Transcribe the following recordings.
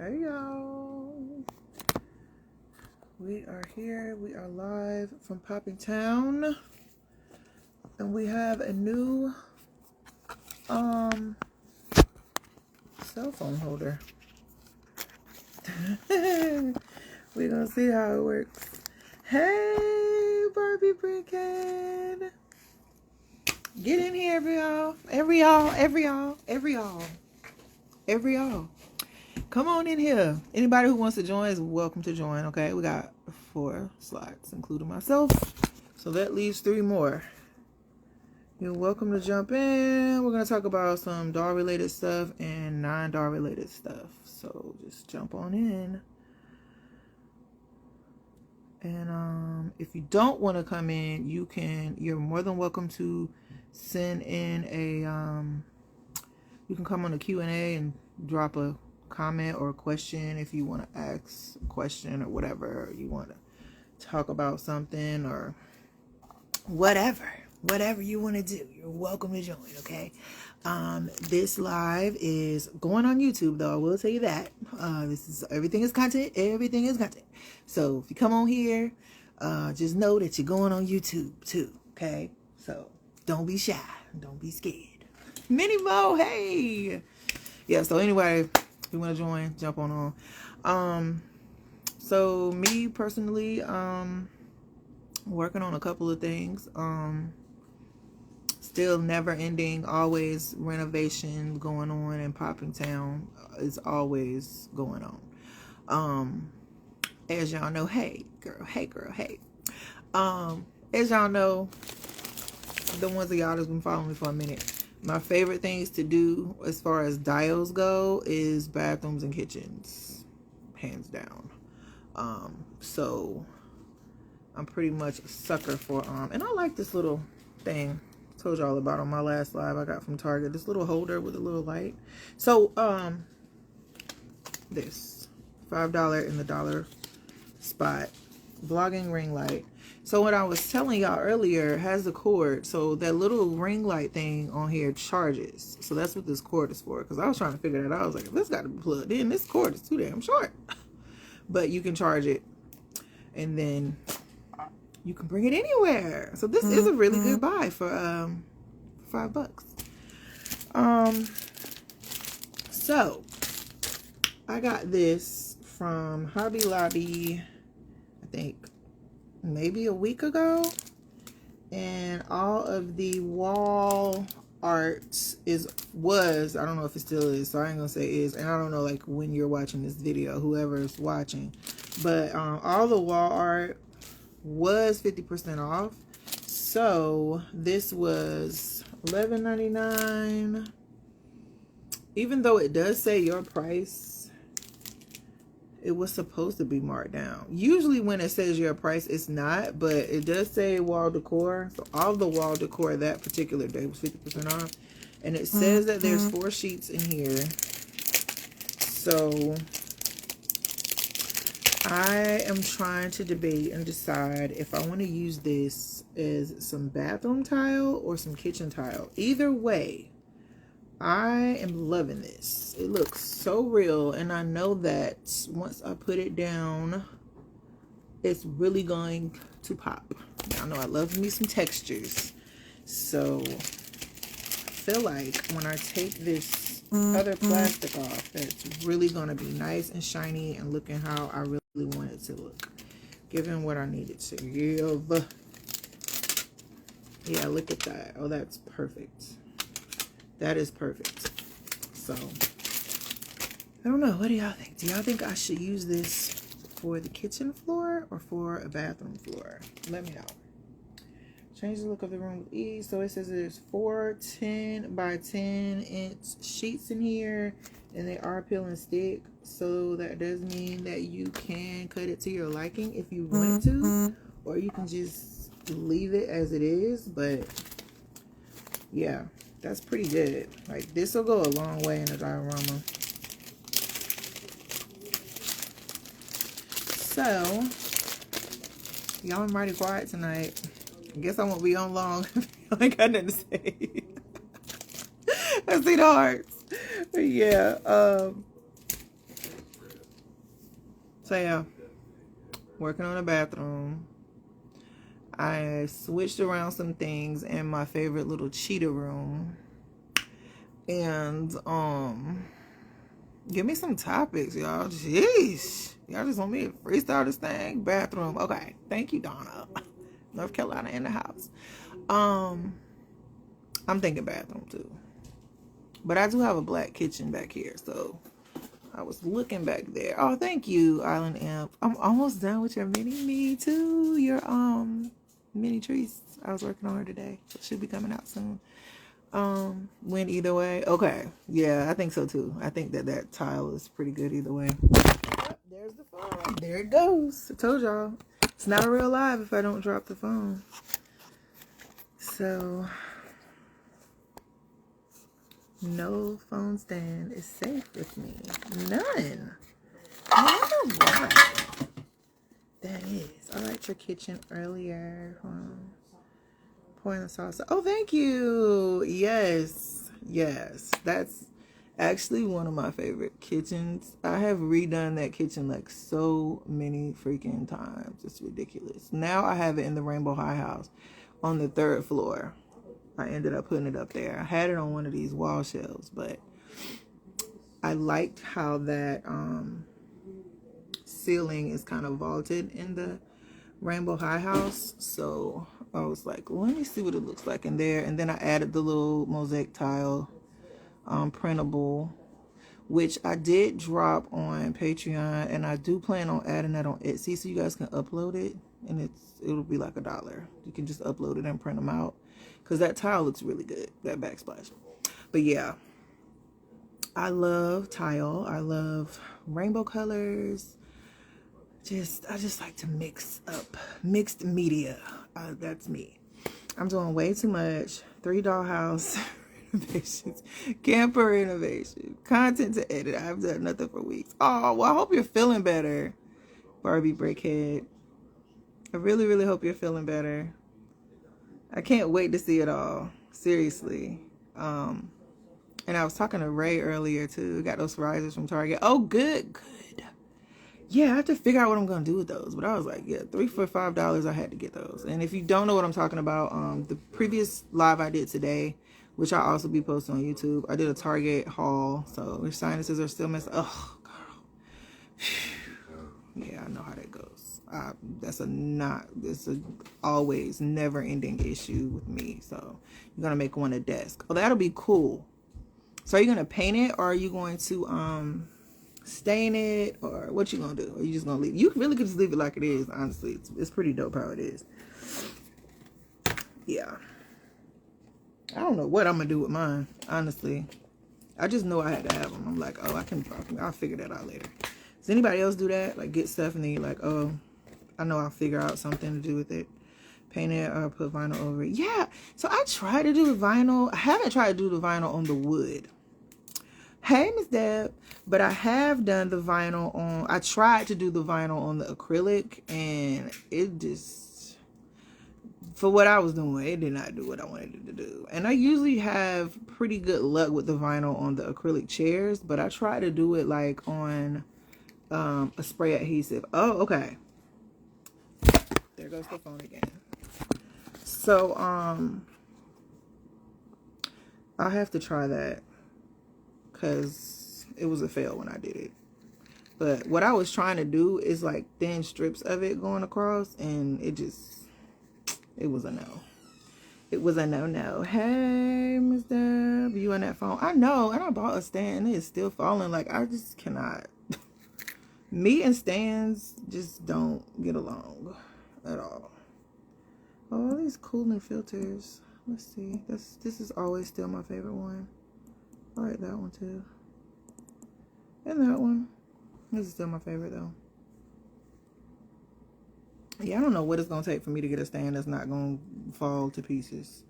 Hey y'all, we are here. We are live from Popping Town, and we have a new cell phone holder. We're gonna see how it works. Hey Barbie Brickhead, get in here, every y'all. Come on in here. Anybody who wants to join is welcome to join. Okay, we got 4 slots, including myself, so that leaves 3 more. You're welcome to jump in. We're gonna talk about some doll related stuff and non-doll related stuff, so just jump on in. And if you don't want to come in, you're more than welcome to send in a you can come on a Q&A and drop a comment or a question if you want to ask a question or whatever, you want to talk about something or whatever you want to do, you're welcome to join. Okay, this live is going on YouTube, though I will tell you that this is everything is content. So if you come on here, just know that you're going on YouTube too. Okay, so don't be shy, don't be scared. Mini Mo, hey. Yeah, so anyway, if you want to join, jump on. So me personally, working on a couple of things. Still never ending, always renovation going on in Popping Town. Is always going on. As y'all know, hey girl. As y'all know, the ones of y'all that's been following me for a minute, my favorite things to do as far as dials go is bathrooms and kitchens, hands down. So I'm pretty much a sucker for and I like this little thing I told y'all about on my last live I got from Target, this little holder with a little light. So this $5 in the dollar spot vlogging ring light. So what I was telling y'all earlier has a cord, so that little ring light thing on here charges. So that's what this cord is for, because I was trying to figure that out. I was like, if this got to be plugged in, this cord is too damn short. But you can charge it and then you can bring it anywhere. So this is a really good buy for $5. So I got this from Hobby Lobby, I think maybe a week ago, and all of the wall art was, I don't know if it still is, so I ain't gonna say is, and I don't know like when you're watching this video, whoever's watching, but all the wall art was 50% off. So this was $11.99. Even though it does say your price, it was supposed to be marked down. Usually when it says your price, it's not, but it does say wall decor. So all the wall decor that particular day was 50% off. And it says that there's 4 sheets in here. So I am trying to debate and decide if I want to use this as some bathroom tile or some kitchen tile. Either way, I am loving this. It looks so real, and I know that once I put it down, it's really going to pop. Y'all know I love me some textures. So I feel like when I take this other plastic off, it's really going to be nice and shiny and looking how I really want it to look, given what I need it to give. Yeah, look at that. Oh, that's perfect. That is perfect. So I don't know, what do y'all think? Do y'all think I should use this for the kitchen floor or for a bathroom floor? Let me know. Change the look of the room with ease. So it says there's 4 10 by 10 inch sheets in here, and they are peel and stick. So that does mean that you can cut it to your liking if you want to, or you can just leave it as it is. But yeah, that's pretty good. Like, this will go a long way in a diorama. So y'all are mighty quiet tonight. I guess I won't be on long. I ain't got nothing to say. I see the hearts. But yeah, So yeah, working on a bathroom. I switched around some things in my favorite little cheetah room. And give me some topics, y'all. Jeez. Y'all just want me to freestyle this thing? Bathroom. Okay. Thank you, Donna. North Carolina in the house. I'm thinking bathroom too. But I do have a black kitchen back here, so I was looking back there. Oh, thank you, Island Imp. I'm almost done with your mini me too. Your mini trees. I was working on her today. So it should be coming out soon. Win either way. Okay. Yeah, I think so too. I think that tile is pretty good either way. Yep, there's the phone. There it goes. I told y'all. It's not a real live if I don't drop the phone. So no phone stand is safe with me. None. I wonder why that is. I liked your kitchen earlier. Pouring the salsa. Oh, thank you. Yes. Yes. That's actually one of my favorite kitchens. I have redone that kitchen like so many freaking times. It's ridiculous. Now I have it in the Rainbow High House on the 3rd floor. I ended up putting it up there. I had it on one of these wall shelves, but I liked how that ceiling is kind of vaulted in the Rainbow High House. So I was like, well, let me see what it looks like in there. And then I added the little mosaic tile printable, which I did drop on Patreon, and I do plan on adding that on Etsy so you guys can upload it, and it'll be like $1. You can just upload it and print them out because that tile looks really good, that backsplash. But yeah, I love tile. I love rainbow colors. I just like to mix up mixed media. That's me. I'm doing way too much. 3 dollhouse renovations, camper renovation, content to edit. I've done nothing for weeks. Oh, well, I hope you're feeling better, Barbie Brickhead. I really, really hope you're feeling better. I can't wait to see it all. Seriously. And I was talking to Ray earlier too. Got those risers from Target. Oh, good. Yeah, I have to figure out what I'm going to do with those. But I was like, yeah, 3 for $5, I had to get those. And if you don't know what I'm talking about, the previous live I did today, which I'll also be posting on YouTube, I did a Target haul. So your sinuses are still messed up. Oh, girl. Yeah, I know how that goes. It's a always never ending issue with me. So you're going to make one a desk. Oh, that'll be cool. So are you going to paint it, or are you going to, stain it, or what you gonna do? Or you just gonna leave? You really could just leave it like it is. Honestly, it's pretty dope how it is. Yeah, I don't know what I'm gonna do with mine. Honestly, I just know I had to have them. I'm like, oh, I'll figure that out later. Does anybody else do that? Like get stuff and then you're like, oh, I know I'll figure out something to do with it. Paint it or put vinyl over it. Yeah. So I tried to do the vinyl. I haven't tried to do the vinyl on the wood. Hey, Miss Deb. But I have done the vinyl on, I tried to do the vinyl on the acrylic, and it just, for what I was doing, it did not do what I wanted it to do. And I usually have pretty good luck with the vinyl on the acrylic chairs, but I tried to do it like on a spray adhesive. Oh, okay. There goes the phone again. So, I'll have to try that, because it was a fail when I did it. But what I was trying to do is like thin strips of it going across, and it was a no. It was a no. Hey, Miss Deb, you on that phone? I know, and I bought a stand, and it's still falling. Like, I just cannot. Me and stands just don't get along at all. Oh, all these cool new filters. Let's see. This is always still my favorite one. I like that one too. And that one. This is still my favorite though. Yeah, I don't know what it's going to take for me to get a stand that's not going to fall to pieces.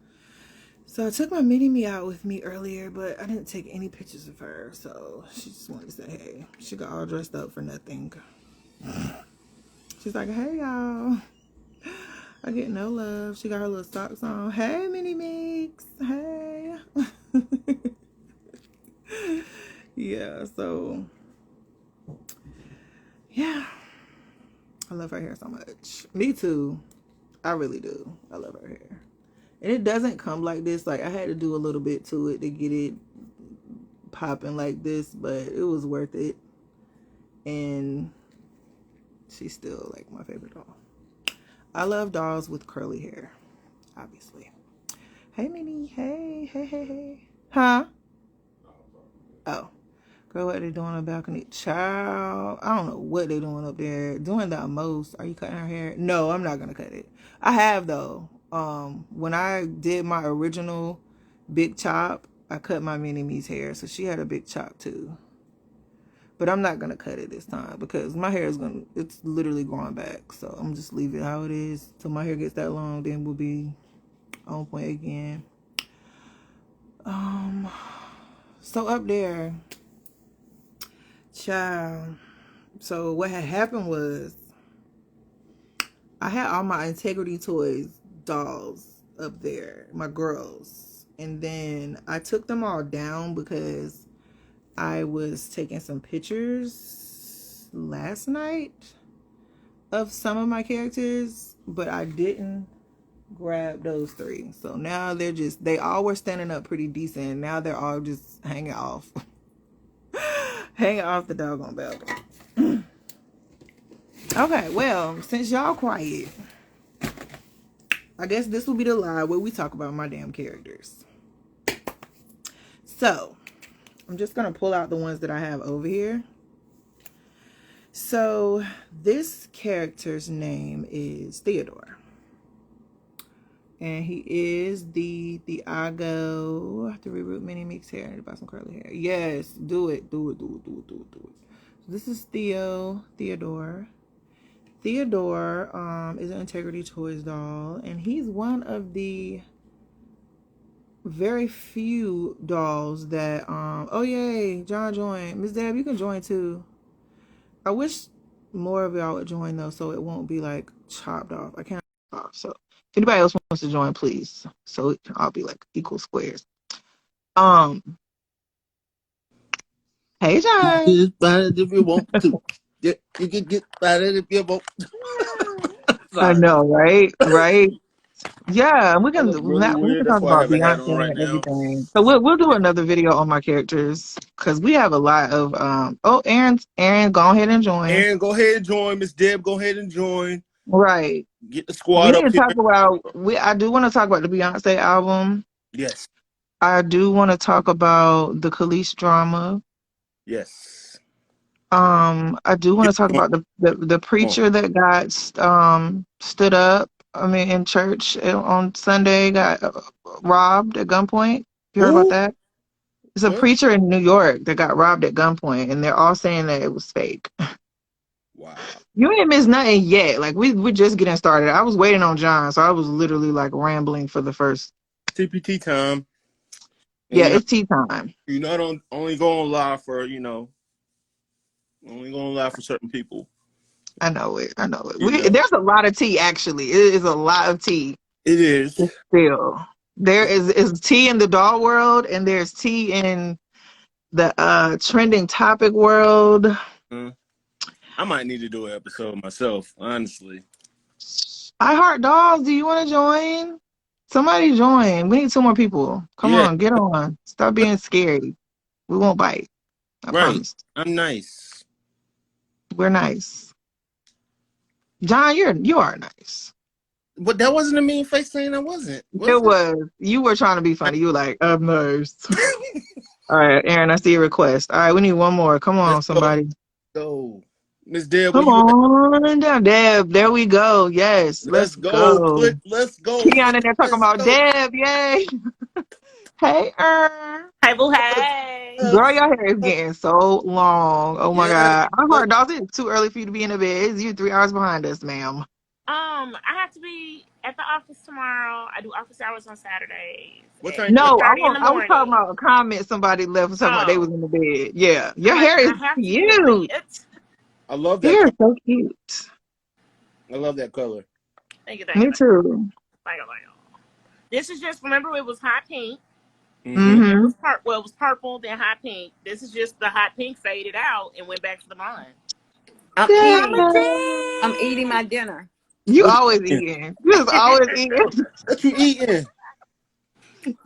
So I took my mini-me out with me earlier, but I didn't take any pictures of her. So she just wanted to say, hey, she got all dressed up for nothing. She's like, hey, y'all. I get no love. She got her little socks on. Hey, mini-mix. Hey. Yeah, so... yeah, I love her hair so much. Me too. I really do. I love her hair. And it doesn't come like this. Like, I had to do a little bit to it to get it popping like this, but it was worth it. And she's still like my favorite doll. I love dolls with curly hair, obviously. Hey, Minnie. Hey. Huh? Oh. Girl, what they doing on the balcony? Child, I don't know what they doing up there. Doing the most. Are you cutting her hair? No, I'm not going to cut it. I have, though. When I did my original big chop, I cut my mini-me's hair. So she had a big chop, too. But I'm not going to cut it this time because my hair is it's literally growing back. So I'm just leave it how it is. Till my hair gets that long, then we'll be on point again. So up there, child. So what had happened was I had all my Integrity Toys dolls up there, my girls. And then I took them all down because I was taking some pictures last night of some of my characters, but I didn't grab those 3. So now they all were standing up pretty decent. Now they're all just hanging off. Hanging off the doggone balcony. Okay, well, since y'all quiet, I guess this will be the live where we talk about my damn characters. So, I'm just going to pull out the ones that I have over here. So, this character's name is Theodore. And he is the Iago. The Reroot Mini Mix hair. I need to buy some curly hair. Yes, do it. So this is Theodore. Theodore is an Integrity Toys doll. And he's one of the very few dolls that oh yay, John joined. Miss Deb, you can join too. I wish more of y'all would join though, so it won't be like chopped off. I can't off. So if anybody else wants to join, please. So it can all be like equal squares. Hey John. Get started if you want to. You can get started if you want to. I know, right? Yeah, we can really we weird. can That's talk why I about have a hat Beyonce on right and now. everything. So we'll do another video on my characters because we have a lot of oh Aaron, go ahead and join. Aaron, go ahead and join. Miss Deb, go ahead and join. Right. Get the We squad need up to here. talk about I do want to talk about the Beyonce album. Yes. I do want to talk about the Khalees drama. Yes. I do want to talk about the preacher that got stood up. I mean, in church on Sunday, got robbed at gunpoint. You heard about that? It's a preacher in New York that got robbed at gunpoint, and they're all saying that it was fake. Wow. You ain't missed nothing yet. Like we're just getting started. I was waiting on John, so I was literally like rambling for the first. TPT time. Yeah, it's tea time. You're not only going live for only going live for certain people. I know it. There's a lot of tea, actually. It is a lot of tea. It is. Still. There is tea in the doll world, and there's tea in the trending topic world. I might need to do an episode myself, honestly. I Heart Dolls, do you want to join? Somebody join. We need 2 more people. Come on, get on. Stop being scary. We won't bite. I promise. I'm nice. We're nice. John, you are nice. But that wasn't a mean face saying I wasn't. It was. You were trying to be funny. You were like, I'm nice. All right, Aaron, I see your request. All right, we need 1 more. Come on, somebody. Go. Miss Deb, come on down. Deb, there we go. Yes, let's go. Let's go. Keon in there talking about Deb, yay. Hey, Hey, boo, hey. Girl, your hair is getting so long. Oh my God. I heard dolls, it's too early for you to be in the bed. You're 3 hours behind us, ma'am. I have to be at the office tomorrow. I do office hours on Saturdays. No, I was talking about a comment somebody left talking about they was in the bed. Yeah. Your hair is cute. I love that. Your hair is so cute. I love that color. Thank you. Me too. Thank you. This is just, remember it was hot pink. Mm-hmm. It was purple, then hot pink. This is just the hot pink faded out and went back to the blonde. I'm eating. Dang. I'm eating my dinner. You What always you eating? eating. You just always eating. What you eating?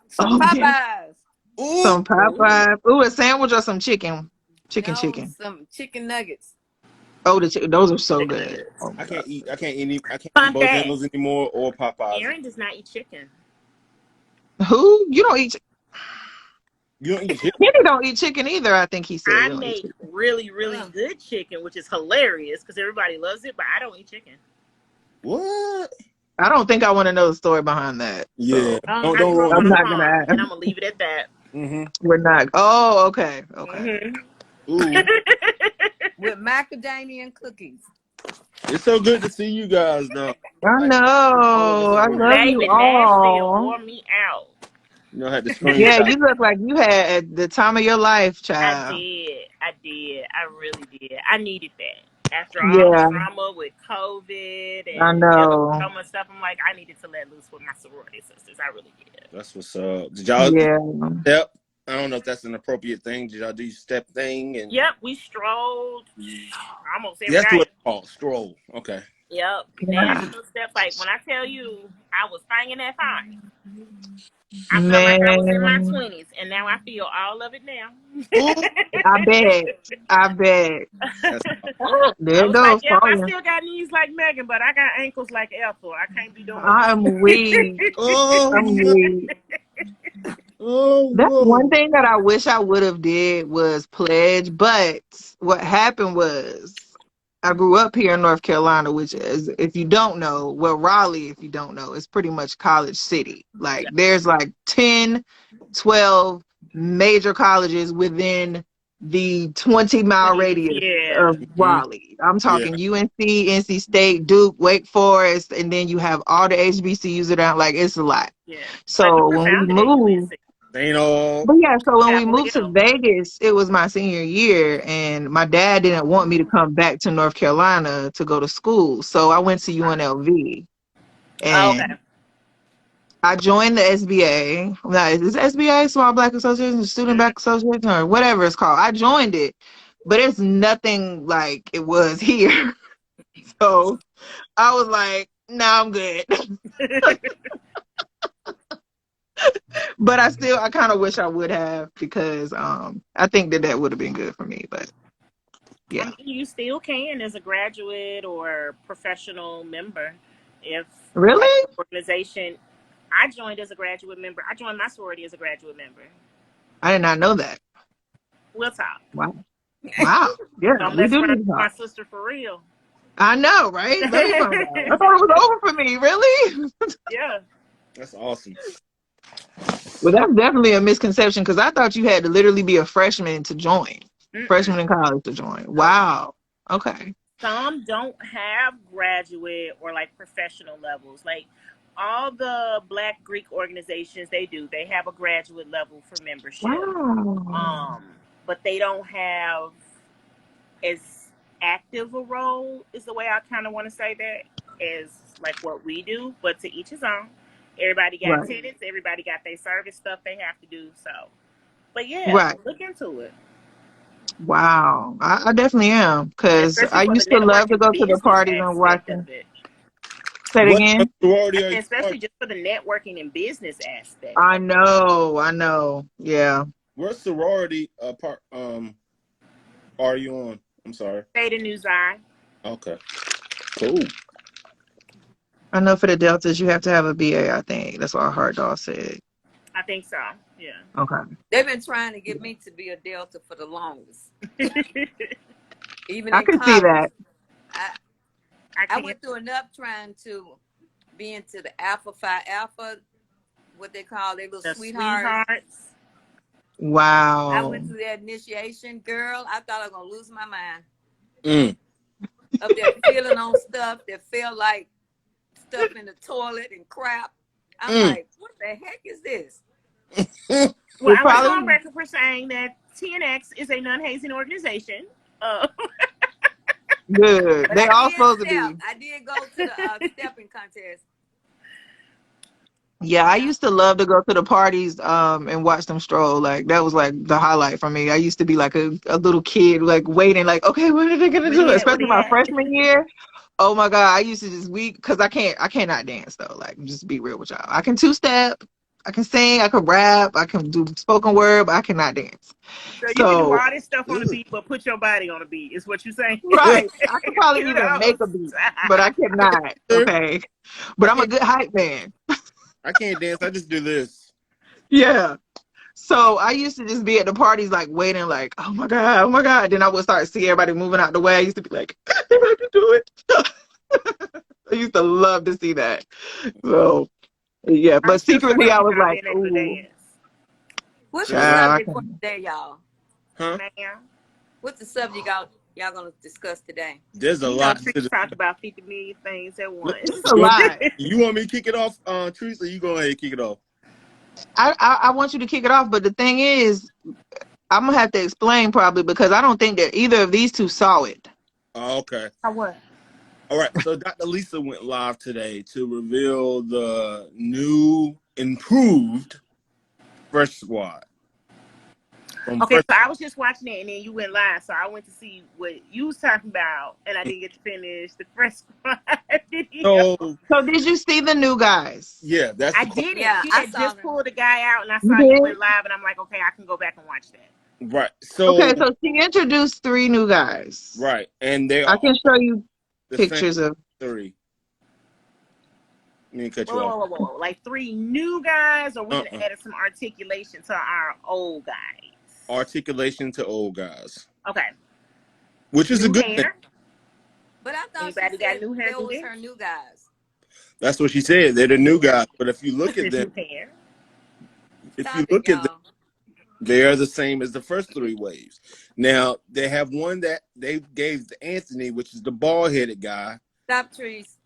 Some Oh yeah. Popeyes. Ooh. Some Popeyes. Ooh, a sandwich or some chicken. No, Chicken. some chicken nuggets. Oh, those are so Chicken good. nuggets. Oh my god. I can't eat Fun fact: Bojangles anymore or Popeyes. Aaron does not eat chicken. Who? You don't eat? You don't eat chicken? Kenny don't eat chicken either. I think he said I you don't eat make chicken. really, really Ugh. good chicken, which is hilarious because everybody loves it, but I don't eat chicken. What? I don't think I want to know the story behind that. Yeah. So Um, I Don't grew up ruin on I'm a it. not gonna farm, ask. and I'm gonna leave it at that. Mm-hmm. We're not. Oh, okay. Okay. Hmm. Ooh. with macadamia cookies. It's so good to see you guys though. I Like all of us know. in I one love room. you Baby, Nashville all. wore me out. You know, I had to scream Yeah, shout. you look like you had the time of your life, I child. did. I did. I really did. I needed that. After all the Yeah, drama with COVID I and dealing with know. so much stuff, I'm like, I needed to let loose with my sorority sisters. I really did. That's what's up. Did y'all Yeah. step? I don't know if that's an appropriate thing. Did y'all do your step thing? And Yep, we strolled almost every that's what night. it's called. Stroll. Okay. Yep, Yeah. national step. Like when I tell you, I was singing that fine. I felt like I was in my Man, 20s, and now I feel all of it now. Ooh. I bet. I bet. That's There I it was like, goes, yep, I falling. still got knees like Megan, but I got ankles like Ethel. I can't be doing I'm weak. oh I'm no. weak. Oh That's one no. thing that I wish I would have did was pledge, but what happened was I grew up here in North Carolina, which is, if you don't know, well, Raleigh, if you don't know, is pretty much college city. Like it. there's like 10, 12 major colleges within the 20-mile 20s, radius yeah. of Mhm. Raleigh. I'm Yeah. talking UNC, NC State, Duke, Wake Forest, and then you have all the HBCUs around. Like it's a lot. Yeah. But you So were when we founded at moved, UNC. Ain't all. but yeah, so when we Chapel moved to Hill. Vegas, it was my senior year, and my dad didn't want me to come back to North Carolina to go to school. So I went to UNLV, Oh, okay. and I joined the SBA. No, is it SBA, Small Black Association, Student Mhm. Black Association, or whatever it's called. I joined it, but it's nothing like it was here. So I was like, no, I'm good. But I kind of wish I would have, because I think that would have been good for me. But I yeah. mean, you still can as a graduate or professional member if, like, Really? the organization. I joined as a graduate member. I joined my sorority as a graduate member. I did not know that. We'll talk. Wow. Wow. Yeah, Don't we mess do around need to with my talk. sister for real. I know, right? Let me find out. I thought it was over for me. Really? Yeah. That's awesome. Well, that's definitely a misconception, because I thought you had to literally be a freshman to join. Mm-mm. Freshman in college to join. Nope. Wow. Okay. Some don't have graduate or like professional levels. Like all the Black Greek organizations, they do. They have a graduate level for membership. Wow. Um, but they don't have as active a role, is the way I kind of want to say that, as like what we do. But to each his own. Everybody got Right. tenants. Everybody got their service stuff they have to do. So, but yeah, Right. look into it, Wow. I definitely am, because especially I for the used to love to networking go to the business parties and aspect watching. of it. Say it What again. I sorority are said, you part? especially just for the networking and business aspect. I know. I know. Yeah. What sorority part are you on? I'm sorry. State of New Zion. Okay. Cool. I know for the Deltas, you have to have a BA, I think. That's what Hard Dog said. I think so. Yeah. Okay. They've been trying to get me to be a Delta for the longest. Even I in can see college, that. I I can't. went through enough trying to be into the Alpha Phi Alpha, what they call their little The sweethearts. sweethearts. I Wow. went through that initiation, girl. I thought I was gonna lose my mind. Mm. Up there feeling on stuff that felt like stuff in the toilet and crap. I'm Mm. like, what the heck is this? Well, It I will go probably on record for saying that TNX is a non-hazing organization. good. But They I all did supposed to step. be. I did go to the stepping contest. Yeah, I used to love to go to the parties and watch them stroll. Like that was like the highlight for me. I used to be like a little kid, like waiting, like, okay, what are they gonna Where do? they at? Where Especially they my at? freshman year. Oh my God, I used to just weep because I cannot dance though. Like just be real with y'all. I can two-step, I can sing, I can rap, I can do spoken word, but I cannot dance. So you can do So all this stuff on the Ugh. beat, but put your body on the beat. Is what you're saying? right, I could probably You even know. make a beat, but I cannot. Okay, I but I'm a can't. good hype man. I can't dance. I just do this. Yeah. So I used to just be at the parties, like waiting, like, oh my God, oh my God. Then I would start to see everybody moving out the way. I used to be like, if I can do it. I used to love to see that. So yeah, I'm but still stuck secretly on I you was not like, being able to ooh, dance, What's the Ugh. child, I subject for can. today, y'all? Huh? man. What's the subject y'all gonna discuss today? There's a You know, lot to Trish the. talked about 50 million things at Look, once. It's a lot. you want me to kick it off, Teresa? You go ahead and kick it off. I want you to kick it off, but the thing is, I'm gonna have to explain probably because I don't think that either of these two saw it. Oh, okay. How what? All right. So Dr. Lisa went live today to reveal the new, improved Fresh Squad from Okay, Fresh. so I was just watching it, and then you went live, so I went to see what you was talking about, and I didn't get to finish the Fresh Squad video. So So did you see the new guys? yeah, that's I the question. didn't. Yeah, She I had saw just them. pulled a guy out, and I You saw you did? went live, and I'm like, okay, I can go back and watch that. Right. So Okay, so she introduced three new guys. right, and they I are can all show you the same pictures of. three. Let me cut Whoa, you off. whoa, whoa, whoa, whoa. Like 3 new guys, or we done Uh-uh. added some articulation to our old guys. Articulation to old guys, Okay. which is a New good thing. hair. But I thought she Anybody got said new hair? there Do was this. her new guys. That's what she said. They're the new guys. But if you look at them, New hair. if you Stop it, look at them, y'all. they are the same as the first three waves. Now they have one that they gave to Anthony, which is the bald headed guy. Stop, trees.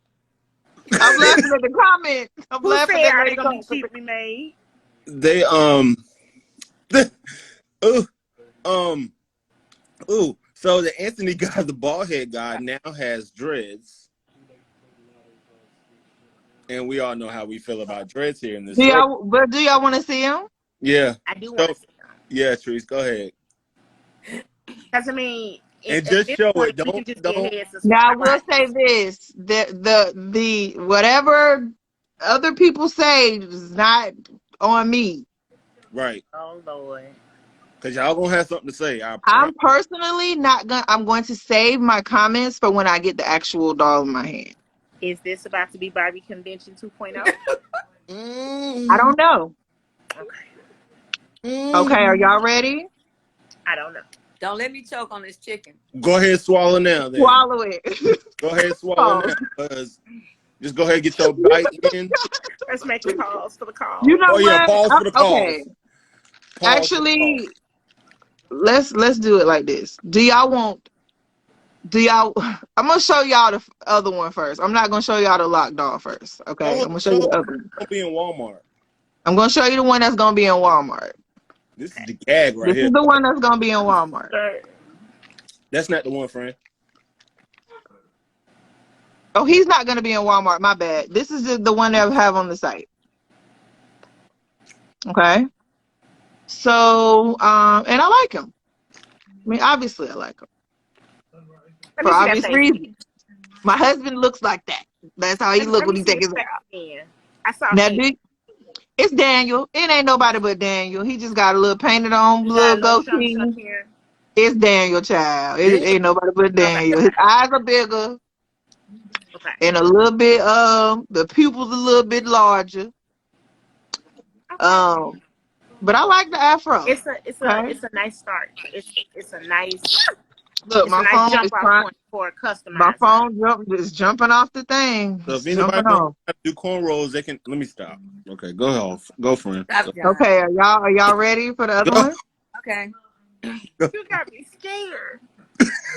I'm laughing at the comment. I'm Who laughing said at are they the gonna be comment. cheaply made? They oh oh so the Anthony guy, the bald head guy, now has dreads, and we all know how we feel about dreads here in this circle. Do y'all want to see him? Yeah. I do want So to see them. yeah, Trees, go ahead Because I mean, and at just this show point, it. we can just get Don't. heads and Now I swap will say bodies. this: the whatever other people say is not on me. Right. Oh Lord. Because y'all gonna have something to say. I I'm promise. personally not gonna. I'm going to save my comments for when I get the actual doll in my hand. Is this about to be Barbie Convention 2.0? I Mm, don't know. Okay. Okay, are mm. y'all ready? I don't know. Don't let me choke on this chicken. Go ahead, and swallow now. Then Swallow it. go ahead, and swallow Pause. now. Because just go ahead and get your bite in. Let's make a pause for the You call. know Oh yeah, what? pause for the Okay. cause. Pause for the cause. Actually, let's do it like this. Do y'all want? Do y'all? I'm gonna show y'all the other one first. I'm not gonna show y'all the lock doll first. Okay, I'm gonna show you Show the us other one. gonna be in Walmart. I'm gonna show you the one that's gonna be in Walmart. This is the gag right This here. is the one that's gonna be in Walmart. That's not the one, friend. Oh, he's not gonna be in Walmart. My bad. This is the one that I have on the site. Okay. So, and I like him. I mean, obviously, I like him Let for me see that obvious face reasons. again. My husband looks like that. That's how he look Let when me he see take his his face hair out. again. I saw Now, hair. it's Daniel. It ain't nobody but Daniel. He just got a little painted on You got little a little chunks goatee. up here. It's Daniel, child. It Damn. ain't nobody but Okay. Daniel. His eyes are bigger Okay. and a little bit. The pupils a little bit larger. Okay. Um, but I like the afro. Okay. It's a nice start. It's a nice Look, my phone is jump off trying. point for a My customizer. phone is jumping off the thing. So if It's anybody jumping knows off. how to do cornrows, they can. Let me stop. Okay, go ahead. Go, friend. Stop, John. Okay, are y'all ready for the other Go. one? Okay. Go. You got me scared.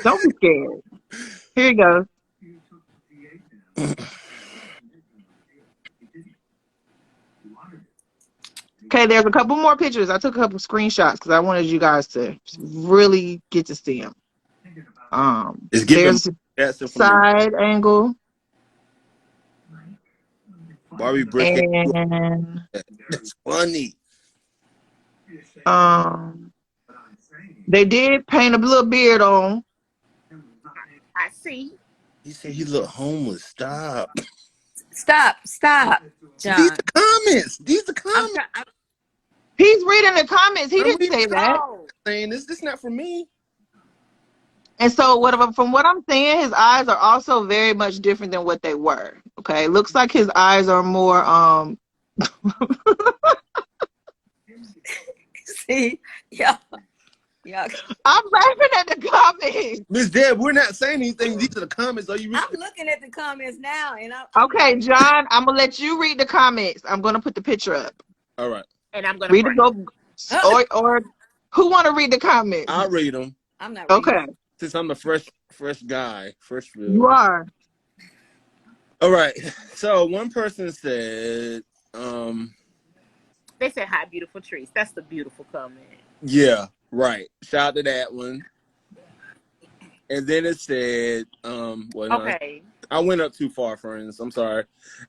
Don't be scared. Here you go. Okay, there's a couple more pictures. I took a couple screenshots because I wanted you guys to really get to see them. It's giving There's that's it from the side angle. Barbie Brick ain't doing And that. That's funny. they did paint a little beard on. I see. He said he looked homeless. Stop. Stop, These John. the comments. These the I'm, comments. I'm He's reading the comments. He I'm didn't reading say the that. comments saying this. This not for me. And so from what I'm seeing, his eyes are also very much different than what they were. Okay. Looks like his eyes are more see, yeah. I'm laughing at the comments. Miss Deb, we're not saying anything. These are the comments. Are you reading? I'm looking at the comments now, and Okay, John, I'm gonna let you read the comments. I'm gonna put the picture up. All right. And I'm gonna Read pray. it, or who want to read the comments? I'll read them. I'm not reading. Okay, Since I'm the fresh guy, fresh you field. are. All right. So one person said, They said hi, beautiful trees. That's the beautiful comment. yeah, right. Shout out to that one. And then it said, well, no, Okay. I went up too far, friends. I'm sorry.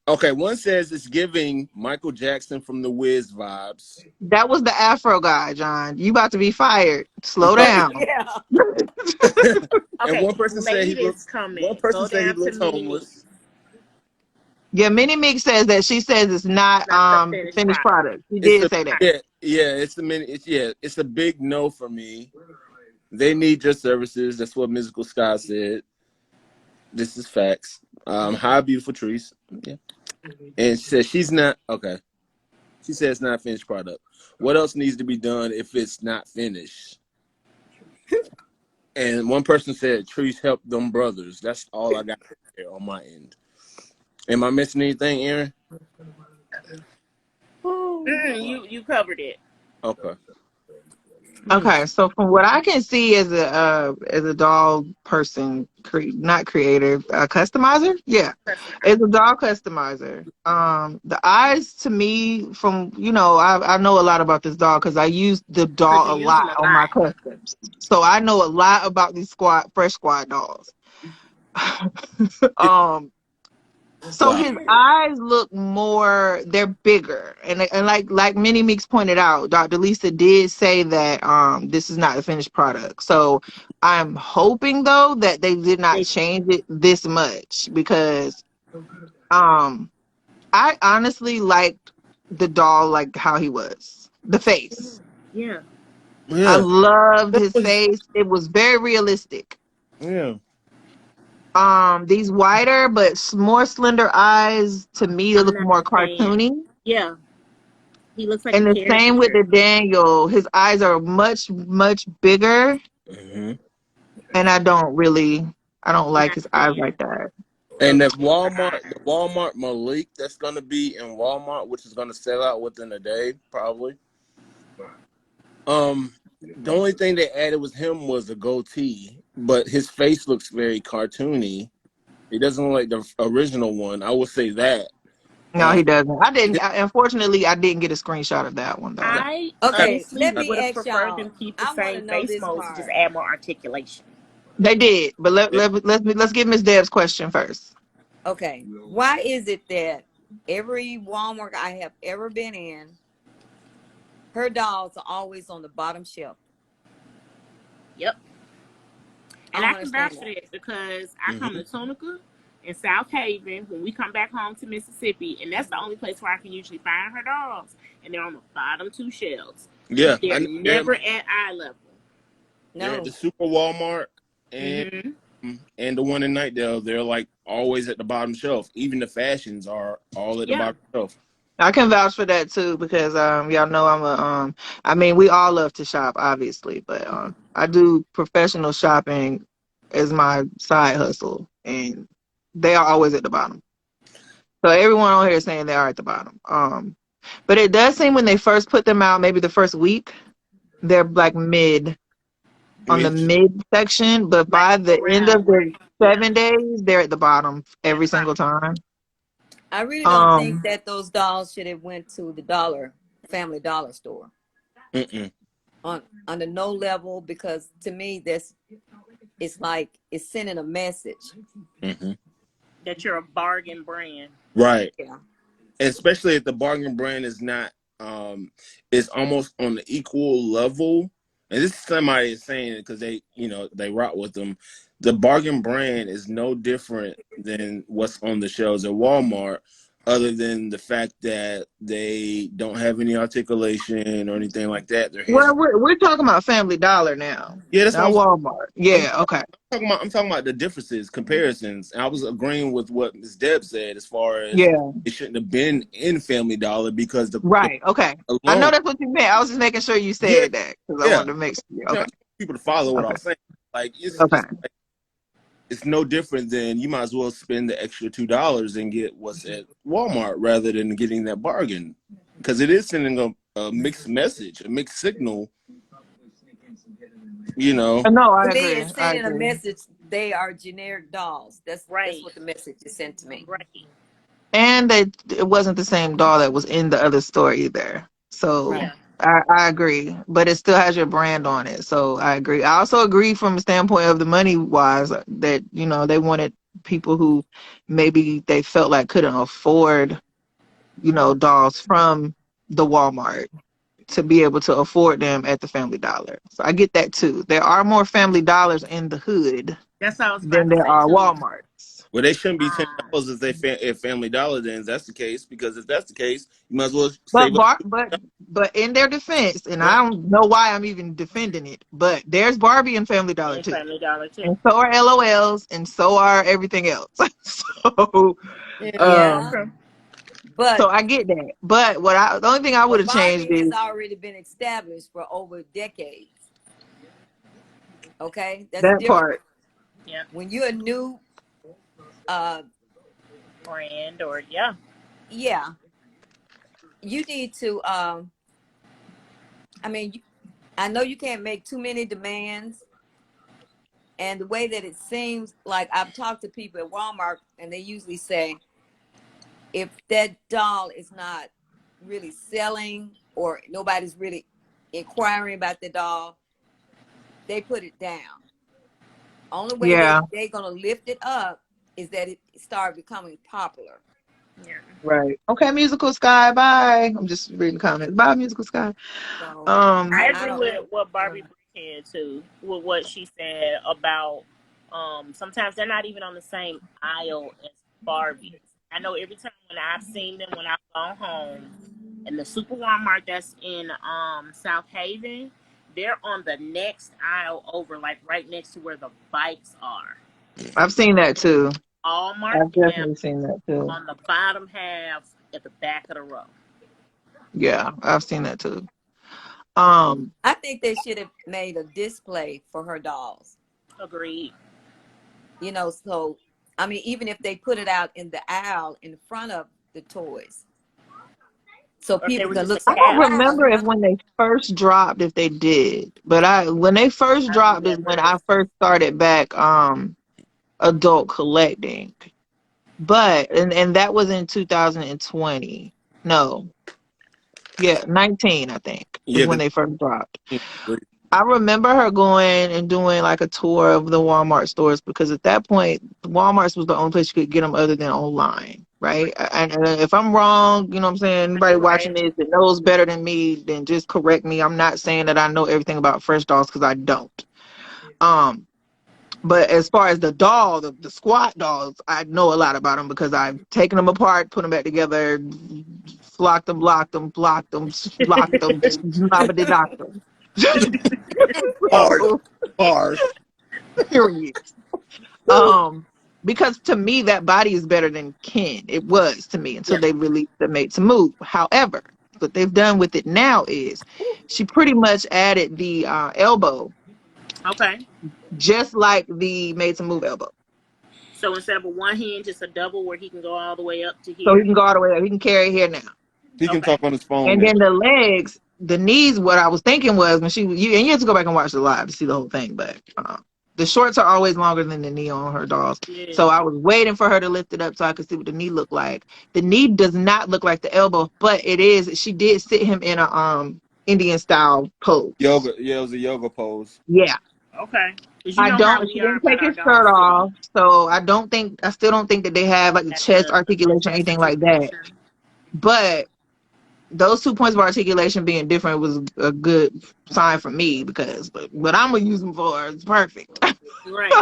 Okay, one says it's giving Michael Jackson from The Wiz vibes. That was the Afro guy, John. You about to be fired. Slow down. Yeah. And Okay. one person said he looks. Latest comment. One person Go said he down to looks Mini homeless. Yeah, Minnie Meek says that she says it's not the finished product. She It's did a say that. it's a big no for me. They need your services. That's what Musical Sky said. This is facts. Hi, beautiful trees. Yeah. And she said she's not okay. She said it's not a finished product. What else needs to be done if it's not finished? And one person said trees help them brothers. That's all I got there on my end. Am I missing anything, Aaron? You covered it. Okay. Okay, so from what I can see as a doll person, not creator, customizer, yeah, it's a doll customizer. The eyes to me, from I know a lot about this doll because I use the doll a lot on my customs, so I know a lot about these Fresh Squad dolls. So Wow. his eyes look more, they're bigger. And like Minnie Meeks pointed out, Dr. Lisa did say that this is not a finished product. So I'm hoping though that they did not change it this much because I honestly liked the doll like how he was. The face. Yeah. I loved his face. It was very realistic. Yeah. These wider but more slender eyes to me look more cartoony. Yeah, he looks like. And the same with the Daniel. His eyes are much bigger, Mm-hmm. and I don't like his eyes like that. And the Walmart Malik that's gonna be in Walmart, which is gonna sell out within a day, probably. The only thing they added with him was a goatee, but his face looks very cartoony. He doesn't look like the original one. I would say that. No, he doesn't. Unfortunately, I didn't get a screenshot of that one though. I Okay, honestly let me would have ask preferred y'all. them keep the I want to same know face this modes and just part. add more articulation. They did, but let's get Miss Deb's question first. Okay, why is it that every Walmart I have ever been in, her dolls are always on the bottom shelf? Yep. And I can vouch for that because I come to Tunica in South Haven when we come back home to Mississippi, and that's the only place where I can usually find her dolls, and they're on the bottom two shelves. Yeah, they're never at eye level. No, they're at the Super Walmart and the one in Nightdale. They're like always at the bottom shelf. Even the fashions are all at the bottom shelf. I can vouch for that too because y'all know I'm I mean we all love to shop obviously, but I do professional shopping as my side hustle and they are always at the bottom. So everyone on here is saying they are at the bottom. But it does seem when they first put them out, maybe the first week, they're like mid section, but by the end of the 7 days, they're at the bottom every single time. I really don't think that those dolls should have went to the Family Dollar store. On the no level, because to me it's like it's sending a message that you're a bargain brand. Right. Yeah. especially if the bargain brand is not is almost on the equal level. And this is somebody is saying it because they rock with them. The bargain brand is no different than what's on the shelves at Walmart, other than the fact that they don't have any articulation or anything like that. Their heads. Well, we're talking about Family Dollar now, Yeah, that's what not Walmart. I'm Yeah, okay. I'm talking about the differences, comparisons. And I was agreeing with what Ms. Deb said as far as Yeah, it shouldn't have been in Family Dollar because the right. Okay. I know alone. that's what you meant. I was just making sure you Yeah, said that because I yeah. wanted to make sure. I Okay. want people to follow what I Okay. was saying. Like Okay. it's no different than you might as well spend the extra $2 and get what's at Walmart rather than getting that bargain, because it is sending a mixed message, a mixed signal. No, I To me, agree. it's I sending a agree. message. They are generic dolls. That's Right. what the message is sent to me. Right. And it wasn't the same doll that was in the other store either. So Yeah. I agree, but it still has your brand on it. So I agree. I also agree from a standpoint of the money wise that, they wanted people who maybe they felt like couldn't afford, dolls from the Walmart to be able to afford them at the Family Dollar. So I get that too. There are more Family Dollars in the hood That's what I was than about to there say are too. Walmarts. Well, they shouldn't be $10 if Family Dollar. Then that's the case, because if that's the case, you might as well But save up. but in their defense, and Yeah. I don't know why I'm even defending it, but there's Barbie and Family Dollar And too. Family Dollar too. And so are LOLs, and so are everything else. so Yeah, um True. but so I get that. But the only thing I would have changed Barbie has is already been established for over decades. Okay, that's that different. part. Yeah. When you're a new, uh, Brand or yeah. yeah, you need to. I mean, I know you can't make too many demands, and the way that it seems like I've talked to people at Walmart, and they usually say, if that doll is not really selling or nobody's really inquiring about the doll, they put it down. Only way Yeah, they're gonna lift it up is that it start becoming popular. Yeah. right. Okay, Musical Sky, bye. I'm just reading comments. Bye, Musical Sky. So I I agree don't. with what Barbie said too, with what she said about sometimes they're not even on the same aisle as Barbies. I know every time when I've seen them when I've gone home and the super Walmart that's in South Haven, they're on the next aisle over, like right next to where the bikes are. I've seen that too. All I've marked down definitely seen that too. on the bottom half at the back of the row. Yeah, I've seen that too. Um, I think they should have made a display for her dolls. Agreed. So I mean, even if they put it out in the aisle in front of the toys, so Or if they people were can just look a I so don't cab. wow, remember if when they first dropped, if they did, but when they first I dropped is when remember. I first started back adult collecting. But and that was in 2020. No, yeah, 19 I think is Yeah, when because they first dropped. I remember her going and doing like a tour of the Walmart stores because at that point, Walmart's was the only place you could get them other than online, right? And if I'm wrong, you know what I'm saying? Anybody watching Right. this that knows better than me, then just correct me. I'm not saying that I know everything about Fresh Dolls because I don't. Um, but as far as the squat dolls, I know a lot about them because I've taken them apart, put them back together, flocked them, locked them, blocked them, locked them, knocked them. harsh, So, harsh. period. Because to me that body is better than Ken. It was to me until Yeah. they released the Made to Move. However, what they've done with it now is she pretty much added the elbow, Okay. just like the Made to Move elbow. So instead of a one hand, just a double where he can go all the way up to So he here. can go all the way up. He can carry it here now. He can Okay. talk on his phone And now. then the legs, the knees, what I was thinking was when you have to go back and watch the live to see the whole thing, but the shorts are always longer than the knee on her dolls. Yeah. So I was waiting for her to lift it up so I could see what the knee looked like. The knee does not look like the elbow, but she did sit him in a Indian style pose. Yoga, yeah, it was a yoga pose. Yeah. Okay. Because you know how She we are didn't about take our his shirt dolls sitting off. So I still don't think that they have like the at chest the articulation or anything like chastity that. portion. But those 2 points of articulation being different was a good sign for me because what I'm gonna use them for is perfect. Right.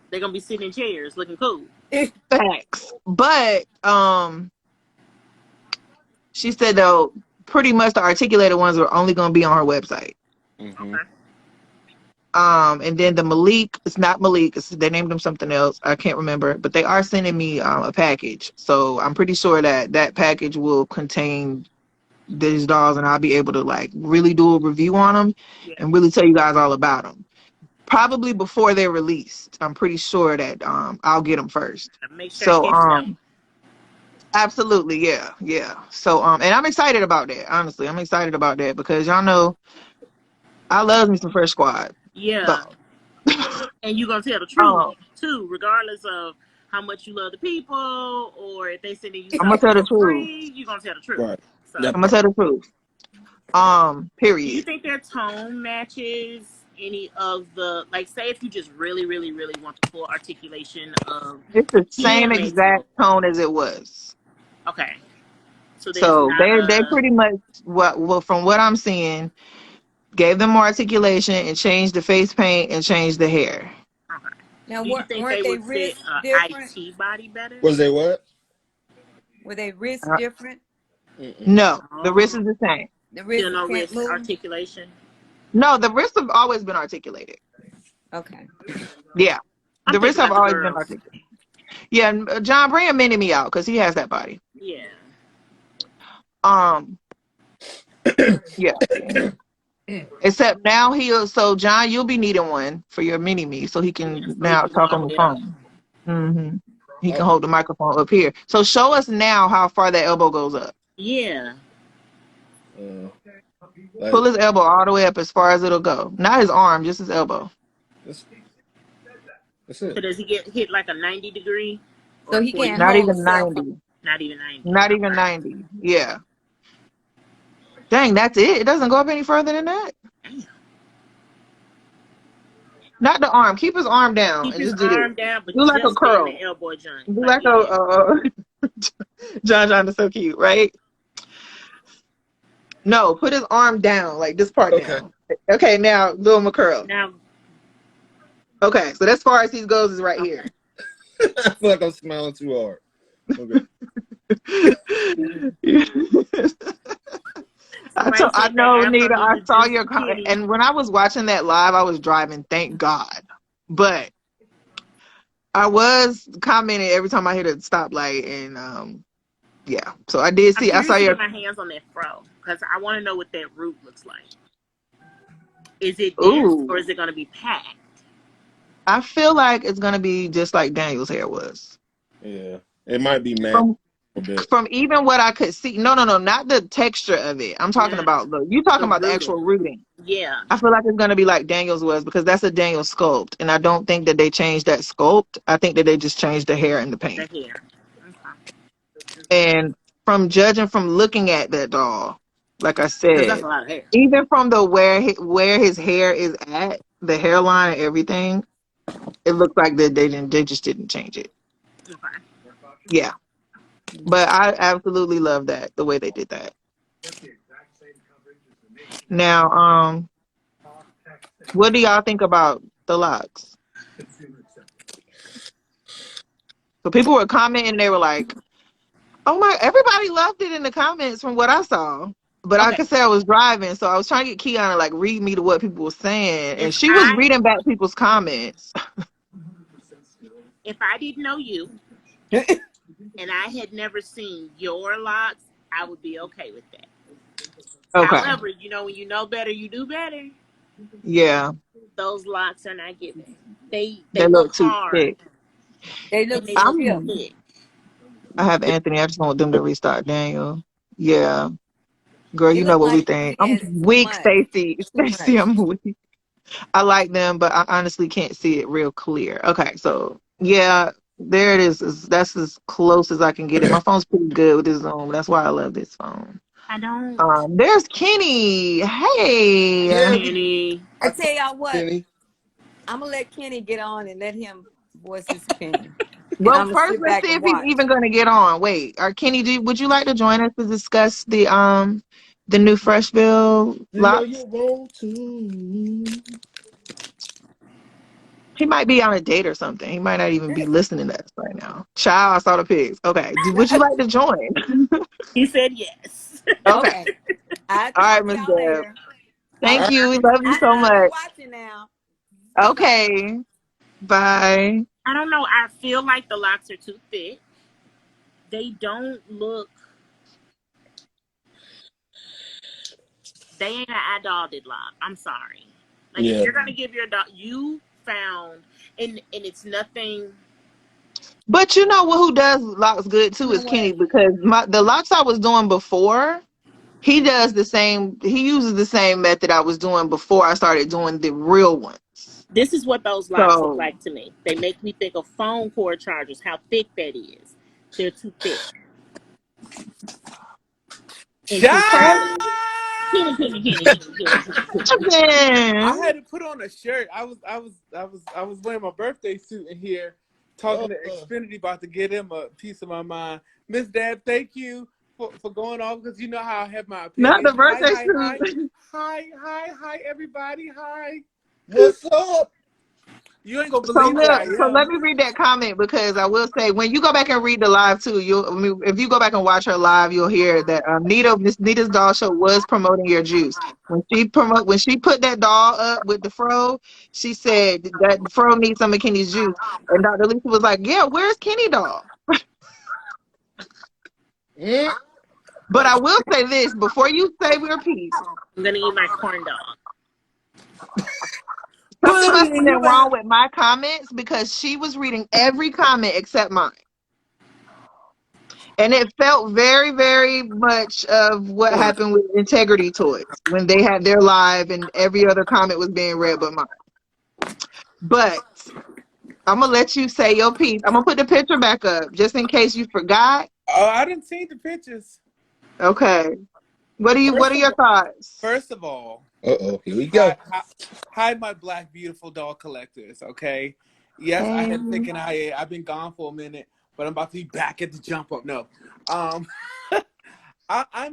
They're gonna be sitting in chairs looking cool. Facts. But she said though, pretty much the articulated ones are only gonna be on her website. Okay. And then the Malik, it's not Malik, they named him something else. I can't remember, but they are sending me a package. So I'm pretty sure that package will contain these dolls and I'll be able to like really do a review on them and really tell you guys all about them. Probably before they're released. I'm pretty sure that I'll get them first. Make sure absolutely, yeah. So and I'm excited about that. Honestly, I'm excited about that because y'all know I love me some Fresh Squad. Yeah. And you're gonna tell the truth too, regardless of how much you love the people or if they sending you something. I'm gonna tell the truth. You're gonna tell the truth. Right. So. I'm gonna tell the truth. Period. Do you think their tone matches any of the, like, say if you just really, really, really want the full articulation of it's the same exact tone as it was. Okay. So they pretty much well from what I'm seeing, gave them more articulation and changed the face paint and changed the hair. Okay. Now do you think they would fit IT body better? Was they what? Were they wrist different? No, the wrist is the same. The wrist, no wrist articulation. No, the wrists have always been articulated. Okay. Yeah, the wrists have always been articulated. Yeah, John, bring him me out because he has that body. Yeah. Yeah. Except now so John, you'll be needing one for your mini-me so he can now talk on the phone. Mm-hmm. He can hold the microphone up here. So show us now how far that elbow goes up. Yeah. Pull his elbow all the way up as far as it'll go. Not his arm, just his elbow. That's it. So does he get hit like a 90 degree? So he can't not even 90. Not even 90. Not even 90. Yeah. Dang, that's it? It doesn't go up any further than that? Damn. Not the arm. Keep his arm down. Keep his arm down, but do like a curl. The elbow joint. Do like a John is so cute, right? No, put his arm down, like this part down. Okay, now do him a curl. Now. Okay, so as far as he goes is right here. I feel like I'm smiling too hard. Okay. I know, Nita, I saw your comment. And when I was watching that live, I was driving, thank God. But I was commenting every time I hit a stoplight and yeah. So I did see, I saw your my hands on that fro because I want to know what that root looks like. Is it dense or is it going to be packed? I feel like it's going to be just like Daniel's hair was. Yeah. It might be matte. From even what I could see, no, not the texture of it. I'm talking about you talking about the actual rooting. Yeah, I feel like it's gonna be like Daniel's was because that's a Daniel sculpt, and I don't think that they changed that sculpt. I think that they just changed the hair and the paint. The hair. Okay. And from judging from looking at that doll, like I said, that's a lot of hair. Even from the where his hair is at, the hairline and everything, it looks like that they just didn't change it. Okay. Yeah. But I absolutely love that, the way they did that. Now, what do y'all think about the locks? So people were commenting, they were like, oh my, everybody loved it in the comments from what I saw. But like I said, I was driving, so I was trying to get Kiana to like read me to what people were saying. And she was reading back people's comments. If I didn't know you, and I had never seen your locks, I would be okay with that. Okay. However, when you know better, you do better. Yeah. Those locks are not giving. They look too hard. thick. They look thick. I have Anthony. I just want them to restart Daniel. Yeah. Girl, you know what we think. I'm weak, Stacey. Stacey, I'm weak. I like them, but I honestly can't see it real clear. Okay, so yeah. There it is. That's as close as I can get it. My phone's pretty good with this Zoom. That's why I love this phone. I don't. There's Kenny. Hey. Kenny. I tell y'all what. Kenny. I'm going to let Kenny get on and let him voice his opinion. And Well, I'm gonna first sit let's back see and if he's watch. even going to get on. Wait, Kenny, would you like to join us to discuss the new Freshville You know lots? you want to. He might be on a date or something. He might not even be listening to us right now. Child, I saw the pigs. Okay, would you like to join? He said yes. Okay, Okay. I'll all talk right, to Miss y'all Deb. later. All Thank All right. you. We love you so I'll be much. watching now. Bye bye. Okay, bye. I don't know. I feel like the locks are too thick. They don't look. They ain't an Idolledit lock. I'm sorry. Like if Yeah. you're gonna give your dog, you found, and it's nothing. But you know who does locks good You too know is what? Kenny, because the locks I was doing before, he does the same. He uses the same method I was doing before I started doing the real ones. This is what those locks look So like to me. They make me think of phone cord chargers. How thick that is. They're too thick and too Child! curly. Kenny. I then, had to put on a shirt. I was wearing my birthday suit in here, talking to Xfinity, about to get him a piece of my mind. Miss Dad, thank you for going off, because you know how I have my not the opinion. birthday suit. Hi, everybody. Hi. What's up? You ain't gonna believe who I So let am. me read that comment, because I will say when you go back and read the live too, if you go back and watch her live, you'll hear that Miss Nita's doll show was promoting your juice. When she put that doll up with the fro, she said that the fro needs some of Kenny's juice, and Dr. Lisa was like, "Yeah, where's Kenny doll?" Mm. But I will say this before you say we're peace. I'm gonna eat my corn dog. Something Put must it have in your been mouth. wrong with my comments, because she was reading every comment except mine. And it felt very, very much of what happened with Integrity Toys when they had their live and every other comment was being read but mine. But I'm going to let you say your piece. I'm going to put the picture back up just in case you forgot. Oh, I didn't see the pictures. Okay. What are your thoughts? First of all, Here we go. hi, my black beautiful doll collectors. Okay, yes, I Hey. had thick and I've been gone for a minute, but I'm about to be back at the jump up. No, I'm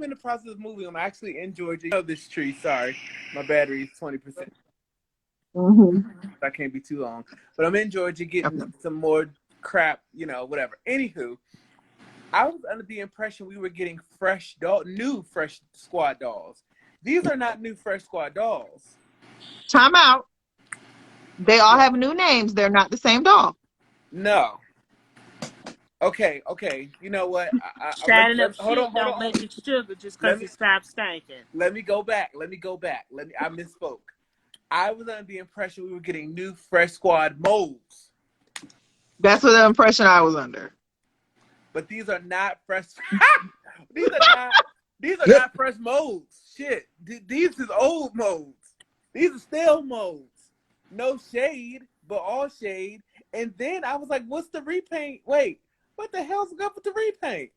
in the process of moving. I'm actually in Georgia. You know this tree. Sorry, my battery is 20%. Mm-hmm. I can't be too long, but I'm in Georgia getting some more crap. Whatever. Anywho, I was under the impression we were getting new Fresh Squad dolls. These are not new Fresh Squad dolls. Time out. They all have new names. They're not the same doll. No. Okay. You know what? Shining up Hold shit don't on. make it sugar just Let because me it stops stinking. let me go back. I misspoke. I was under the impression we were getting new Fresh Squad molds, That's what the impression I was under. but these are not fresh. these are not. These are not fresh molds. Shit. These is old molds. These are stale molds. No shade, but all shade. And then I was like, "What's the repaint? Wait, what the hell's up with the repaint?"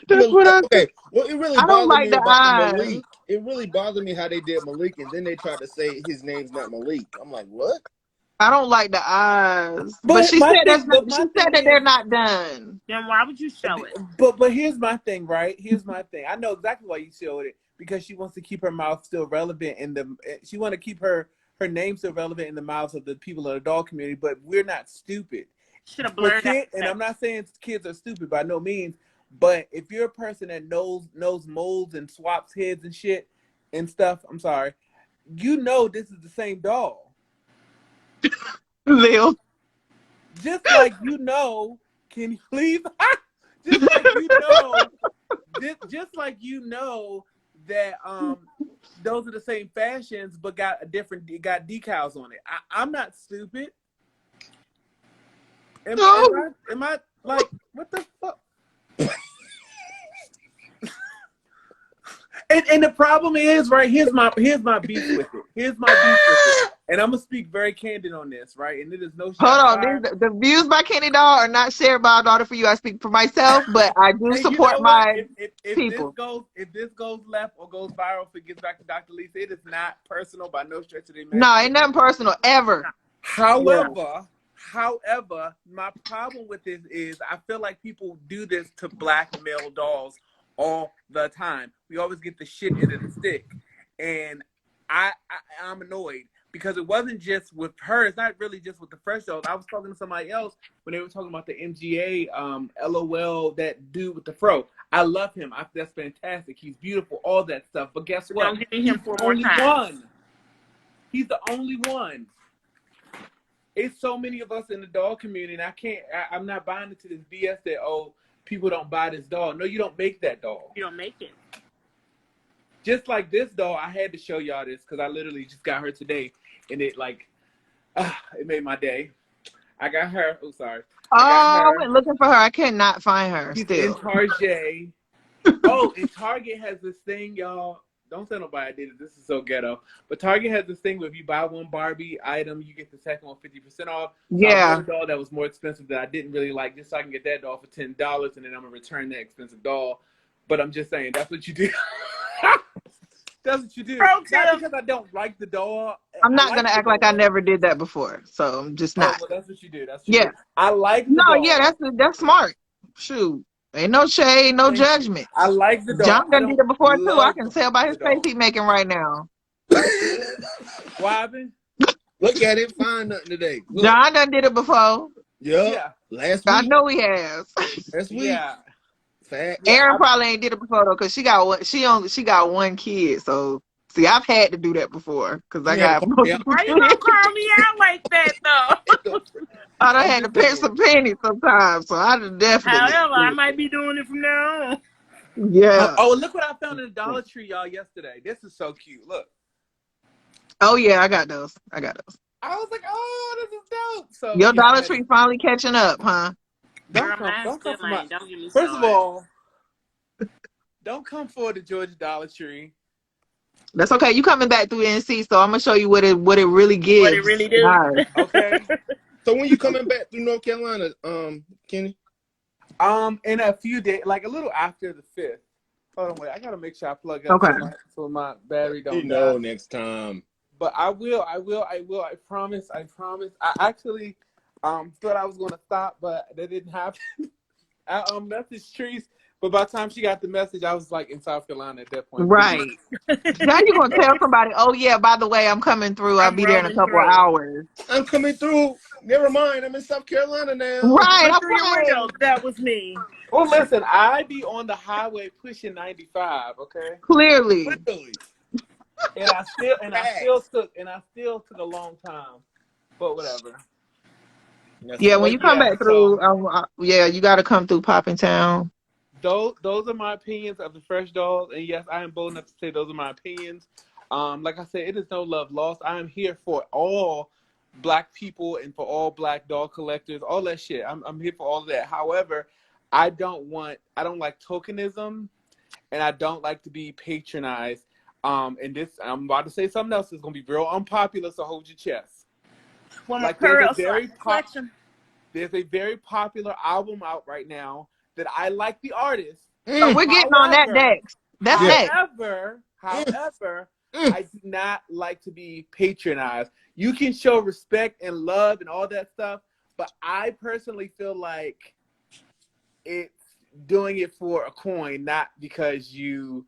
That's what I said. Okay, well, it really I don't bothered like me the about the eyes. Malik. It really bothered me how they did Malik, and then they tried to say his name's not Malik. I'm like, what? I don't like the eyes. But But she my said thing, she said that they're not done. Then why would you show it? but here's my thing, right? Here's my thing. I know exactly why you showed it, because she wants to keep her mouth still relevant she want to keep her name still relevant in the mouths of the people in the dog community. But we're not stupid. Should have For blurred out kids, the and I'm face. not saying kids are stupid by no means, but if you're a person that knows molds and swaps heads and shit and stuff, I'm sorry, this is the same doll. Lil. Just like can you please? just like that those are the same fashions but got decals on it. I'm not stupid. Am I like, what the fuck? And the problem is, right, here's my beef with it. And I'm gonna speak very candid on this, right? And it is no Hold shot on. fired. The views by Kenny Doll are not shared by a daughter for you. I speak for myself, but I do And you support know what? my If people. this goes left or goes viral, if it gets back to Dr. Lisa, it is not personal by no stretch of the No, imagination. ain't nothing personal ever. Yeah. However, However, my problem with this is I feel like people do this to black male dolls all the time. We always get the shit end of the stick. And I'm annoyed because it wasn't just with her. It's not really just with the fresh dolls. I was talking to somebody else when they were talking about the MGA, LOL, that dude with the fro. I love him. That's fantastic. He's beautiful, all that stuff. But guess what? Don't give me him He's the 4 more only times. one. He's the only one. It's so many of us in the doll community, and I'm not buying into this BS that, oh, people don't buy this doll. No, you don't make that doll. You don't make it. Just like this doll, I had to show y'all this because I literally just got her today, and it it made my day. I got her. Oh, sorry. I went looking for her. I cannot find her. She's still in Target. And Target has this thing, y'all. Don't tell nobody I did it. This is so ghetto. But Target has this thing where if you buy one Barbie item, you get the second one 50% off. So yeah. I bought a doll that was more expensive that I didn't really like, just so I can get that doll for $10, and then I'm gonna return that expensive doll. But I'm just saying, that's what you do. That's what you do. Not because I don't like the doll. I'm not gonna act like I never did that before, so I'm just not. Well, that's what you do. That's what you do. I like the doll. Yeah, that's smart. Shoot. Ain't no shade, no judgment. I like the doll. John done did it before too. I can tell by his face he's making right now. What happened? Look at it, find nothing today. Look. John done did it before. Yeah. Last week. I know he has. Last week. Yeah. Aaron probably ain't did it before though, cause she got one kid. So see, I've had to do that before, cause I got. Why you gonna call me out like that though? I done had to pinch some pennies sometimes, so I definitely. However, I might be doing it from now on. Yeah. Oh, look what I found in the Dollar Tree, y'all, yesterday. This is so cute. Look. Oh yeah, I got those. I was like, oh, this is dope. So your Dollar Tree finally catching up, huh? Don't come for my. Don't get me started. First of all, don't come for the Georgia Dollar Tree. That's okay. You coming back through NC, so I'm gonna show you what it really gives. What it really do. Okay. So when you coming back through North Carolina, Kenny? In a few days, like a little after the 5th. Hold on, wait. I gotta make sure I plug up so my battery don't die. Next time. But I will. I promise. I actually thought I was gonna stop, but that didn't happen. I messaged Treese, but by the time she got the message, I was like in South Carolina at that point. Right. Now you gonna tell somebody, oh yeah, by the way, I'm coming through. I'll be there in a couple of hours. I'm coming through. Never mind. I'm in South Carolina now. Right. That was me. Well, listen, I be on the highway pushing 95. Okay. Clearly. And I still took a long time, but whatever. Yeah, when you come back through, you got to come through Popping Town. Those are my opinions of the fresh dolls, and yes, I am bold enough to say those are my opinions. Like I said, it is no love lost. I am here for all black people and for all black doll collectors, all that shit. I'm here for all of that. However, I don't like tokenism, and I don't like to be patronized. And this, I'm about to say something else that's gonna be real unpopular, so hold your chest. Like there's a very popular album out right now that I like the artist. So we're getting on that next. That's next. However, I do not like to be patronized. You can show respect and love and all that stuff, but I personally feel like it's doing it for a coin, not because you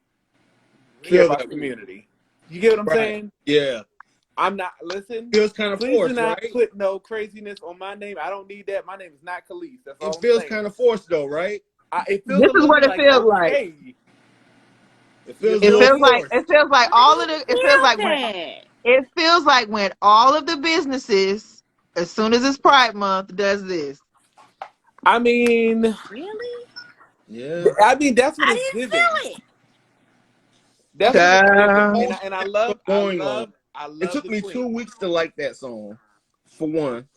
care about the community. You get what I'm saying? Yeah. I'm not, listen. Feels kind of please forced, do not right? put no craziness on my name. I don't need that. My name is not Khalees. That's all it feels kind of forced though, right? This is what it feels like. It feels like all of the. It feels like when all of the businesses, as soon as it's Pride Month, does this. I mean, really? Yeah. I mean, that's what it's giving. That's what it's giving. And I love. It took me 2 weeks to like that song, for one.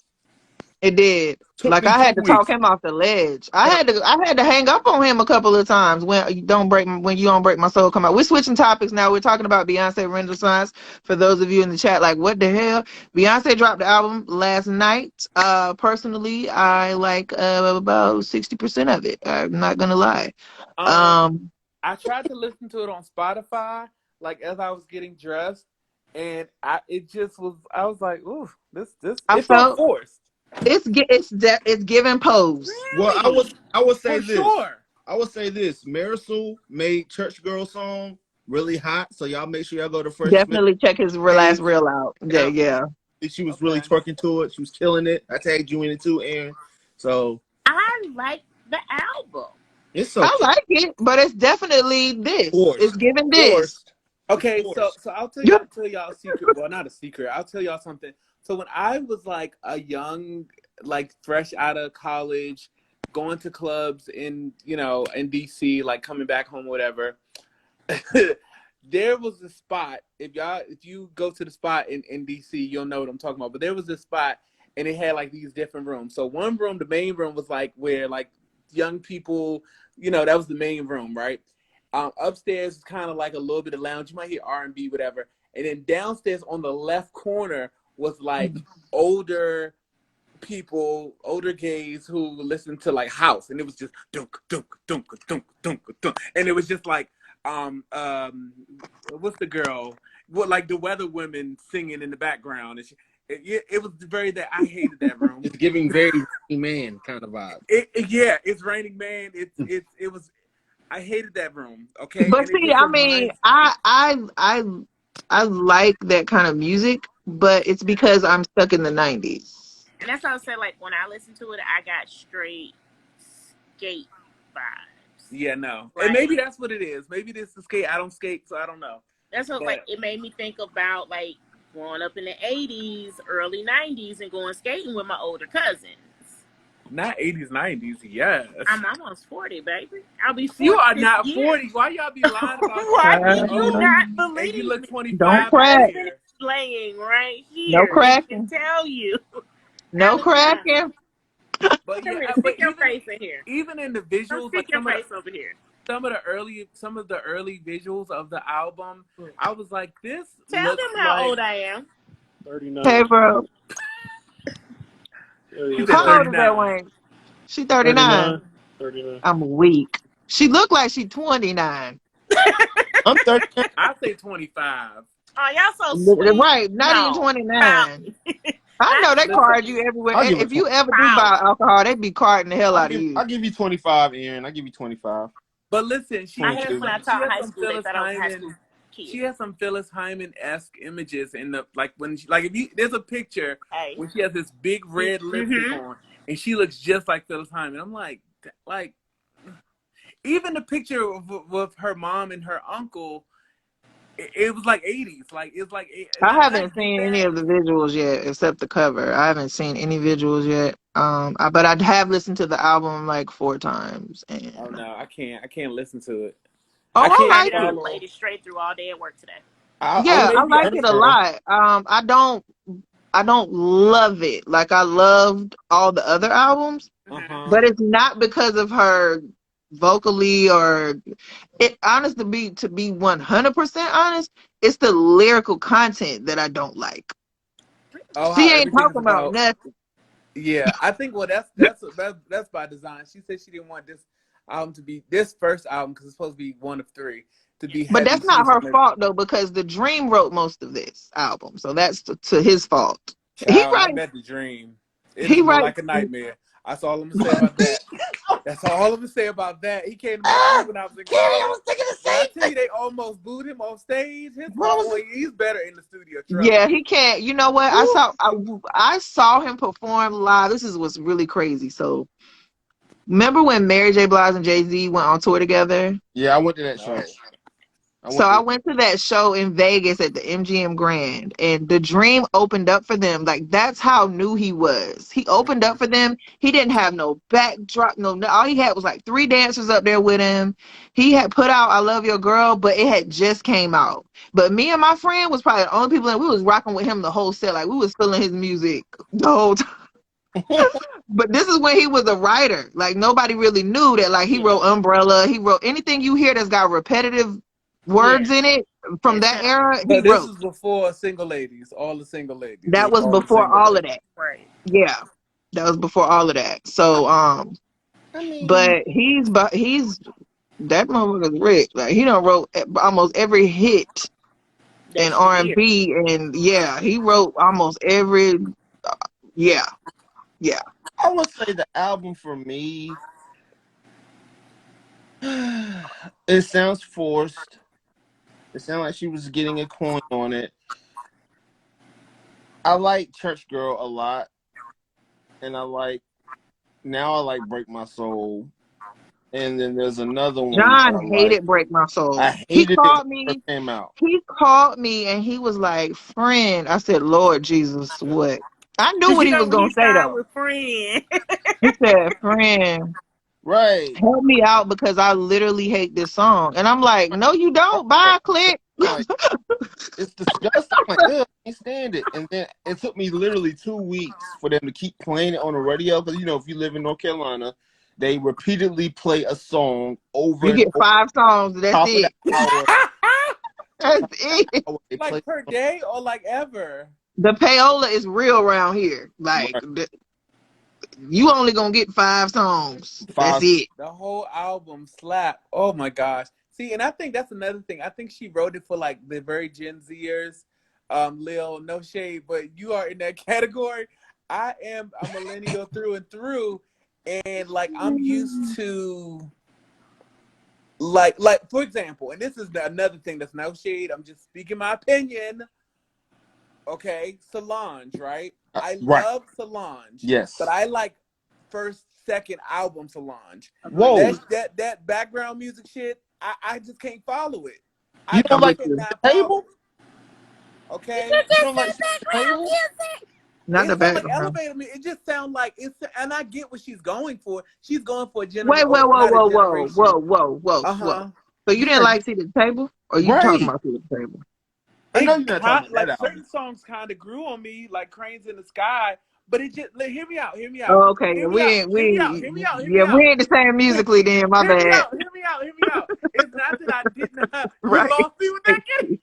It did. Like I had to talk him off the ledge. I had to hang up on him a couple of times when you don't break my soul come out. We're switching topics now. We're talking about Beyonce Renaissance. For those of you in the chat, like what the hell? Beyonce dropped the album last night. Personally, I like about 60% of it. I'm not gonna lie. I tried to listen to it on Spotify, like as I was getting dressed, and I was like, ooh, this it felt forced. It's giving pose. Well, Really? I would say For this. sure. I would say this. Marisol made Church Girl song really hot, so y'all make sure y'all go to Fresh Smith Definitely check his last page. reel out. Yeah, Yeah, yeah. she was really Okay. twerking to it. She was killing it. I tagged you in it too, Aaron. So I like the album. it's I okay. like it, but it's definitely this. It's Forced. giving this. Forced. Okay, Forced. so I'll tell Yep. y'all a secret. Well, not a secret. I'll tell y'all something. So when I was like a young, like fresh out of college, going to clubs in in DC, like coming back home, whatever. There was a spot. If you go to the spot in DC, you'll know what I'm talking about. But there was this spot, and it had like these different rooms. So one room, the main room, was like where like young people, that was the main room, right? Upstairs is kind of like a little bit of lounge. You might hear R&B, whatever. And then downstairs on the left corner was like older people, older gays who listened to like house, and it was just dunk dunk dunk dunk dunk dunk, and it was just like what's the girl? What, like the Weather Women singing in the background, and it was very that I hated that room. It's giving very Raining Man kind of vibe. Yeah, it's Raining Man. It was. I hated that room. Okay, But and it see, just I mean, reminds. I like that kind of music, but it's because I'm stuck in the 90s. And that's how I said, like, when I listened to it, I got straight skate vibes. Yeah, no. Right? And maybe that's what it is. Maybe this is skate. I don't skate, so I don't know. That's what, like, it made me think about, like, growing up in the 80s, early 90s, and going skating with my older cousins. Not 80s, 90s, yes. I'm almost 40, baby. I'll be 40. You are this not year. 40. Why y'all be lying about Why that? do you not believe And you look me? 25 Don't crack. here. Playing right here. No cracking. I can tell you. No cracking. But yeah, Stick your face in here. even in the visuals, like Stick your face over here. some of the early visuals of the album, I was like, this Tell looks them how like old I am. 39. Hey, bro. You said How old is 39. that, Wayne? She 39. 39. I'm weak. She look like she 29. I'm 39. I say 25. Oh, y'all so sweet. Right, not even 29. I know they card you everywhere. And if you ever do buy alcohol, they be carding the hell out of you. I'll give you 25, Aaron. I'll give you 25. But listen, she I has had when I taught high school, they thought I was high school kid. She has some Phyllis Hyman-esque images in the there's a picture when she has this big red lipstick on, and she looks just like Phyllis Hyman. I'm like even the picture with her mom and her uncle, it was like 80s. Like it's like I haven't seen any of the visuals yet, except the cover. I haven't seen any visuals yet. But I have listened to the album like 4 times. And oh no, I can't listen to it. I like I it. played it straight through all day at work today. I like it a lot. I don't love it like I loved all the other albums, but it's not because of her vocally or it. Honest to be 100% honest, it's the lyrical content that I don't like. She ain't talking about nothing. Yeah, I think that's by design. She said she didn't want this album to be this first album because it's supposed to be one of 3 to be. But that's not her fault though, because the Dream wrote most of this album, so that's to his fault. I bet the Dream. It's more like a nightmare. That's all I'm gonna say about that. That's all I'm gonna say about that. He came to my when I was in college. I was thinking the same thing. I tell you, they almost booed him off stage. He's better in the studio. Yeah, he can't. You know what? I saw him perform live. This is what's really crazy. So, remember when Mary J. Blige and Jay-Z went on tour together? Yeah, I went to that show. I went to that show in Vegas at the MGM Grand, and The Dream opened up for them. Like, that's how new he was. He opened up for them. He didn't have no backdrop, no. All he had was like 3 dancers up there with him. He had put out "I Love Your Girl," but it had just came out. But me and my friend was probably the only people that we was rocking with him the whole set. Like, we was feeling his music the whole time. But this is when he was a writer. Like, nobody really knew that. Like, he wrote Umbrella. He wrote anything you hear that's got repetitive words in it from that era. But this is before Single Ladies, all the Single Ladies. That was before all of that. Right. Yeah, that was before all of that. So, but he's that motherfucker's rich. Like, he done wrote almost every hit in R&B, and yeah, he wrote almost every. Yeah, Yeah. I would say the album for me, it sounds forced. It sounds like she was getting a coin on it. I like Church Girl a lot, and I like Break My Soul. And then there's another one that I John like. hated Break My Soul. I hated it when it first came out. He called me and he was like, friend. I said, Lord Jesus, what? I knew Cause what you he know was when going he to say, started though. with friend. He said, friend, Right. help me out because I literally hate this song. And I'm like, no, you don't. Bye, click. I'm like, it's disgusting. I'm like, ugh, I can't stand it. And then it took me literally 2 weeks for them to keep playing it on the radio. Because, you know, if you live in North Carolina, they repeatedly play a song over You and get over 5 songs. That's top of the it. hour. That's it. They play Like per day or like ever? The payola is real around here. Like, right, you only going to get 5 songs. That's 5. it. The whole album slap. Oh my gosh. See, and I think that's another thing. I think she wrote it for like the very Gen Zers. Lil, no shade, but you are in that category. I am a millennial through and through, and like I'm used to like for example, and this is another thing that's no shade. I'm just speaking my opinion. Okay, Solange, right? I Right. love Solange. Yes. But I like first, second album Solange. Whoa. That background music shit, I just can't follow it. You don't like with you. cannot the follow table? it. Okay? You don't like the table? Not the It's not like background. elevator music. It just sounds like it's, and I get what she's going for. She's going for a Wait, generation, whoa, or whoa, not a whoa, whoa, generation. whoa, whoa, whoa, whoa. Uh-huh. So you didn't Yeah. like See the Table? Or you talking Right. about See the Table? I know you're not talking about Like that certain album. songs kind of grew on me, like Cranes in the Sky. But it just hear me out. Oh, okay. Hear me We out. ain't, Hear me out. Hear me out. Hear me yeah, out. we ain't the same musically then, my Hear me bad. out. Hear me out. Hear me out. It's not that I did not. You Right. lost me with that kid.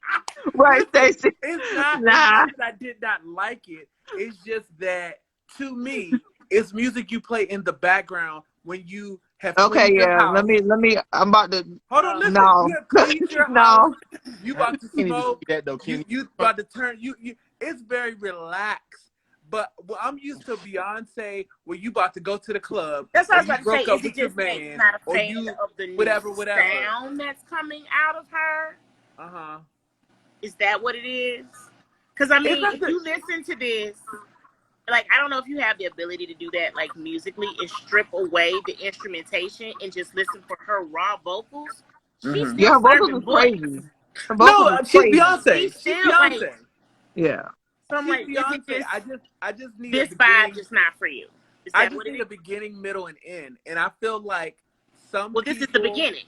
Right, Listen, Stacey. it's not Nah. that I did not like it. It's just that to me, it's music you play in the background when you have Okay, cleaned your yeah. house. I'm about to Hold on, listen. no. You have cleaned your house. No. You I about to can't even smoke. see that though, Kenny. You about to turn. You. It's very relaxed. But I'm used to Beyonce, where you about to go to the club. That's what I was or about you to say. broke up Is it with your just that you're man, not a or fan you of the new whatever. sound that's coming out of her? Uh-huh. Is that what it is? Because I mean, if you listen to this, like I don't know if you have the ability to do that, like musically, and strip away the instrumentation and just listen for her raw vocals. She's Mm-hmm. Yeah, still her vocals serving is voice. crazy. Her vocals No, is she's crazy. Beyonce. She's She's still like. Beyonce. Yeah. So I'm She's like, is it Beyonce. just I just need this a vibe beginning. just not for you? Is I that just what it need is? a beginning, middle, and end. And I feel like some Well, people. this is the beginning.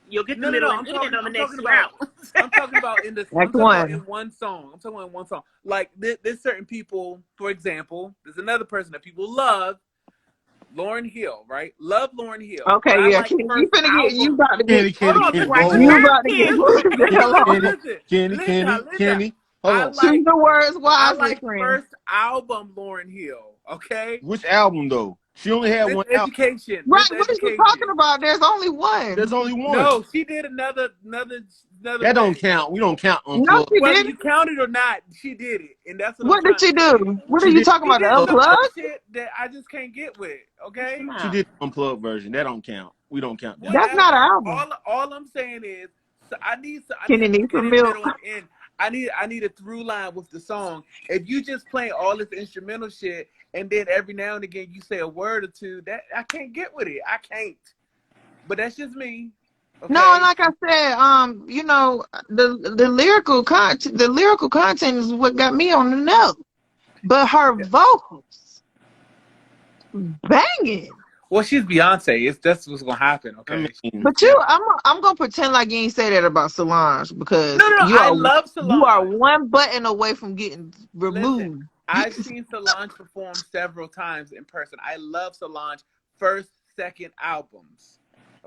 You'll get the middle and end on the next two albums. I'm talking about in this. Next I'm talking about in one. one song. I'm talking about in one song. Like there's certain people. For example, there's another person that people love, Lauryn Hill. Right? Love Lauryn Hill. Okay, But I yeah. like Kenny, you first finna get you album. about to get Hold on, Kenny. listen. Watch your you Whoa. about to get mouth, moved the hell on. Listen. Hold I on. Choose like the words I wisely, like friend. first album Lauryn Hill. Okay. Which album though? She only had one album. Right, what is you talking about? There's only one. There's only one. No, she did another That don't thing. count. We don't count No, Unplugged. she Whether didn't. you count it or not, she did it, and that's what I'm What did trying she to say. do? What are She you did. talking She about? The did some other unplugged? shit that I just can't get with. Okay, She did the Unplugged version. That don't count. We don't count that. That's not an album. All I'm saying is, so I need Kenny a needs some beginning, milk. middle, and end. I need a through line with the song. If you just play all this instrumental shit and then every now and again you say a word or two, that I can't get with it. I can't. But that's just me. Okay? No, like I said, you know, the lyrical content is what got me on the note. But her vocals, banging. Well, she's Beyonce. That's what's gonna happen. Okay. I mean, But I'm gonna pretend like you ain't say that about Solange because No. I love you are Solange. one button away from getting Listen, removed. I've seen Solange perform several times in person. I love Solange first, second albums.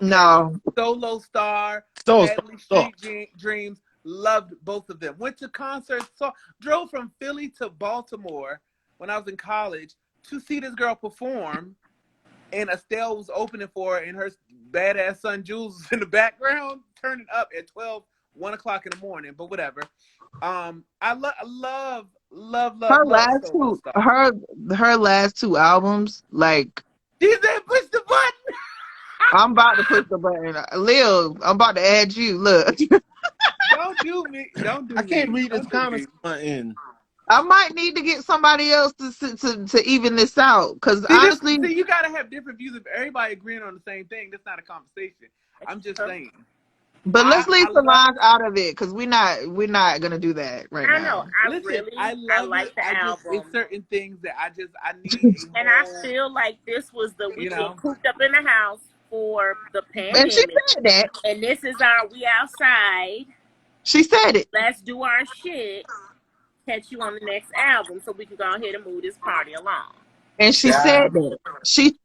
Okay? No. Solo Star, So Deadly Street Dreams, loved both of them. Went to concerts, drove from Philly to Baltimore when I was in college to see this girl perform. And Estelle was opening for her, and her badass son Jules was in the background, turning up at 1 o'clock in the morning, but whatever. I love love, Her love last solo two, stuff. her last two albums, like She said, "Push the button." I'm about to push the button. Lil, I'm about to add you. Look, Don't do me. Don't do I can't me. read his Don't do me. comments on my end. I might need to get somebody else to even this out. Because honestly, See, you gotta have different views. If everybody agreeing on the same thing, that's not a conversation. I'm just saying. but let's leave I love. Solange out of it because we're not gonna do that right I know. now. Listen, I I love it. like the I just it's album. certain things that I need a And I more. feel like this was we You were know. cooped up in the house for the And she pandemic. said that. And this is we outside. She said it. Let's do our shit. Catch you on the next album so we can go ahead and move this party along. And she Yeah. said that. She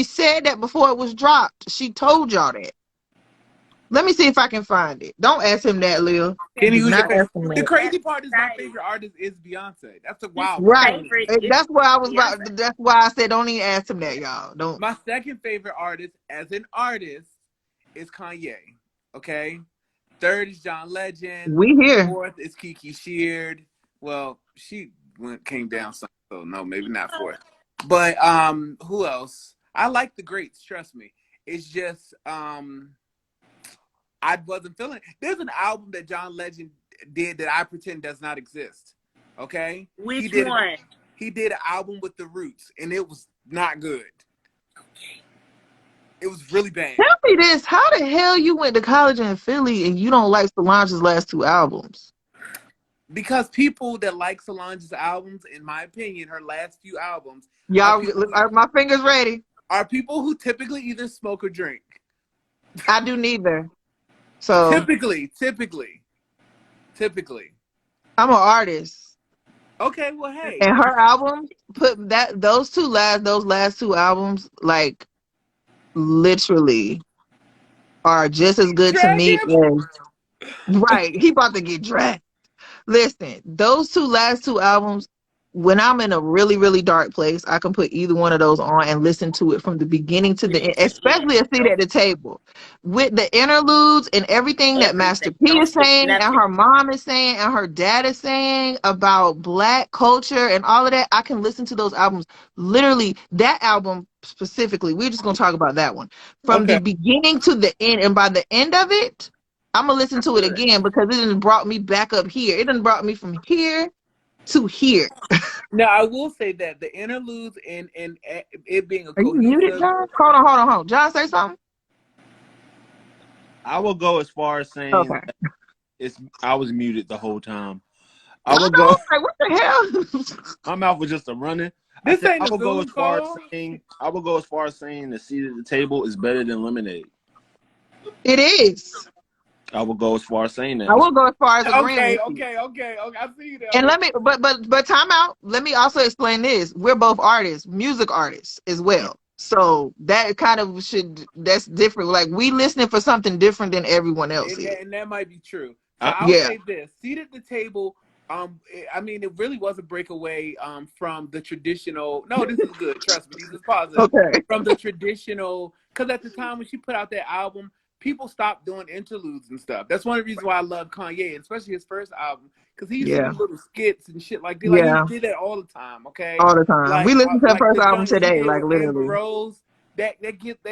said that before it was dropped. She told y'all that. Let me see if I can find it. Don't ask him that, Lil. Kenny, Do who's your not favorite? ask him The that. crazy part is my favorite artist is Beyonce. That's a wild part. Right. That's why I was Beyonce. about. That's why I said don't even ask him that, y'all. Don't. My second favorite artist, as an artist, is Kanye. Okay. Third is John Legend. We here. Fourth is Kiki Sheard. Well, she came down some, so no, maybe not fourth. But who else? I like the greats. Trust me. It's just I wasn't feeling it. There's an album that John Legend did that I pretend does not exist. Okay? Which one? He did an album with The Roots, and it was not good. It was really bad. Tell me this: how the hell you went to college in Philly and you don't like Solange's last two albums? Because people that like Solange's albums, in my opinion, her last few albums, Y'all, my fingers ready. Are people who typically either smoke or drink. I do neither. So typically, I'm an artist. Okay, well, hey. And her album those last two albums, like literally, are just as good to me as right. He about to get dragged. Listen, those last two albums. When I'm in a really, really dark place, I can put either one of those on and listen to it from the beginning to the end, especially a seat at the table. With the interludes and everything that Master P is saying and her mom is saying and her dad is saying about Black culture and all of that, I can listen to those albums. Literally, that album specifically, we're just going to talk about that one. From the beginning to the end, and by the end of it, I'm going to listen to it again because it done brought me back up here. It done brought me from here to here. Now I will say that the interludes and it being a Are you muted, John? Hold on. John, say something. I will go as far as saying I was muted the whole time. I will go. Like, what the hell? My mouth was just a running. I will go as far as saying the seat at the table is better than lemonade. It is. I will go as far as saying that. I will go as far as agreeing. Okay. I see you there. And let me, but time out. Let me also explain this. We're both artists, music artists as well. So that kind of that's different. Like we listening for something different than everyone else is. And that might be true. So I'll say this: seat at the table. I mean, it really was a breakaway from the traditional. No, this is good. Trust me, this is positive. Okay. From the traditional, because at the time when she put out that album, people stopped doing interludes and stuff. That's one of the reasons why I love Kanye, especially his first album, because he used to do little skits and shit like that. Like he did that all the time. Okay, all the time. Like, we listened to the first album today, like literally. Amber Rose, that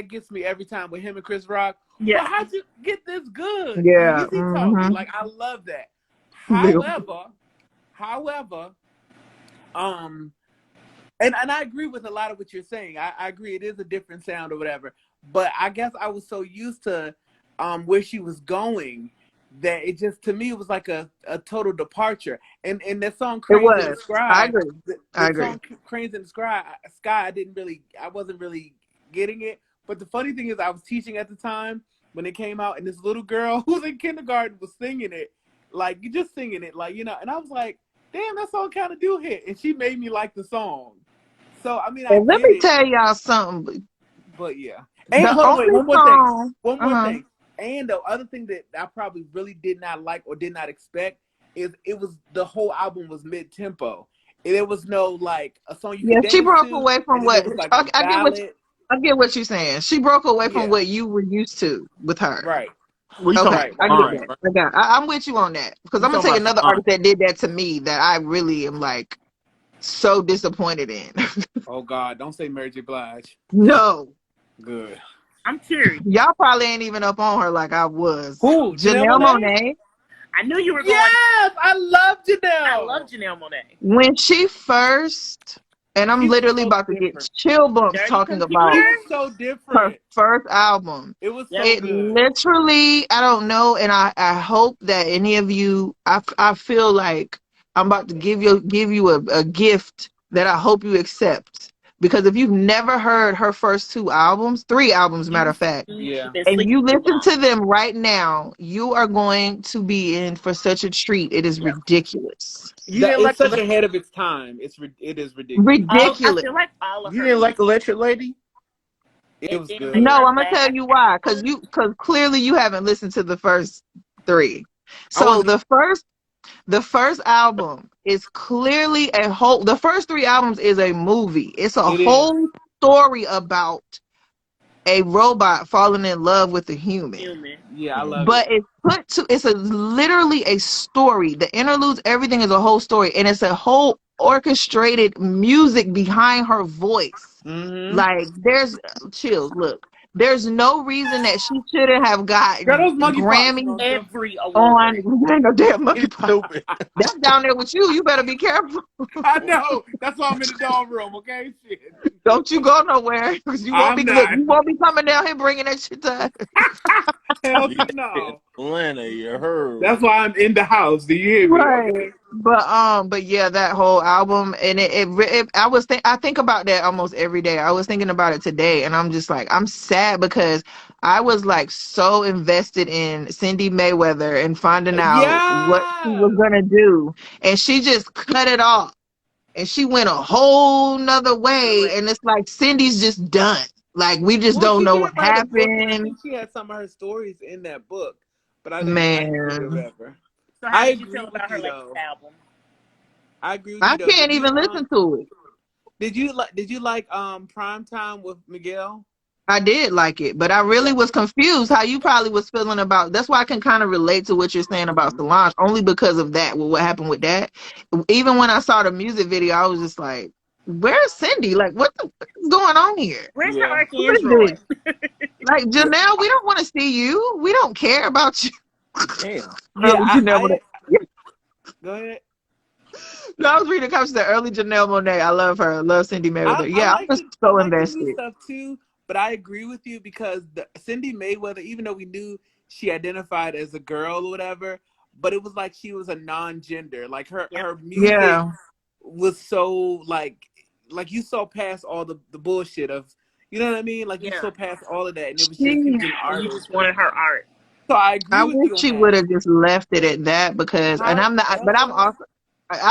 gets me every time with him and Chris Rock. Yeah, well, how'd you get this good? Yeah, Easy talking. Like I love that. However, and I agree with a lot of what you're saying. I agree it is a different sound or whatever. But I guess I was so used to where she was going that it just, to me, it was like a total departure. And that song Cranes in the Sky, I agree. The song Cranes in the Sky, I wasn't really getting it. But the funny thing is I was teaching at the time when it came out, and this little girl who's in kindergarten was singing it, like just singing it, like, you know, and I was like, damn, that song kind of do hit. And she made me like the song. So, I mean, let me tell y'all something. But yeah. And hold on, wait, one more thing. And the other thing that I probably really did not like or did not expect is the whole album was mid-tempo. There was no like a song you could dance she broke to, away from what like I get what you're saying. She broke away from what you were used to with her. Right. What you talking Okay, Right. I about? get Right. that. Right. I'm with you on that because You I'm gonna talking take about another Solange? artist that did that to me that I really am like so disappointed in. Oh God, don't say Mary J. Blige. No, Good. I'm curious. y'all probably ain't even up on her like I was. Who? Janelle Janelle Monáe? Monáe, I knew you were going. Yes, I love I love Janelle. Janelle Monáe. when she first, and I'm She was literally so about to get different. chill bumps Dirty talking She about Computer. was so her different. first album. It was Yep. so It good. literally, I don't know, and I hope that any of you, I feel like I'm about to give you a gift that I hope you accept. Because if you've never heard her first two albums, three albums, matter You of fact, Yeah. been and sleeping you too listen long. to them right now, you are going to be in for such a treat. It is Yep. ridiculous. You didn't it's such ahead of its time. It is ridiculous. I Ridiculous. feel like all of You her didn't like music, Electric Lady? It it was didn't make good. No, her I'm gonna tell laugh. you why. Because clearly you haven't listened to the first three. I So wasn't. the first album is clearly a whole. The first three albums is a movie. It's a It is. whole story about a robot falling in love with a human. Human. Yeah, I love it. But it's literally a story. The interludes, everything is a whole story, and it's a whole orchestrated music behind her voice. Mm-hmm. Like there's chills. Look, there's no reason that she shouldn't have Girl, gotten those monkeypox. Grammy No, I'm joking. Every award. on ain't no damn monkey He's pie. stupid. That's down there with you. You better be careful. I know. That's why I'm in the dog room. Okay, shit. Don't you go nowhere because you won't I'm be look. not. You won't be coming down here bringing that shit to us. Hell Yeah, no. Atlanta, you heard. That's why I'm in the house. Do you hear me? Right. Okay. But yeah, that whole album and I think about that almost every day. I was thinking about it today, and I'm just like I'm sad because I was like so invested in Cindy Mayweather and finding out what she Yeah. was gonna do, and she just cut it off, and she went a whole nother way, and it's like Cindy's just done. Like we just Well, don't she know did what write a book, and I happened, think she had some of her stories in that book. But I didn't read it or man. whatever. So how I did you feel agree with about her you latest though. album? I agree with I you though. can't even listen to it. Did you like Prime Time with Miguel? I did like it, but I really was confused how you probably was feeling about. That's why I can kind of relate to what you're saying about Solange, only because of that. With what happened with that, even when I saw the music video, I was just like, "Where's Cindy? Like, what's going on here? Where's her Yeah. Who is Arcandroid? this? Like, Yeah. Janelle, we don't want to see you. We don't care about you." Damn. Early Yeah. Janelle Monae. Go ahead. No, I was reading comments that early Janelle Monae. I love her. I love Cindy Mayweather. I Yeah, I like was I so like the new invested. stuff too, but I agree with you because Cindy Mayweather, even though we knew she identified as a girl or whatever, but it was like she was a non-gender. Like Yep. her music Yeah, was so like you saw past all the bullshit of, you know what I mean? Like you Yeah. saw past all of that, and it was just she she. was an And you artist. just wanted her art. So I agree I with wish you on she would that. have just left it at that because, and I'm not, but I'm However, also,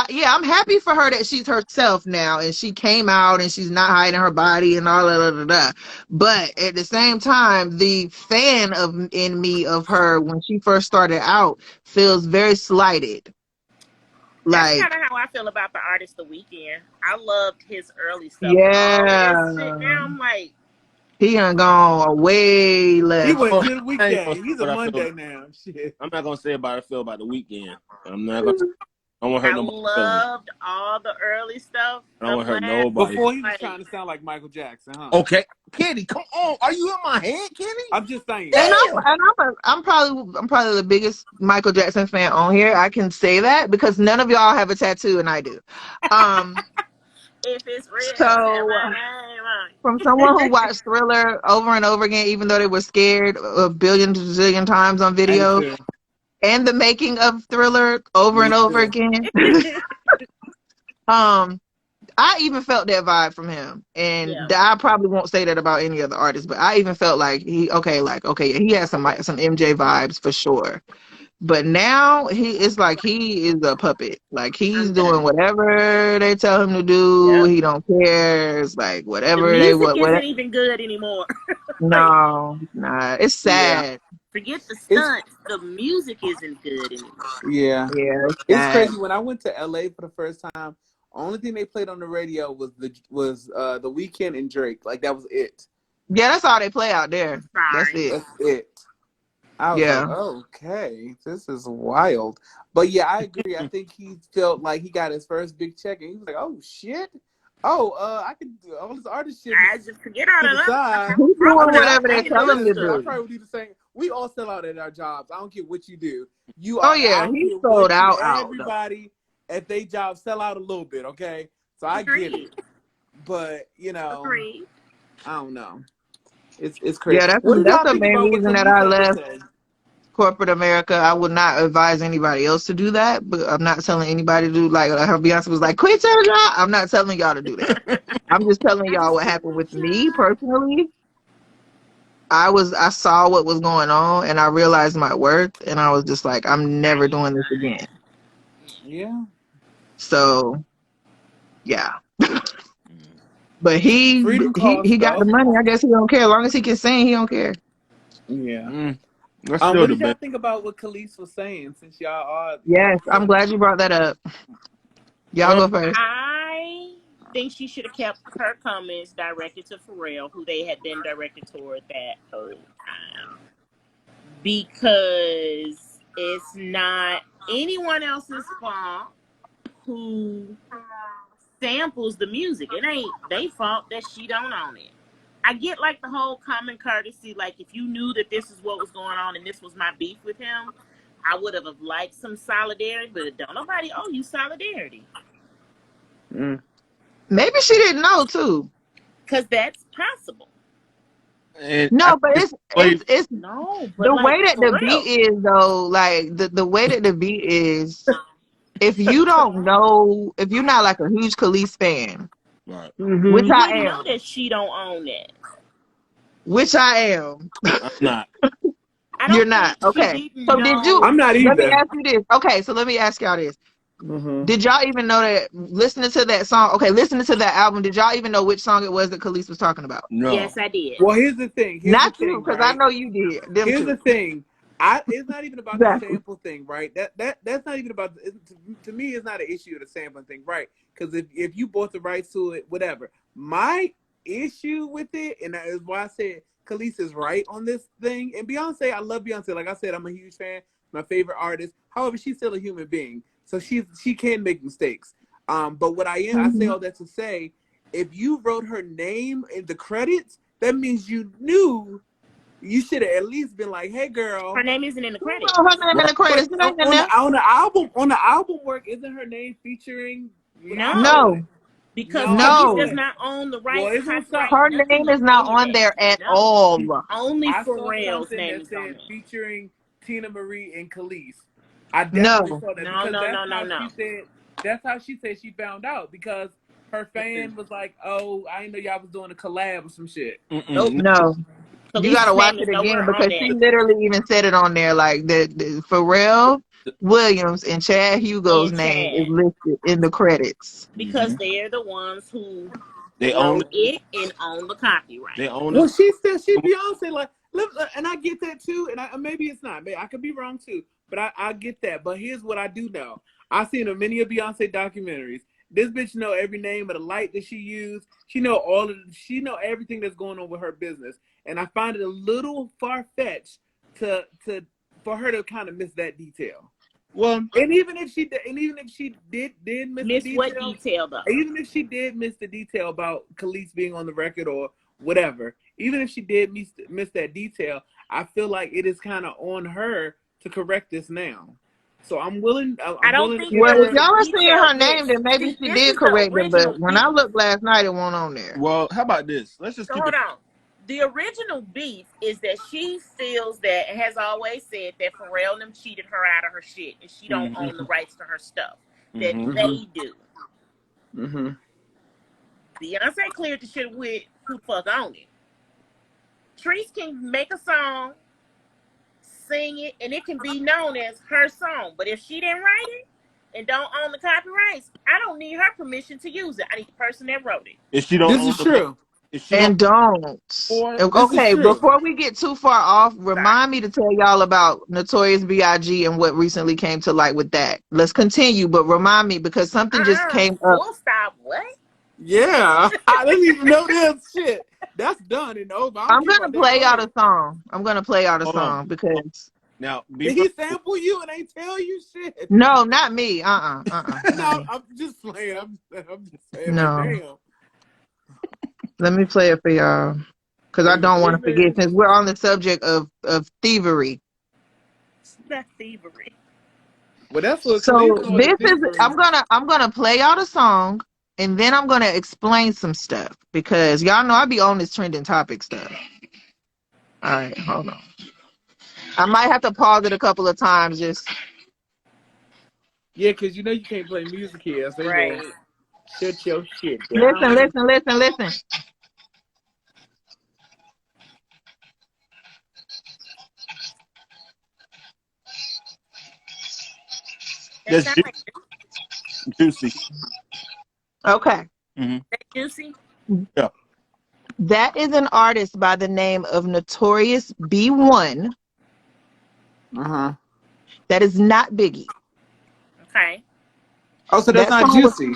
yeah, I'm happy for her that she's herself now and she came out and she's not hiding her body and all that. But at the same time, the fan in me of her when she first started out feels very slighted. That's kind Like, of how I feel about the artist The Weeknd. I loved his early stuff, but all of this shit yeah, now, I'm like, he done gone way he left. went Oh, to the I ain't gonna weekend. say He's a what I feel. Monday now. Shit. I'm not gonna say about I feel about the weekend. I'm not gonna. I don't want to hurt I nobody's feelings. loved all the early stuff. I don't want to hurt The last, nobody. Before he was like, trying to sound like Michael Jackson, huh? Okay, Kenny, come on. Are you in my head, Kenny? I'm just saying. And Damn. I'm probably the biggest Michael Jackson fan on here. I can say that because none of y'all have a tattoo and I do. Um, if it's real, say so my name on from it. someone who watched Thriller over and over again, even though they were scared a billion zillion times on Me video, too. and the making of Thriller over Me and over too. again, um, I even felt that vibe from him, Yeah. and I probably won't say that about any other artist, but I even felt like he has some MJ vibes for sure. But now it's like he is a puppet. Like he's I'm doing done. whatever they tell him to do. Yep. He don't care. It's like The whatever they music what. isn't even good anymore. Like, No, nah. It's Yeah. sad. forget the It's stunts. The music isn't good anymore. yeah. Yeah, it's It's sad. crazy. When I went to LA for the first time, only thing they played on the radio was the Weeknd and Drake. Like that was it. Yeah, that's all they play out there. That's Sorry. it. That's it. I was like, Yeah. okay, this is wild. But yeah, I agree. I think he felt like he got his first big check, and he was like, oh shit. Oh, I can do all this artist shit I just forget all to the that other side. stuff. He's I'm doing gonna whatever they pay the tell him to bills. I do. probably would do the same. We all sell out at our jobs. I don't care what you do. You Oh are yeah, out he here sold watching out though. everybody at their job sell out a little bit, okay? So I get it. But, you know, Agreed. I don't know. It's crazy. Yeah, What do that's y'all the think main about what reason that Khalees I had to left say? corporate America. I would not advise anybody else to do that, but I'm not telling anybody to do like her Beyonce was like, quit your job. I'm not telling y'all to do that. I'm just telling I y'all just what quit happened my with me job. personally. I saw what was going on and I realized my worth and I was just like, I'm never doing this again. Yeah. So yeah. But he Freedom costs got the though. money. I guess he don't care. As long as he can sing, he don't care. Yeah. That's still What the did y'all best. think about what Khalees was saying? Since y'all are, Yes, I'm glad you brought that up. Y'all go first. I think she should have kept her comments directed to Pharrell, who they had been directed toward that whole time. Because it's not anyone else's fault who samples the music. It ain't they fault that she don't own it. I get like the whole common courtesy, like if you knew that this is what was going on and this was my beef with him, I would have liked some solidarity, but don't nobody owe you solidarity. Maybe she didn't know too. Because that's possible. And I No, think but it's No, but the like way that for the real. beat is though, like the way that the beat is, if you don't know, if you're not like a huge Khalees fan, right. which You I wouldn't know am, that she don't own that. I'm not. I you're don't not. think she Okay. didn't So did you, know. I'm not let me either. ask you this. Okay, so let me ask y'all this. Mm-hmm. Did y'all even know that listening to that song, okay, listening to that album, did y'all even know which song it was that Khalees was talking about? No. Yes, I did. Well, here's the thing. Not you, because I Right? know you did. Them Here's the two. thing. It's not even about the Exactly. sample thing, right? That's not even about. To me, it's not an issue of the sampling thing, right? Because if you bought the rights to it, whatever. My issue with it, and that is why I said Khalees is right on this thing. And Beyonce, I love Beyonce. Like I said, I'm a huge fan. My favorite artist. However, she's still a human being, so she can make mistakes. But what I say all that to say, if you wrote her name in the credits, that means you knew. You should have at least been like, "Hey, girl." Her name isn't in the Who credits. wrote her name in Right. the credits? But It ain't in there. on the album work, isn't her name featuring? No, No. because Khalees No. does not own the Well, rights, isn't some? copyright, Her nothing name of is not any of on that. there at No, all. only I saw Pharrell's something name that is on said there. featuring Tina Marie and Khalees. I definitely No. saw that No, because no, that's no, no, how no. she said. That's how she said she found out because her fan was like, "Oh, I didn't know y'all was doing a collab or some shit." Nope. No. You gotta Khalees' watch name is it again nowhere on because she that. literally even said it on there. Like the Pharrell Williams and Chad Hugo's And name is Chad. listed in the credits. Because they're the ones who They own wrote it. it and own the copyright. They own Well, it. she said she Beyonce like, and I get that too. And maybe it's not. Maybe I could be wrong too. But I get that. But here's what I do know. I've seen many of Beyonce documentaries. This bitch know every name of the light that she used. She know she know everything that's going on with her business. And I find it a little far fetched for her to kind of miss that detail. Well, And even if she did miss the What detail, detail though? even if she did miss the detail about Khalees being on the record or whatever, even if she did miss that detail, I feel like it is kind of on her to correct this now. So I'm willing. I I'm don't willing to think give Well, there if was her. a y'all are seeing detail her name, missed. then maybe See, she this did is the correct it. original But when I beef. looked last night, it wasn't on there. well, how about this? Let's just So keep hold it. on. The original beef is that she feels that and has always said that Pharrell and them cheated her out of her shit and she don't own the rights to her stuff. That they do. Mm-hmm. Beyonce cleared the shit with who the fuck own it. Treese can make a song, sing it, and it can be known as her song. But if she didn't write it and don't own the copyrights, I don't need her permission to use it. I need the person that wrote it. If she don't This own is the phone, true. if she don't And don't. for it, This is Okay, true. before we get too far off, Sorry. remind me to tell y'all about Notorious B.I.G. and what recently came to light with that. Let's continue, but remind me because something just came up. Full stop. What? Yeah, I didn't even know this shit. That's done and over. I don't I'm care gonna about that play out verse. a song. I'm gonna play out a Hold on. song because Now, Did he sample you and ain't tell you shit? no, not me. Not No, me. I'm just playing. I'm just saying, like, No. damn. Let me play it for y'all. Because I don't want to forget Amen. since we're on the subject of thievery. It's not thievery. Well, that's what So Khalees called this it, is thievery. I'm gonna play out a song and then I'm gonna explain some stuff because y'all know I be on this trending topic stuff. All right, hold on. I might have to pause it a couple of times just Yeah, because you know you can't play music here. So they go, Right. shut your shit listen, down. listen. That that's sound like juicy. Okay. that juicy. Yeah. That is an artist by the name of Notorious B1. That is not Biggie. Okay. Oh, so that's That not song was juicy.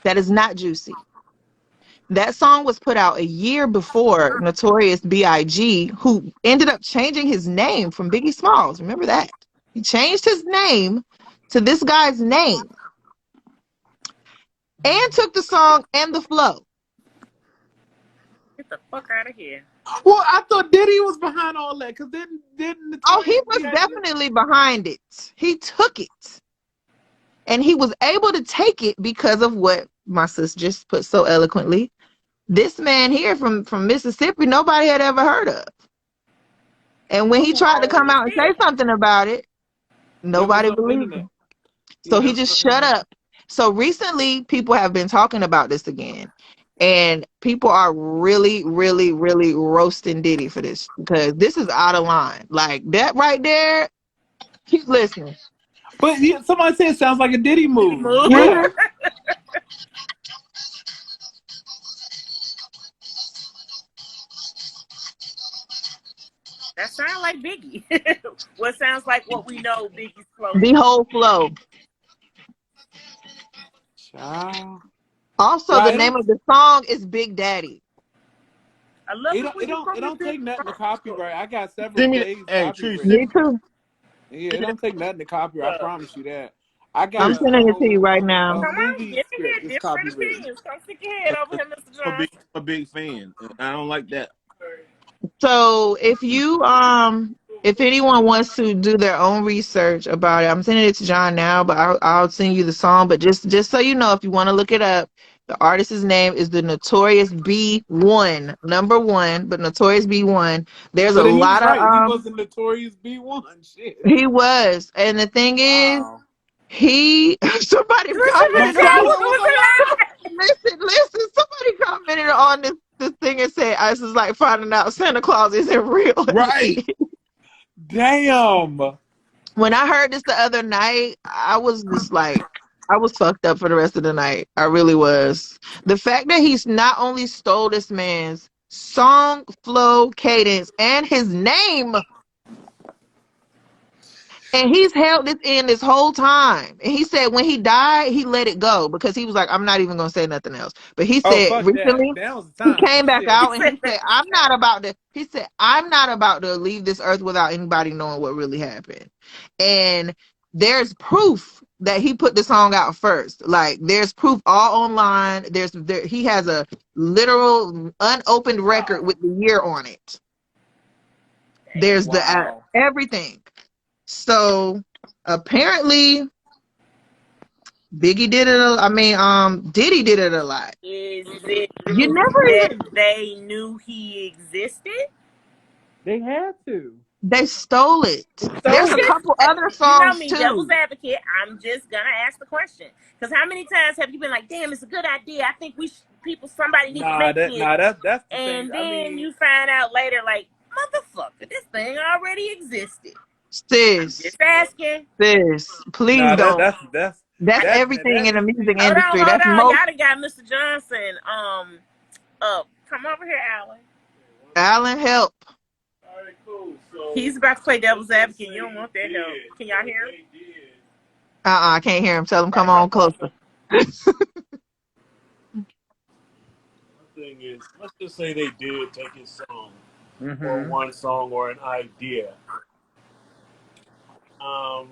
that is not Juicy. That song was put out a year before Notorious B.I.G., who ended up changing his name from Biggie Smalls. Remember that? He changed his name to this guy's name and took the song and the flow. Get the fuck out of here. Well, I thought Diddy was behind all that because didn't Oh, he Notorious was B.I.G. definitely behind it. He took it. And he was able to take it because of what my sis just put so eloquently. This man here from Mississippi, nobody had ever heard of. And when he Who tried to come owns out and say it? something about it, There was nobody no believed internet. him. So Yeah, he there was just no shut internet. up. So recently, people have been talking about this again. And people are really, really, really roasting Diddy for this because this is out of line. Like that right there, keep listening. But yeah, somebody said it sounds like a Diddy Did he move. move? Yeah. That sounds like Biggie. What sounds like what we know Biggie's flow The to be. whole flow. Child. Also, Nah, the name of the song is Big Daddy. I love it when you it come to don't this take nothing to stuff. copyright. I got several Send me, plays hey, Tree, copywritten. Me send too. Yeah, it don't take nothing to copyright. I promise you that. I got I'm me, a sending it to you whole right now. Come on, movie get in script here. that's Different copywritten. opinions. Come stick your head over here, Mr. Johnson. I'm a big fan. I don't like that. So if anyone wants to do their own research about it, I'm sending it to John now, but I'll send you the song. But just so you know, if you want to look it up, the artist's name is the Notorious B1, number one, but Notorious B1. There's So a then he was lot of right. He was a notorious B1. Shit. he was, and the thing is, Wow. he somebody What you My gonna commented say? on father It was was a lie. listen, somebody commented on this thing and said, "This is like finding out Santa Claus isn't real." Right. Damn. When I heard this the other night, I was just like, I was fucked up for the rest of the night. I really was. The fact that he's not only stole this man's song, flow, cadence, and his name, and he's held this in this whole time. And he said when he died, he let it go because he was like, I'm not even going to say nothing else. But he Oh, said fuck that. recently, That was the he time. came back Shit. He out and said he that said, was I'm not about to leave this earth without anybody knowing what really happened. And there's proof that he put the song out first. Like there's proof all online. He has a literal unopened record with the year on it. There's the Wow. everything. So apparently Biggie did it. Diddy did it a lot. Is it You proof never that even they knew he existed? They had to. they stole it. I'm There's Stole a it. just, couple other you know songs me, devil's too. advocate. I'm just gonna ask the question because how many times have you been like, "Damn, it's a good idea. I think somebody needs to make this," That's the thing. and I then mean, you find out later, like, "Motherfucker, this thing already existed." I'm Sis, just asking. please don't. That's that everything in the music see. industry. Hold That's on. most Y'all done got Mr. Johnson. Up. Come over here, Alan. Allen help. All right, cool. So he's about to play devil's advocate. You don't want that help. Can y'all hear him? I can't hear him. Tell him come on closer. thing is, let's just say they did take his song or Mm-hmm. one song or an idea. Um,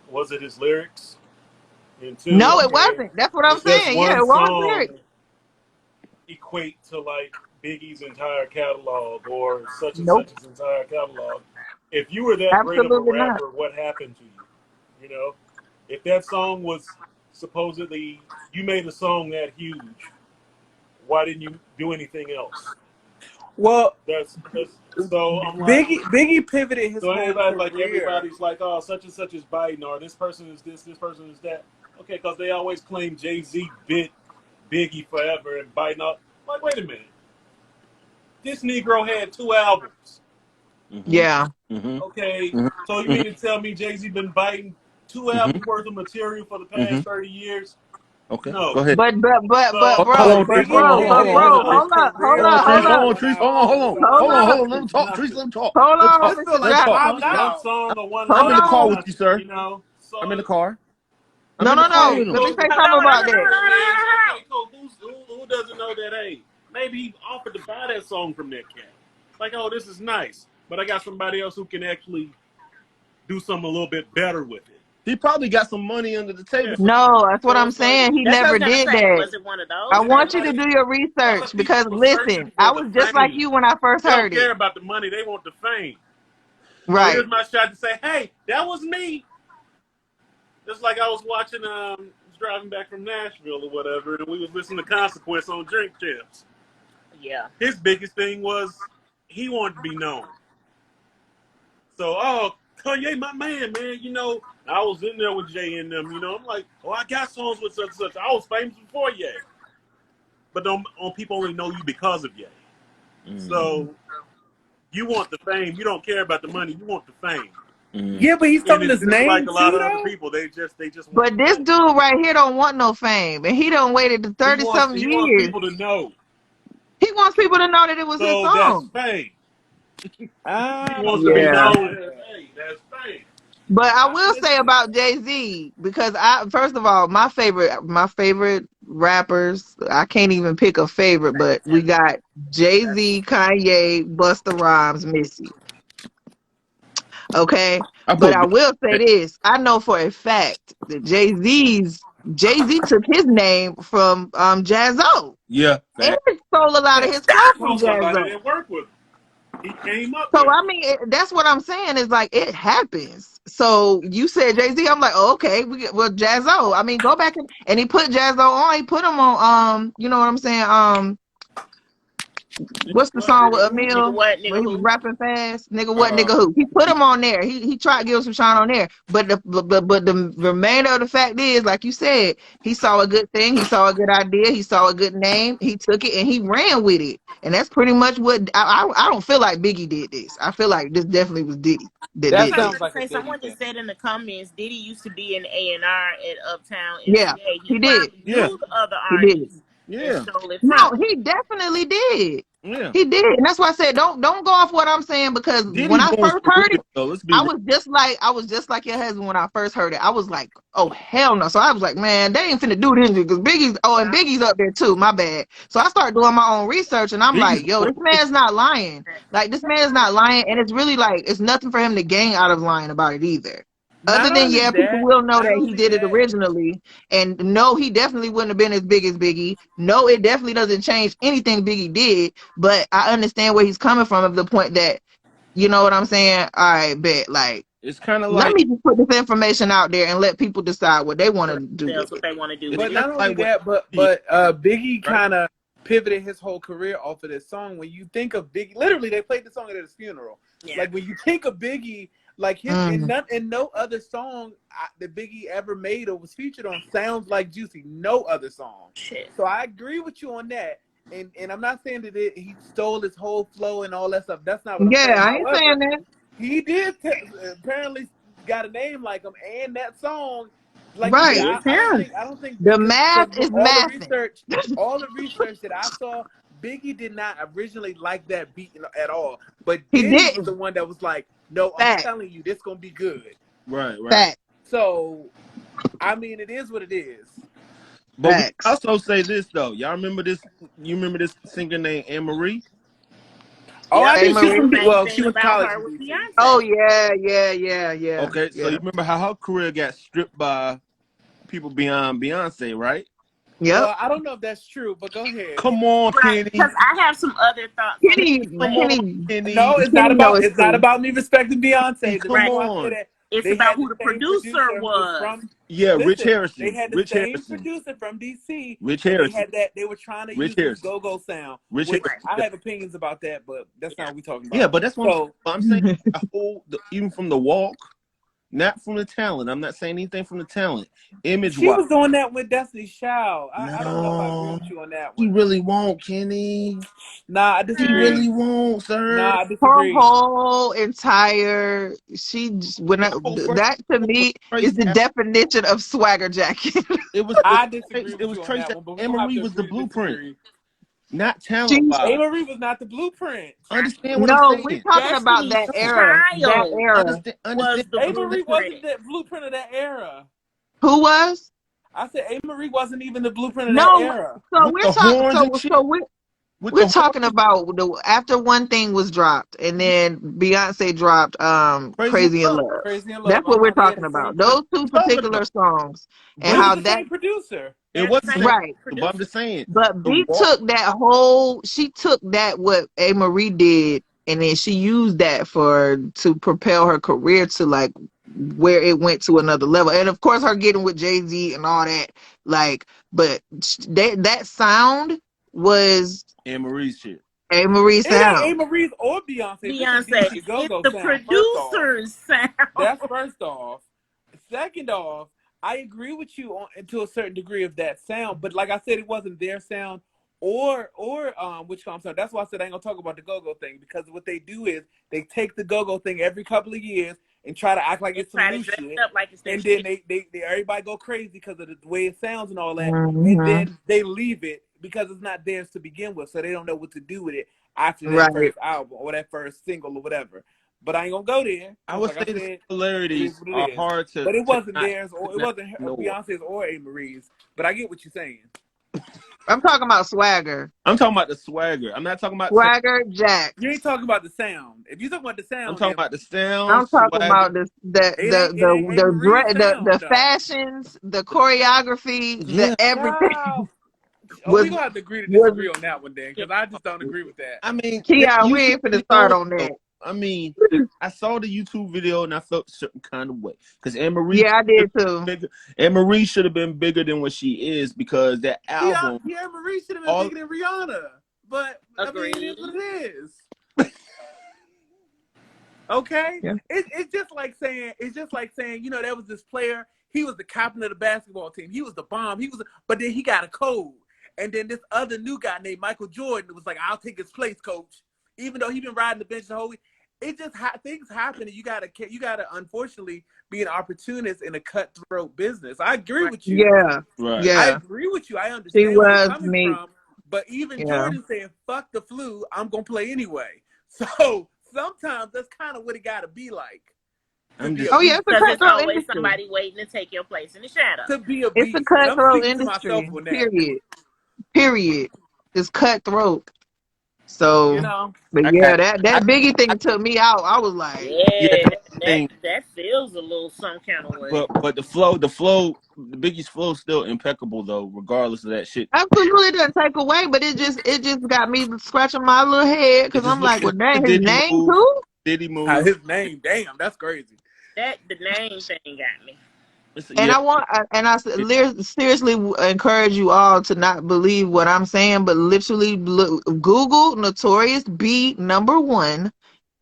was it his lyrics? And two, No, it okay, wasn't. That's what I'm if does saying. Yeah, one it was lyrics. song equate to like Biggie's entire catalog or such and Nope, such his entire catalog? If you were that great of a absolutely not. rapper, what happened to you? You know, if that song was supposedly you made a song that huge, why didn't you do anything else? Well, That's so I'm like, Biggie pivoted his so whole career. everybody's like, oh, such and such is Biden, or this person is this person is that. Okay, because they always claim Jay-Z bit Biggie forever and Biden. Like, wait a minute, this Negro had 2 albums. Yeah. Okay, Mm-hmm. so you mean to tell me Jay-Z been biting 2 albums worth of material for the past 30 years? Okay, No. go ahead. So Hold Bro, on, Trees. Biggie pivoted his whole hold up, career Trees. around Hold on, one Trees. album. hold up, It's Let him talk, Trees. nothing. Let him talk. hold Let him on, talk. This Mr. feel Let him like talk. Jackson. Pop One Loud. song or one Hold I'm in the album car is on. with nothing, you, sir. you know. So I'm in the car. I'm No, in the no, car no. with Let him. me say so something about the that. thing is, okay, cool. Who doesn't know that? Hey, maybe he offered to buy that song from that cat. Like, oh, this is nice, but I got somebody else who can actually do something a little bit better with it. He probably got some money under the Yeah. table. No, that's what So I'm it's like, saying. He That's what I never was gonna did say. that. Was it one of I those want you things? to do your a lot research of people because are searching listen, I for the was just like fame. you when I first They don't heard care it. about the money; they want the fame. So Right. here's my shot to say, hey, that was me. Just like I was watching, driving back from Nashville or whatever, and we was listening to Consequence on Drink Champs. Yeah. His biggest thing was he wanted to be known. So, oh, Kanye, my man, you know, I was in there with Jay and them, you know. I'm like, oh, I got songs with such and such. I was famous before Ye. But don't people only know you because of Ye. So you want the fame. You don't care about the money. You want the fame. Yeah, but he's And selling it's his just like name a lot too, of other though. people. They just want But the this fame. dude right here don't want no fame. And he done waited to He 30 wants something years. people to know. He wants people to know that it was his So that's song. fame. He I wants don't to know be Yeah. about known as, that. hey, that's fame. But I I will say listen. about Jay-Z, because I first of all, my favorite rappers, I can't even pick a favorite, but we got Jay-Z, Kanye, Busta Rhymes, Missy. Okay. I But put I Big. will say this. I know for a fact that Jay-Z took his name from Jazzo. Yeah, And fact. stole a lot of his flow from From somebody Jazzo. that worked with him. He came up So with I it. mean, that's what I'm saying is like it happens. So you said Jay-Z, I'm like, oh, okay, well Jazzo. I mean, go back and he put Jazzo on. He put him on. You know what I'm saying? Nigga, What's the what, song with nigga, who? Nigga Emil what? when Nigga he was who? rapping fast? Nigga what? Uh, Nigga who? He put him on there. He tried to give him some shine on there. But the remainder of the fact is, like you said, he saw a good thing. He saw a good idea. He saw a good name. He took it and he ran with it. And that's pretty much what I don't feel like Biggie did this. I feel like this definitely was Diddy that That's That did what I was this. sounds about to like a say. Diddy Someone thing. just said in the comments, Diddy used to be an A&R at Uptown Yeah, NCA. He he did. probably yeah, knew the other He did. artists and yeah, stole it from No, them. he definitely did. yeah. He did. And that's why I said don't go off what I'm saying because when Diddy I doing first some heard real it, though. Let's be I real. was just like your husband when I first heard it. I was like, oh hell no. So I was like, man, they ain't finna do this because and Biggie's up there too. My bad. So I started doing my own research and I'm Biggie's like, yo, going this man's not lying. Like this man's not lying, and it's really like it's nothing for him to gain out of lying about it either. Other Not than only yeah, people that, will know not that he only did it that. originally, and no, he definitely wouldn't have been as big as Biggie. No, it definitely doesn't change anything Biggie did, but I understand where he's coming from of the point that, you know what I'm saying? All right, bet. Like, It's kind of let like me just put this information out there and let people decide what they want to For do with themselves, what it. they want to do it's with But it. kind not of only like what that, he but Biggie right. kind of pivoted his whole career off of this song. When you think of Biggie, literally they played the song at his funeral. Yeah. Like when you think of Biggie, like his in no other song that Biggie ever made or was featured on sounds like Juicy. No other song. Shit. So I agree with you on that. And I'm not saying that he stole his whole flow and all that stuff. That's not what I'm saying. Yeah, I ain't saying However, that. he did apparently got a name like him, and that song, like you said, Right. It's I don't him. think The because math from is all the mathing. research that I saw, Biggie did not originally like that beat at all. But He Diddy was the didn't. one that was like, "No, I'm Fact. telling you, this gonna be good." right. Fact. So, I mean, it is what it is. But we Facts. also say this though. Y'all remember this? You remember this singer named Anne Marie? Oh, I Hey, knew she's Marie. from. Same Well, thing she went to about college her in with DC. Oh Beyonce. yeah. Okay, so you remember how her career got stripped by people beyond Beyonce, right? Yep. Well, I don't know if that's true, but go ahead. Come on, Right, because Kenny. I have some other thoughts on Kenny, Come that. on, Kenny, Kenny. No, it's not Kenny know about. it's It's not true. about me respecting Beyonce. The Come Right. reason why I say on. that, It's they about had who the the same producer producer who was was. from. Yeah, Rich Listen, they Harrison. had the Rich same Harrison. producer from DC, Rich and they Harrison. had that. They were trying to Rich use this Harrison. go-go sound, Rich which Harrison. I have opinions about that, but that's not Yeah. what we're talking Yeah, about. but that's what So I'm saying. The whole, even from the walk, not from the talent. I'm not saying anything from the talent. Image she wise. was doing that with Destiny's Child. I don't know if I agree No, with you on that he one. really won't, Kenny. Nah, I He really disagree. won't, Nah, sir. I Her disagree. whole entire No, first that to was me Trace. is the definition of swagger jacket. It was I disagree It with was you on Trace. that one, but we're Anne gonna have Marie to was the agree to blueprint, disagree. not talent She's A. wise. Marie was not the blueprint. Understand what I'm no, we're saying? talking about Destiny's that era. That Child era. was Understand the what A. I'm Marie saying? wasn't blueprint. the blueprint of that era. Who was? I said A. Marie wasn't even the blueprint of that No, era. so With we're the talking. horns and shit. So With we're the horns, talking about after one thing was dropped, and then Beyonce dropped crazy "Crazy in love. Love." Crazy in Love. That's what we're They had talking the same about. producer. Those two Talking particular about, songs, and It but was how the that same producer. it They're the wasn't the same same. right. But I'm producer. just saying But the B walk. took that whole. She took that what A. Marie did, and then she used that to propel her career to like where it went to another level. And of course, her getting with Jay-Z and all that. Like, but that sound was Anne Marie's shit. A. Marie It ain't A. sound. Marie's or Beyonce. This is Beyonce. DC It's Go-Go the sound. First off, producer's sound. that's first off. Second off, I agree with you on to a certain degree of that sound, but like I said, it wasn't their sound or which comes sound. That's why I said I ain't gonna talk about the go-go thing, because what they do is they take the go-go thing every couple of years and try to act like And it's some try to new dress shit, it up like it's their and then shit. they everybody go crazy because of the way it sounds and all that, and Hmm. then they leave it because it's not theirs to begin with, so they don't know what to do with it after that Right. first album or that first single or whatever. But I ain't gonna go there I because, would like I say the said, it is similarities what it are is. hard But it to wasn't not theirs, or to it not wasn't ignore. Beyonce's or A. Marie's. But I get what you're saying. I'm talking about swagger. I'm talking about the swagger. I'm not talking about talent. Swagger You ain't jacked. talking about the sound. If you talking about the I'm sound, talking then about the sound, I'm talking swagger. about the it ain't A. Marie's the sound though. fashions, the choreography, the Yeah, everything Child. Oh, we was gonna have to agree to was disagree on that one then, because I just don't agree with that. I mean, that Keon. We YouTube ain't finna start video, on though, that. I mean, I saw the YouTube video and I felt a certain kind of way because Anne Marie, Yeah, I did too. Anne Marie should have been bigger than what she is because that album, Pierre Marie should have been all bigger than Rihanna, but I mean, it is Agreed. what it is. Okay, Yeah. it's just like saying there was this player. He was the captain of the basketball team. He was the bomb. But then he got a code. And then this other new guy named Michael Jordan was like, "I'll take his place, coach." Even though he been riding the bench the whole week, it just things happen, and you gotta unfortunately be an opportunist in a cutthroat business. I agree with you. Yeah. right? I Yeah. agree with you. I She understand where you're was coming me. from. But even Yeah. Jordan saying, "Fuck the flu, I'm gonna play anyway." So sometimes that's kind of what it gotta be like to I'm be just a Oh yeah, it's beast. a Because it's cutthroat always industry. somebody waiting to take your place in the shadow. To be a It's a beast. And I'm cutthroat speaking to myself industry. on that. Period. Period. It's cutthroat. You So, know? but I yeah, got that Biggie I, thing took me out. I was like, yeah, Yeah, that's the that thing. that feels a little some kind of way. But the Biggie's flow is still impeccable though, regardless of that shit. absolutely it doesn't take away, but it just got me scratching my little head It because just I'm look like, well, the dang, his Diddy name move, too. Diddy move. His name, damn, that's crazy. That the name thing got me. And Yeah, seriously encourage you all to not believe what I'm saying, but literally Google Notorious B #1.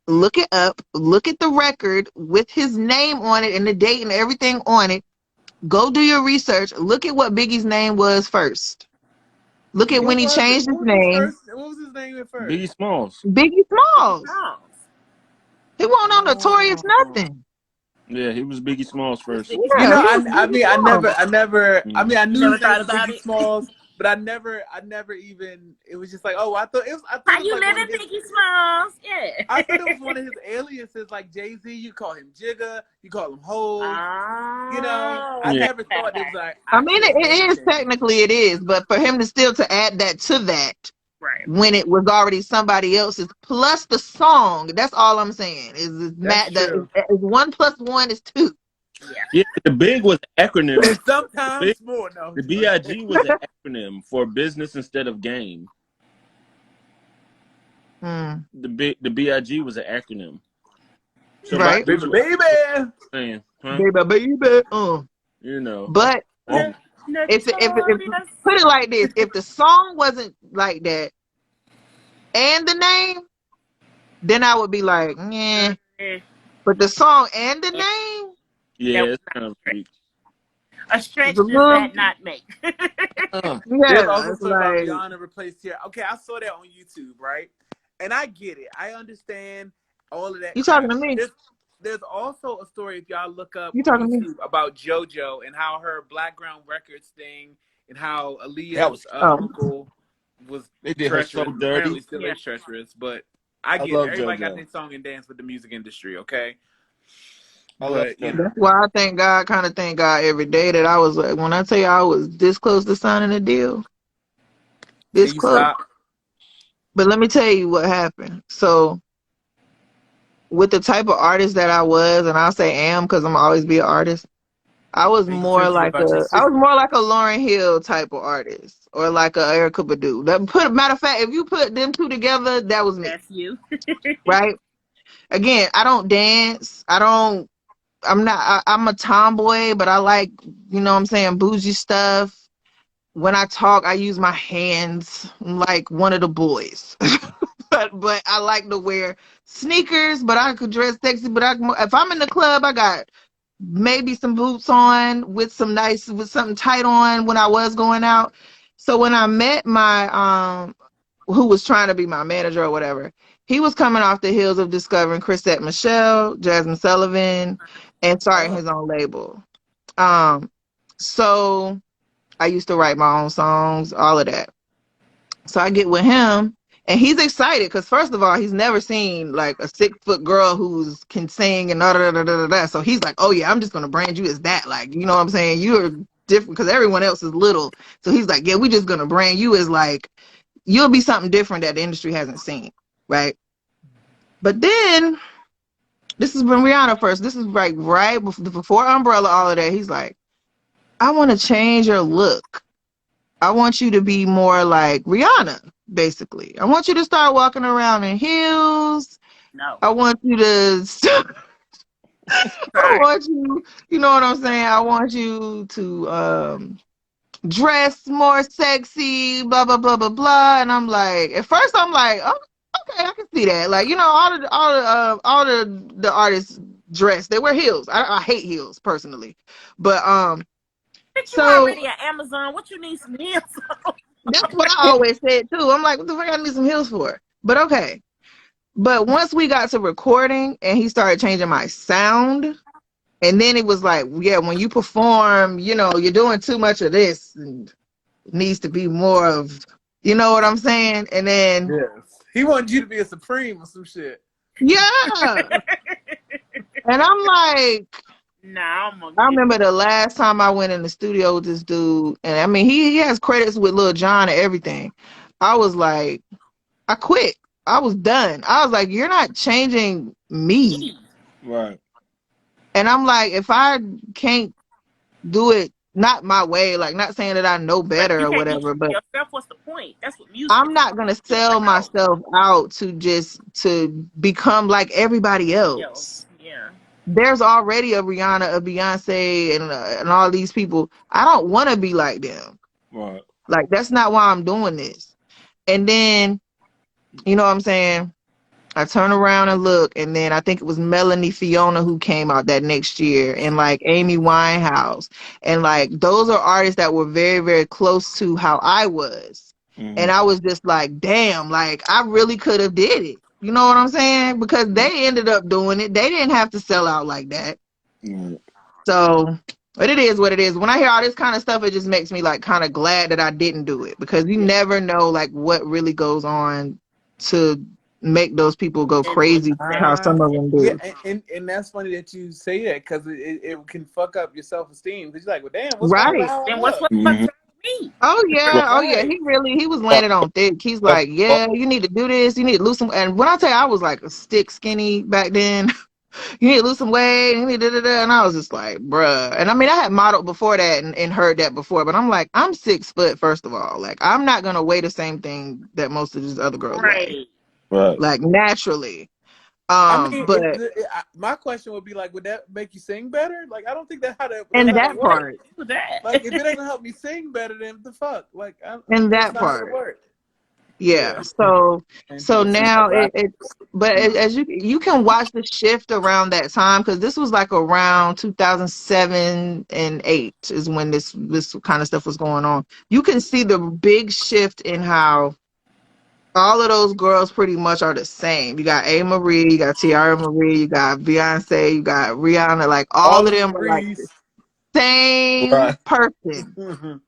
Look it up. Look at the record with his name on it and the date and everything on it. Go do your research. Look at what Biggie's name was first. Look at when What he was it? changed his What was his name. first? What was his name at first? Biggie Smalls. Biggie Biggie Smalls. Smalls. He wasn't on Notorious Oh. nothing. Yeah, he was Biggie Smalls It was first. Biggie You Yeah, know, he Smalls. was Biggie Smalls. I Mm. mean, I You knew never his name thought was about Biggie it? Smalls, but I never even. It was just like, oh, I thought it was How you like one living, of his. Biggie Smalls? Yeah. I thought it was one of his aliases, like Jay-Z. You call him Jigga, you call him Hov. You know, I never thought it was like. I mean, it is technically it is, but for him to add that to that. Right. When it was already somebody else's, plus the song. That's all I'm saying. Is Matt? Is 1 + 1 is 2. Yeah, the big was an acronym. And sometimes more. No, the BIG was an acronym for business instead of game. The BIG was an acronym. So right, baby. Saying, huh? baby. You know, but if put it like this, if the song wasn't like that and the name, then I would be like, yeah. But the song and the name, yeah, it's kind of a stretch does that not make. There's also something about Rihanna replaced here. Okay, I saw that on YouTube, right? And I get it. I understand all of that. You talking to me? There's also a story, if y'all look up YouTube, about JoJo and how her Blackground Records thing and how Aaliyah's uncle was treacherous. So dirty. Apparently still is treacherous, but I get it. Everybody got their song and dance with the music industry, okay? But, that's why I thank God every day that I was like, when I tell you I was this close to signing a deal. This close. Stop? But let me tell you what happened. So with the type of artist that I was, and I'll say am because I'm always be an artist, I was more like a Lauryn Hill type of artist, or like a Erykah Badu. Matter of fact, if you put them two together, that was me. That's you. Right? Again, I don't dance. I'm a tomboy, but I like, you know what I'm saying, bougie stuff. When I talk, I use my hands like one of the boys. but I like to wear sneakers, but I could dress sexy. But if I'm in the club, I got maybe some boots on with something tight on when I was going out. So when I met my who was trying to be my manager or whatever, he was coming off the heels of discovering Chrisette Michele, Jasmine Sullivan, and starting his own label. So I used to write my own songs, all of that. So I get with him, and he's excited because, first of all, he's never seen like a 6-foot girl who can sing and da da da da da. So he's like, oh yeah, I'm just gonna brand you as that. Like, you know what I'm saying? You're different because everyone else is little. So he's like, yeah, we're just gonna brand you as like, you'll be something different that the industry hasn't seen, right? But then, this is when Rihanna first. This is like right before Umbrella, all of that. He's like, I want to change your look. I want you to be more like Rihanna, basically. I want you to start walking around in heels. No. I want you to I want you, you know what I'm saying? I want you to dress more sexy, blah blah blah blah blah. And I'm like, at first I'm like, oh, okay, I can see that. Like, you know, all the artists dress, they wear heels. I hate heels personally, but you already at Amazon. What you need some heels for? That's what I always said too. I'm like, what the fuck I need some heels for? But okay. But once we got to recording and he started changing my sound, and then it was like, yeah, when you perform, you know, you're doing too much of this and it needs to be more of, you know what I'm saying? And then he wanted you to be a Supreme or some shit. Yeah. And I'm like, nah, I remember the last time I went in the studio with this dude, and I mean, he has credits with Lil Jon and everything. I was like, I quit. I was done. I was like, you're not changing me. Right. And I'm like, if I can't do it not my way, like not saying that I know better or whatever, but yourself, what's the point? That's what music I'm not gonna sell myself out to become like everybody else. Yeah. There's already a Rihanna, a Beyonce, and all these people. I don't want to be like them. Right. Like, that's not why I'm doing this. And then, you know what I'm saying? I turn around and look, and then I think it was Melanie Fiona who came out that next year, and like Amy Winehouse, and like those are artists that were very, very close to how I was. Mm-hmm. And I was just like, damn, like I really could have did it. You know what I'm saying? Because they ended up doing it. They didn't have to sell out like that. Mm-hmm. So But it is what it is. When I hear all this kind of stuff, it just makes me like kind of glad that I didn't do it, because you never know like what really goes on to make those people go And what crazy, how Uh, some of them yeah, do. and that's funny that you say that, because it can fuck up your self-esteem. Because you're like, well, damn, what's wrong with Right. how I then what's look? what the fuck's wrong with me? Oh Right. yeah. Oh yeah. Right. He was landing on thick. He's like, yeah, you need to do this. You need to lose some. And when I tell you, I was like a stick skinny back then. You need to lose some weight. You need da. And I was just like, bruh. And I mean, I had modeled before that and heard that before, but I'm like, I'm 6 foot, first of all. Like, I'm not gonna weigh the same thing that most of these other girls weigh. Right. Right. Like naturally. I mean, But my question would be like, would that make you sing better? Like, I don't think that's in how that that works. part, Who's that? Like, if it doesn't help me sing better, then what the fuck? Like, in that's that not how it part. works. Yeah. So And so people sing like now rap. it's but as you can watch the shift around that time, because this was like around 2007 and 8 is when this kind of stuff was going on. You can see the big shift in how all of those girls pretty much are the same. You got A. Marie, you got Tiara Marie, you got Beyonce, you got Rihanna. Like all All of the them are like the Maries. same Right. person.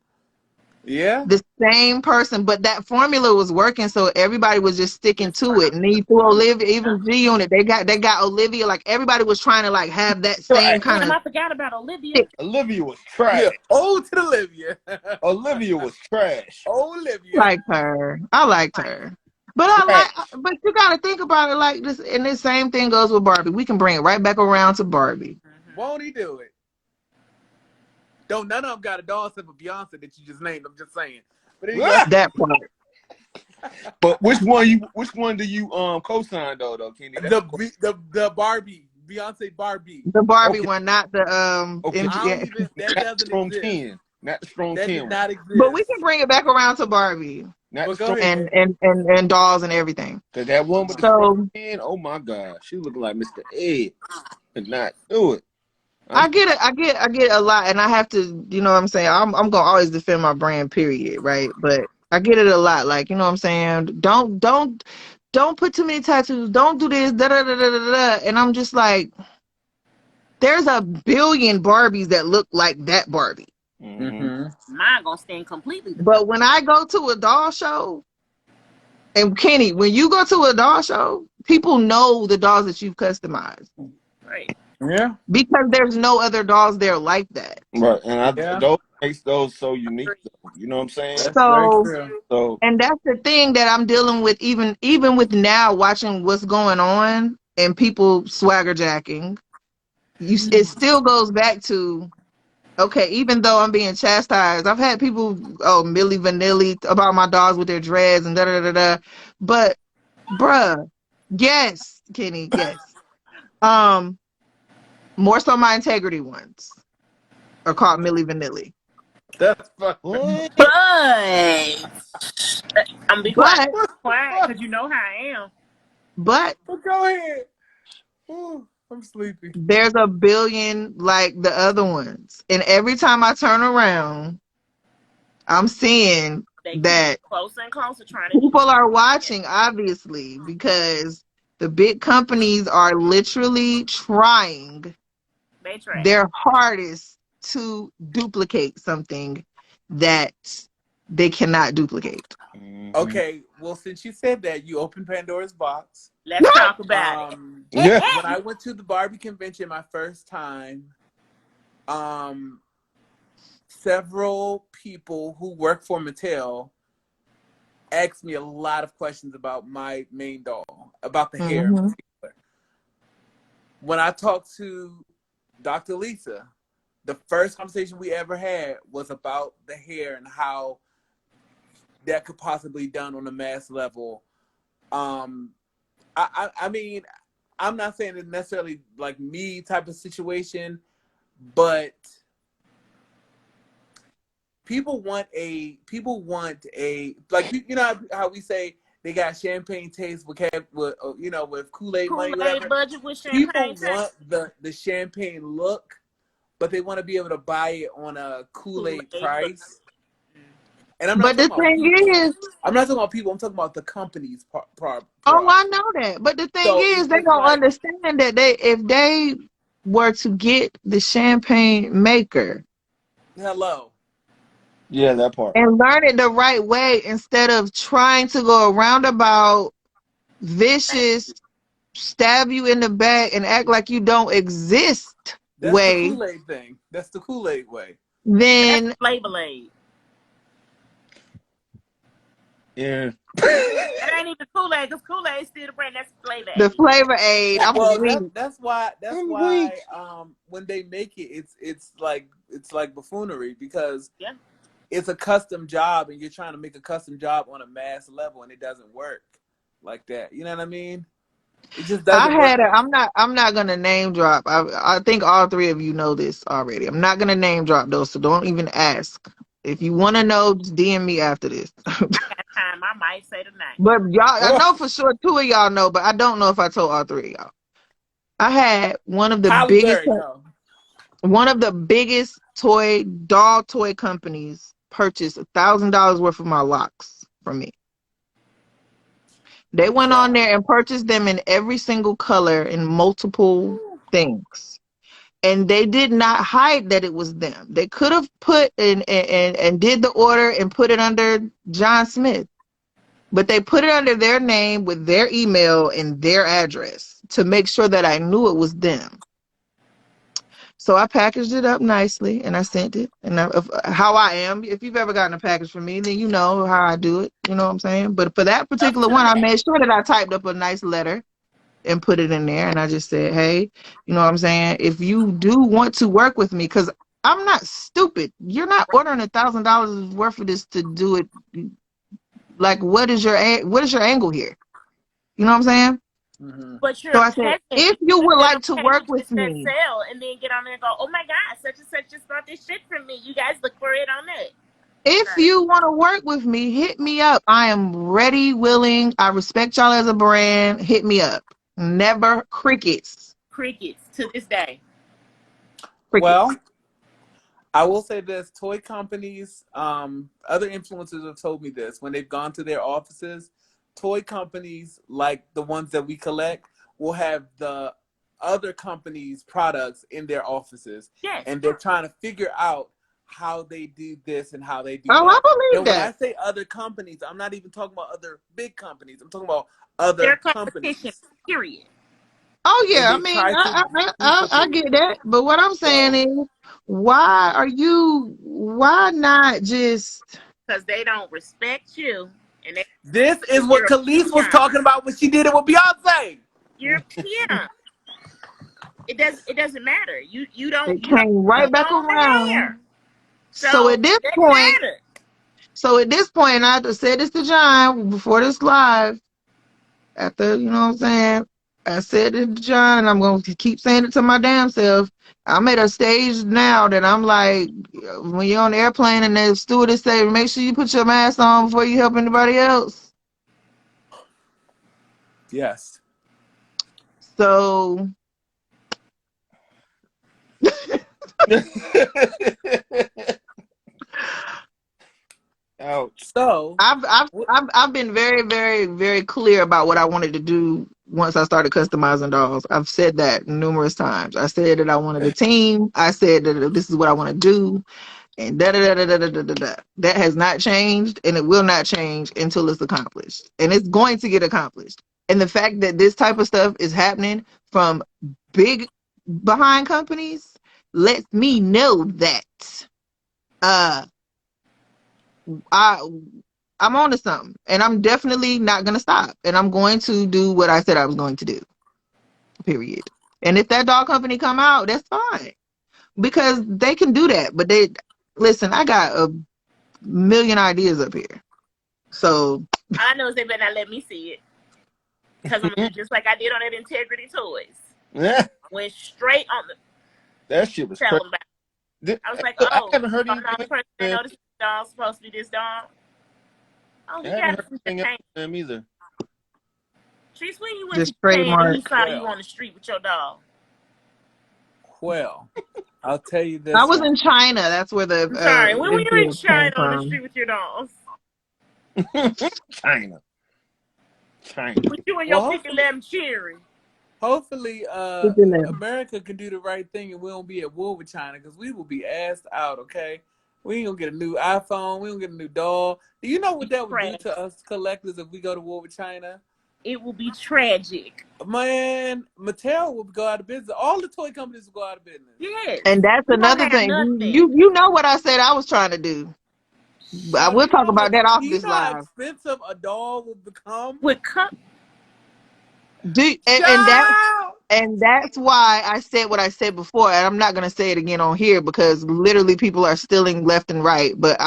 Yeah. The same person, but that formula was working, so everybody was just sticking to it. And then you threw Olivia, even G Unit, they got Olivia. Like everybody was trying to like have that same Right. kind Damn, of I forgot about Olivia. stick. Olivia was trash. Yeah. Oh, to Olivia. Olivia was trash. Olivia. Liked her. I liked her. But Trash. but you got to think about it like this. And the same thing goes with Barbie. We can bring it right back around to Barbie. Won't he do it? Don't none of them got a dog except for Beyonce that you just named. I'm just saying. But anyway, That part. But which one do you co-sign though, Kenny? the Barbie, Beyonce Barbie. The Barbie Okay. one, not the Okay. I don't MG. even. That Not the doesn't strong exist. 10. Not the strong That 10 did one. not exist. But we can bring it back around to Barbie Not But the go strong ahead. and dolls and everything. Cause that one with the So strong 10, oh my God. She looking like Mr. Ed. Could not do it. I get it. I get a lot, and I have to. You know what I'm saying? I'm gonna always defend my brand, period, right? But I get it a lot. Like, you know what I'm saying? Don't put too many tattoos. Don't do this. Da da da da da da. And I'm just like, there's a billion Barbies that look like that Barbie. Mm-hmm. Mine gonna stand completely the But when I go to a doll show, and Kenny, when you go to a doll show, people know the dolls that you've customized. right. Yeah. Because there's no other dolls there like that. Right. And Yeah. those makes those so unique though. You know what I'm saying? That's very So true. So and that's the thing that I'm dealing with, even with now watching what's going on and people swagger jacking. It still goes back to, okay, even though I'm being chastised, I've had people, Milli Vanilli about my dogs with their dreads and da da da da. But bruh, yes, Kenny, yes. More so my integrity ones are called Milli Vanilli. That's funny. what? But I'm gonna be quiet, because you know how I am. But Well, go ahead. Ooh, I'm sleepy. there's a billion like the other ones. And every time I turn around, I'm seeing They keep that closer and closer trying to people are watching, obviously, because the big companies are literally trying they try. their hardest to duplicate something that they cannot duplicate. Okay, well, since you said that, you opened Pandora's box. Let's talk about it. Yeah. When I went to the Barbie convention my first time, several people who work for Mattel asked me a lot of questions about my main doll, about the hair in particular. When I talked to Dr. Lisa, the first conversation we ever had was about the hair and how that could possibly be done on a mass level. I mean, I'm not saying it's necessarily like me type of situation, but people want a like, you know how we say they got champagne taste with Kool-Aid money, whatever. Budget with champagne People taste. want the champagne look, but they want to be able to buy it on a Kool-Aid price. And I'm not But the talking thing about is, I'm not talking about people. I'm talking about the company's oh, I know that. But the thing So is, it's they just don't like, understand that if they were to get the champagne maker Hello. Yeah, that part. and learn it the right way instead of trying to go a roundabout, vicious, stab you in the back and act like you don't exist That's the way, Kool-Aid thing. That's the Kool-Aid way. then That's Flavor Aid. Yeah. That ain't even Kool-Aid, because Kool-Aid still the brand. That's Flavor the Aid. flavor aid. I'm Well, weak. that's why I'm weak. when they make it, it's like buffoonery, because Yeah. it's a custom job and you're trying to make a custom job on a mass level and it doesn't work like that. You know what I mean? It just doesn't work. I'm not gonna name drop. I think all three of you know this already. I'm not gonna name drop those, so don't even ask. If you want to know, just DM me after this. I got time. I might say the name. But y'all, I know for sure two of y'all know, but I don't know if I told all three of y'all. I had one of the Halle biggest Berry, no. doll toy companies purchase $1,000 worth of my locks from me. They went on there and purchased them in every single color in multiple things. And they did not hide that it was them. They could have put in and did the order and put it under John Smith. But they put it under their name with their email and their address to make sure that I knew it was them. So I packaged it up nicely and I sent it. And how I am, if you've ever gotten a package from me, then you know how I do it. You know what I'm saying? But for that particular one, I made sure that I typed up a nice letter and put it in there. And I just said, hey, you know what I'm saying? If you do want to work with me, because I'm not stupid. You're not ordering $1,000 worth of this to do it. Like, what is your angle here? You know what I'm saying? Mm-hmm. But you're So a I said, peasant. if you would like to work with me, sell and then get on there and go, oh my God, such and such just bought this shit from me. You guys look for it on that. if you want to work with me, hit me up. I am ready, willing. I respect y'all as a brand. Hit me up. Never crickets. Crickets to this day. Crickets. Well, I will say this: toy companies, other influencers have told me this when they've gone to their offices. Toy companies, like the ones that we collect, will have the other companies' products in their offices. Yes. And they're trying to figure out how they do this and how they do Oh, that. I believe and that. When I say other companies, I'm not even talking about other big companies. I'm talking about other their companies. Period. Oh yeah, I mean, I get that, but what I'm saying is, why not just? Because they don't respect you, and this is what Khalees was talking about when she did it with Beyonce. You're a peon. It doesn't matter. You don't. It came right back around. So at this point, and I had to say this to John before this live. After, you know what I'm saying, I said it to John, and I'm going to keep saying it to my damn self. I'm at a stage now that I'm like, when you're on the airplane and the stewardess say, make sure you put your mask on before you help anybody else. Yes. So. Ouch. So I've been very, very, very clear about what I wanted to do once I started customizing dolls. I've said that numerous times. I said that I wanted a team. I said that this is what I want to do, and da da da da da da da da. That has not changed, and it will not change until it's accomplished, and it's going to get accomplished. And the fact that this type of stuff is happening from big behind companies lets me know that I'm on to something, and I'm definitely not going to stop, and I'm going to do what I said I was going to do, period. And if that dog company come out, that's fine, because they can do that. But listen, I got a million ideas up here, so all I know is they better not let me see it, because I'm gonna do just like I did on that Integrity Toys. Yeah. Went straight on that shit was crazy. I was like, I haven't heard anything. I noticed this dog supposed to be this dog. Oh, I haven't heard anything else from them either. Trees, when you went just to Japan trademark. and he saw you on the street with your dog. Well, I'll tell you this. I was in China. That's where the. I'm sorry. When were you in China on the street with your dogs? China. With you and your pink lemon cherry. Hopefully, Keep it in. America can do the right thing and we won't be at war with China because we will be assed out. Okay, we ain't gonna get a new iPhone. We don't get a new doll. Do you know what that would do to us collectors if we go to war with China? It will be tragic. Man, Mattel will go out of business. All the toy companies will go out of business. Yes. And that's another thing. You know what I said I was trying to do. I will talk about that off this live. How expensive a doll will become? And that's why I said what I said before, and I'm not gonna say it again on here because literally people are stealing left and right. But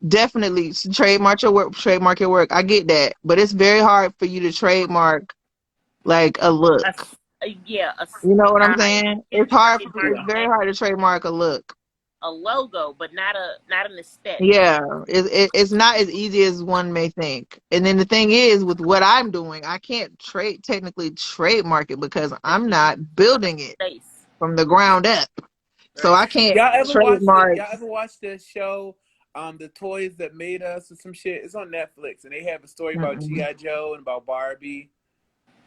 definitely trademark your work. Trademark your work. I get that, but it's very hard for you to trademark like a look. You know what I'm saying? It's hard. It's very hard to trademark a look. A logo, but not an aesthetic. Yeah, it's not as easy as one may think. And then the thing is, with what I'm doing, I can't technically trademark it because I'm not building it from the ground up. So I can't trademark. Y'all ever watched the show, The Toys That Made Us or some shit? It's on Netflix, and they have a story about G.I. Joe and about Barbie.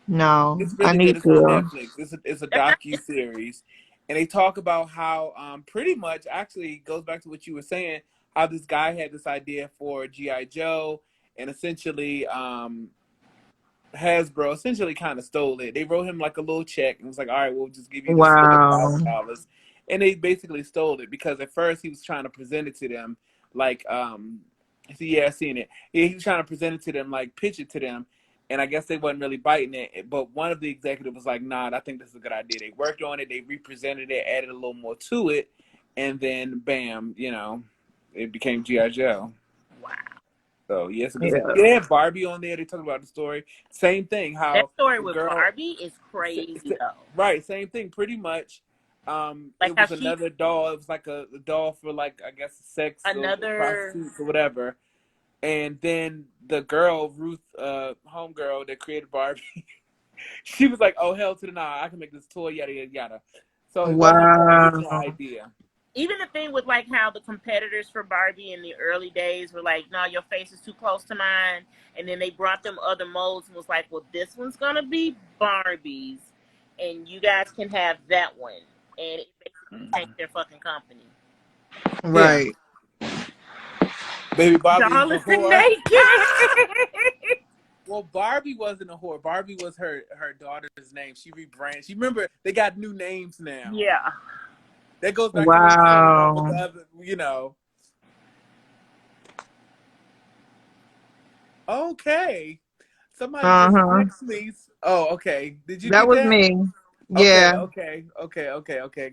No, it's really good. It's on Netflix. It's a docu-series. And they talk about how pretty much actually goes back to what you were saying, how this guy had this idea for G.I. Joe and essentially Hasbro essentially kind of stole it. They wrote him like a little check and was like, all right, we'll just give you this $1,000. And they basically stole it because at first he was trying to present it to them like, I've seen it. He was trying to present it to them, like pitch it to them. And I guess they wasn't really biting it. But one of the executives was like, nah, I think this is a good idea. They worked on it. They represented it, added a little more to it. And then, bam, it became G.I. Joe. Wow. So, yes. They had Barbie on there. They talked about the story. Same thing. How that story with Barbie is crazy, though. Right. Same thing, pretty much. It was another doll. It was like a doll for, like, I guess, sex or prostitutes or whatever. And then the girl, Ruth, homegirl that created Barbie, she was like, "Oh, hell to the nah! I can make this toy, yada yada yada." So it wasn't her original idea. Even the thing with like how the competitors for Barbie in the early days were like, "No, your face is too close to mine," and then they brought them other molds and was like, "Well, this one's gonna be Barbie's, and you guys can have that one," and it basically tanked their fucking company. Right. Yeah. Baby Barbie was a whore. Well, Barbie wasn't a whore. Barbie was her daughter's name. She rebranded. She remember they got new names now. Yeah. That goes back to the other, Okay. Somebody just texted me. Oh, okay. Did you That was me. Yeah. Okay.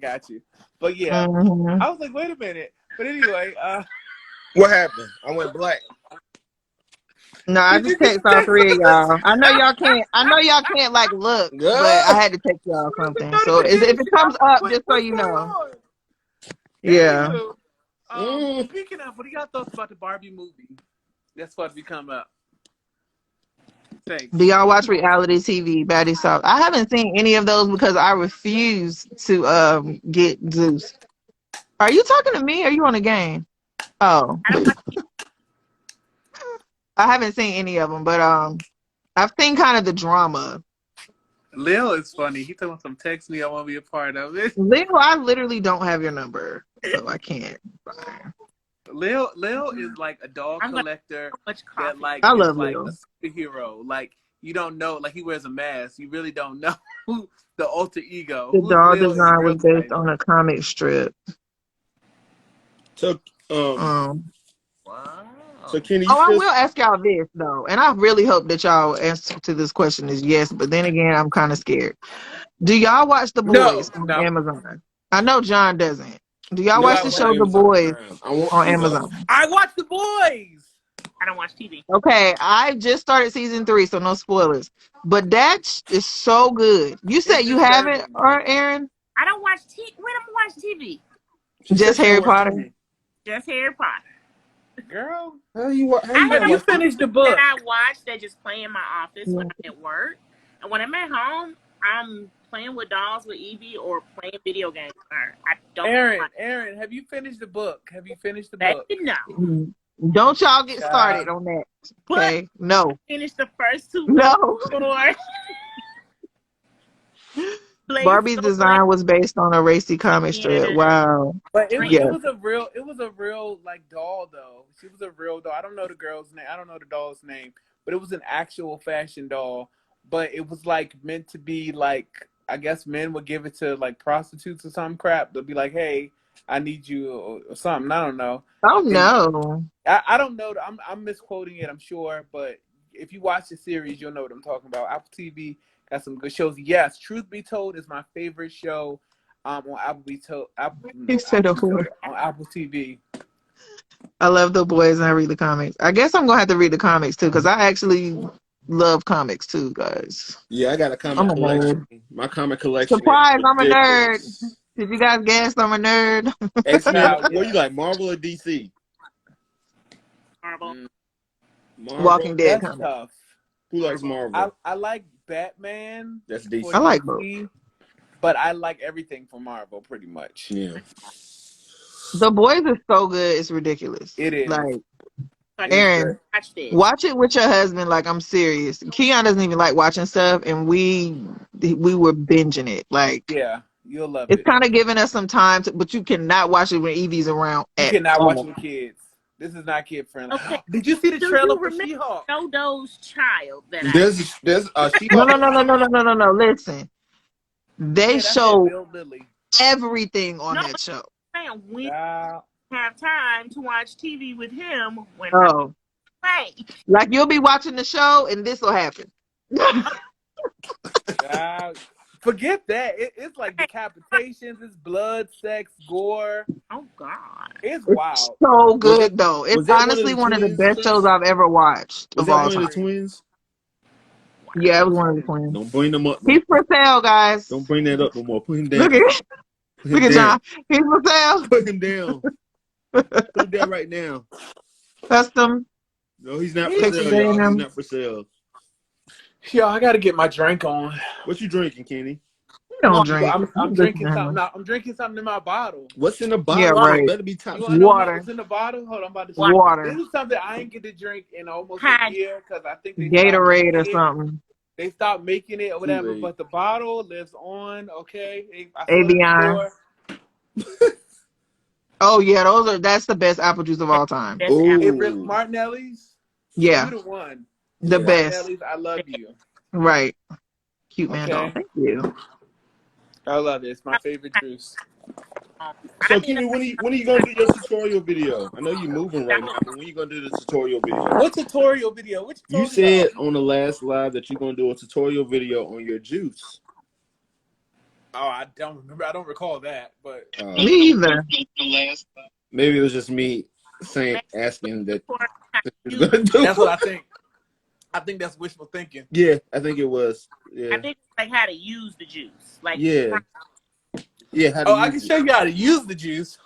Got you. But yeah, I was like, wait a minute. But anyway, what happened? I went black. No, I just text all three of y'all. I know y'all can't like look, but I had to text y'all something. So if it comes up, just so you know. Yeah. Speaking of, what do y'all thoughts about the Barbie movie that's supposed to be coming up? Thanks. Do y'all watch reality TV, Baddie South? I haven't seen any of those because I refuse to get Zeus. Are you talking to me? Or are you on a game? Oh. I haven't seen any of them, but I've seen kind of the drama. Lil is funny. He told me some text me. I want to be a part of it. Lil, I literally don't have your number, so I can't. Lil is like a dog collector that like I is love like Lil. a superhero. Like you don't know, like he wears a mask. You really don't know who the alter ego. The dog design was based on a comic strip. So wow. So Kenny, I will ask y'all this though, and I really hope that y'all answer to this question is yes. But then again, I'm kind of scared. Do y'all watch The Boys on Amazon? I know John doesn't. Do y'all watch the show The Boys on Amazon? I watch The Boys. I don't watch TV. Okay, I just started season 3, so no spoilers. But that is so good. You said you haven't, Aaron? I don't watch TV. When am I watch TV? Just Harry Potter. Just Harry Potter. Girl, have you finished the book? That I watch that just play in my office when I'm at work, and when I'm at home, I'm playing with dolls with Evie or playing video games. I don't. Aaron, have you finished the book? Book? No. Don't y'all get started on that. Okay, no. Finish the first 2 no. before. Barbie's design was based on a racy comic strip. Yeah. Wow. But Drink. Yeah. it was a real like doll though. She was a real doll. I don't know the girl's name. I don't know the doll's name, but it was an actual fashion doll. But it was like meant to be like, I guess men would give it to like prostitutes or some crap. They'll be like, "Hey, I need you," or something. I don't know. Oh And no. I don't know. I'm misquoting it, I'm sure, but if you watch the series, you'll know what I'm talking about. Apple TV got some good shows. Yes, Truth Be Told is my favorite show on He said a whore. on Apple TV. I love the boys and I read the comics. I guess I'm gonna have to read the comics too, because I actually love comics too, guys. Yeah, I got a comic I'm a collection. nerd. My comic collection Surprise, is I'm a nerd. ridiculous. Did you guys guess I'm a nerd? X-Men, Oh, what yeah. you like, Marvel or DC? Marvel. Marvel? Walking Dead That's comics. tough. Who likes Marvel? I like Batman That's for DC. I like both. DC, but I like everything from Marvel pretty much. Yeah. The boys is so good, it's ridiculous. It is. Like, It is Aaron, great. Watch this. watch it with your husband. Like, I'm serious. Keon doesn't even like watching stuff, and we were binging it. Like, Yeah, you'll love it's it. kind of giving us some time to, but you cannot watch it when Evie's around. You At cannot watch all. it with kids. This is not kid friendly. Okay. Did you see the Do trailer you for remember She-Hulk? Dodo's child that I There's No, She-Hulk. no. Listen, they Yeah, that's show Bill Lilly. everything on No, that show. saying we Child, have time to watch TV with him when Oh, I play. like you'll be watching the show, and this will happen. child. Forget that. It's like decapitations, it's blood, sex, gore. Oh God. It's It's wild. so good though. It's was that honestly one of the twins, best Chris? shows I've ever watched Was of that all one time. of the twins? Yeah, it was one of the twins. Don't bring them up. He's for sale, guys. Don't bring that up no more. Put him down. Look at Put him look at down. John. He's for sale. Put him down. Put him down right now. Custom. No, he's not for Picture sale, day y'all. He's him. not for sale. Yo, I gotta get my drink on. What you drinking, Kenny? You don't drink. I'm drinking something. No, I'm drinking something in my bottle. What's in the bottle? Yeah, right. It better be top. You wanna know Water. what's in the bottle? Hold on, I'm about to Water. This is something I ain't get to drink in almost Hi. a year because I think they Gatorade or stopped making it. something. They stopped making it or whatever, Kool-Aid. but the bottle lives on. Okay, I saw it in the Avion. store. Oh yeah, that's the best apple juice of all time. That's Ooh. Apple. It really, Martinelli's. Yeah, You the one. the Yeah. best. Martinelli's, I love you. Right. Cute man Okay. doll. Thank you. I love it. It's my favorite juice. So, Kenny, when are you gonna do your tutorial video? I know you're moving right now, but when you gonna do the tutorial video? What tutorial video? What You tutorial? said on the last live that you're gonna do a tutorial video on your juice. Oh, I don't remember. I don't recall that, but Me either. Maybe it was just me asking that you was gonna do. that's what I think. I think that's wishful thinking. Yeah, I think it was. Yeah, I think it's like how to use the juice. Like yeah, yeah. How to Oh, I can use show it. you how to use the juice,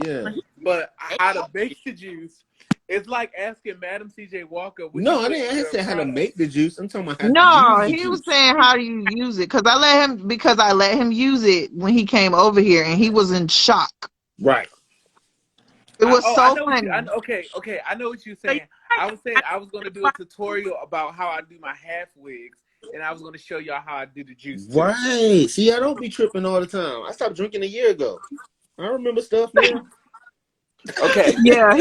Yeah. but how to make the juice. It's like asking Madam C.J. Walker. what No, you I put in didn't your say how to product. make the juice. I'm talking about how No, to use the he was juice. saying how do you use it? Because I let him use it when he came over here, and he was in shock. Right. It was I so know what funny. okay. I know what you're saying. I was saying I was going to do a tutorial about how I do my half wigs, and I was going to show y'all how I do the juice. Too. Right. See, I don't be tripping all the time. I stopped drinking a year ago. I remember stuff now. Okay. Yeah,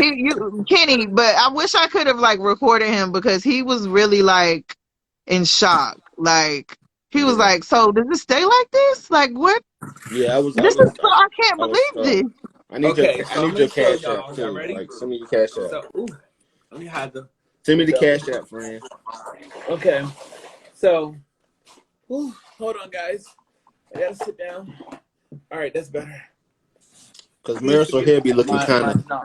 Kenny, but I wish I could have like recorded him because he was really like in shock. Like he was Yeah. like, "So does it stay like this? Like what? Yeah, I was. I can't I was believe this." I need Okay, your, so I I'm need your gonna show cash y'all. app Y'all too. ready? Like, send me your cash app. So, let me hide them. Send me the cash app, friend. Okay. So, hold on, guys. I gotta sit down. All right, that's better. Cause Marisol here be looking kind of. No.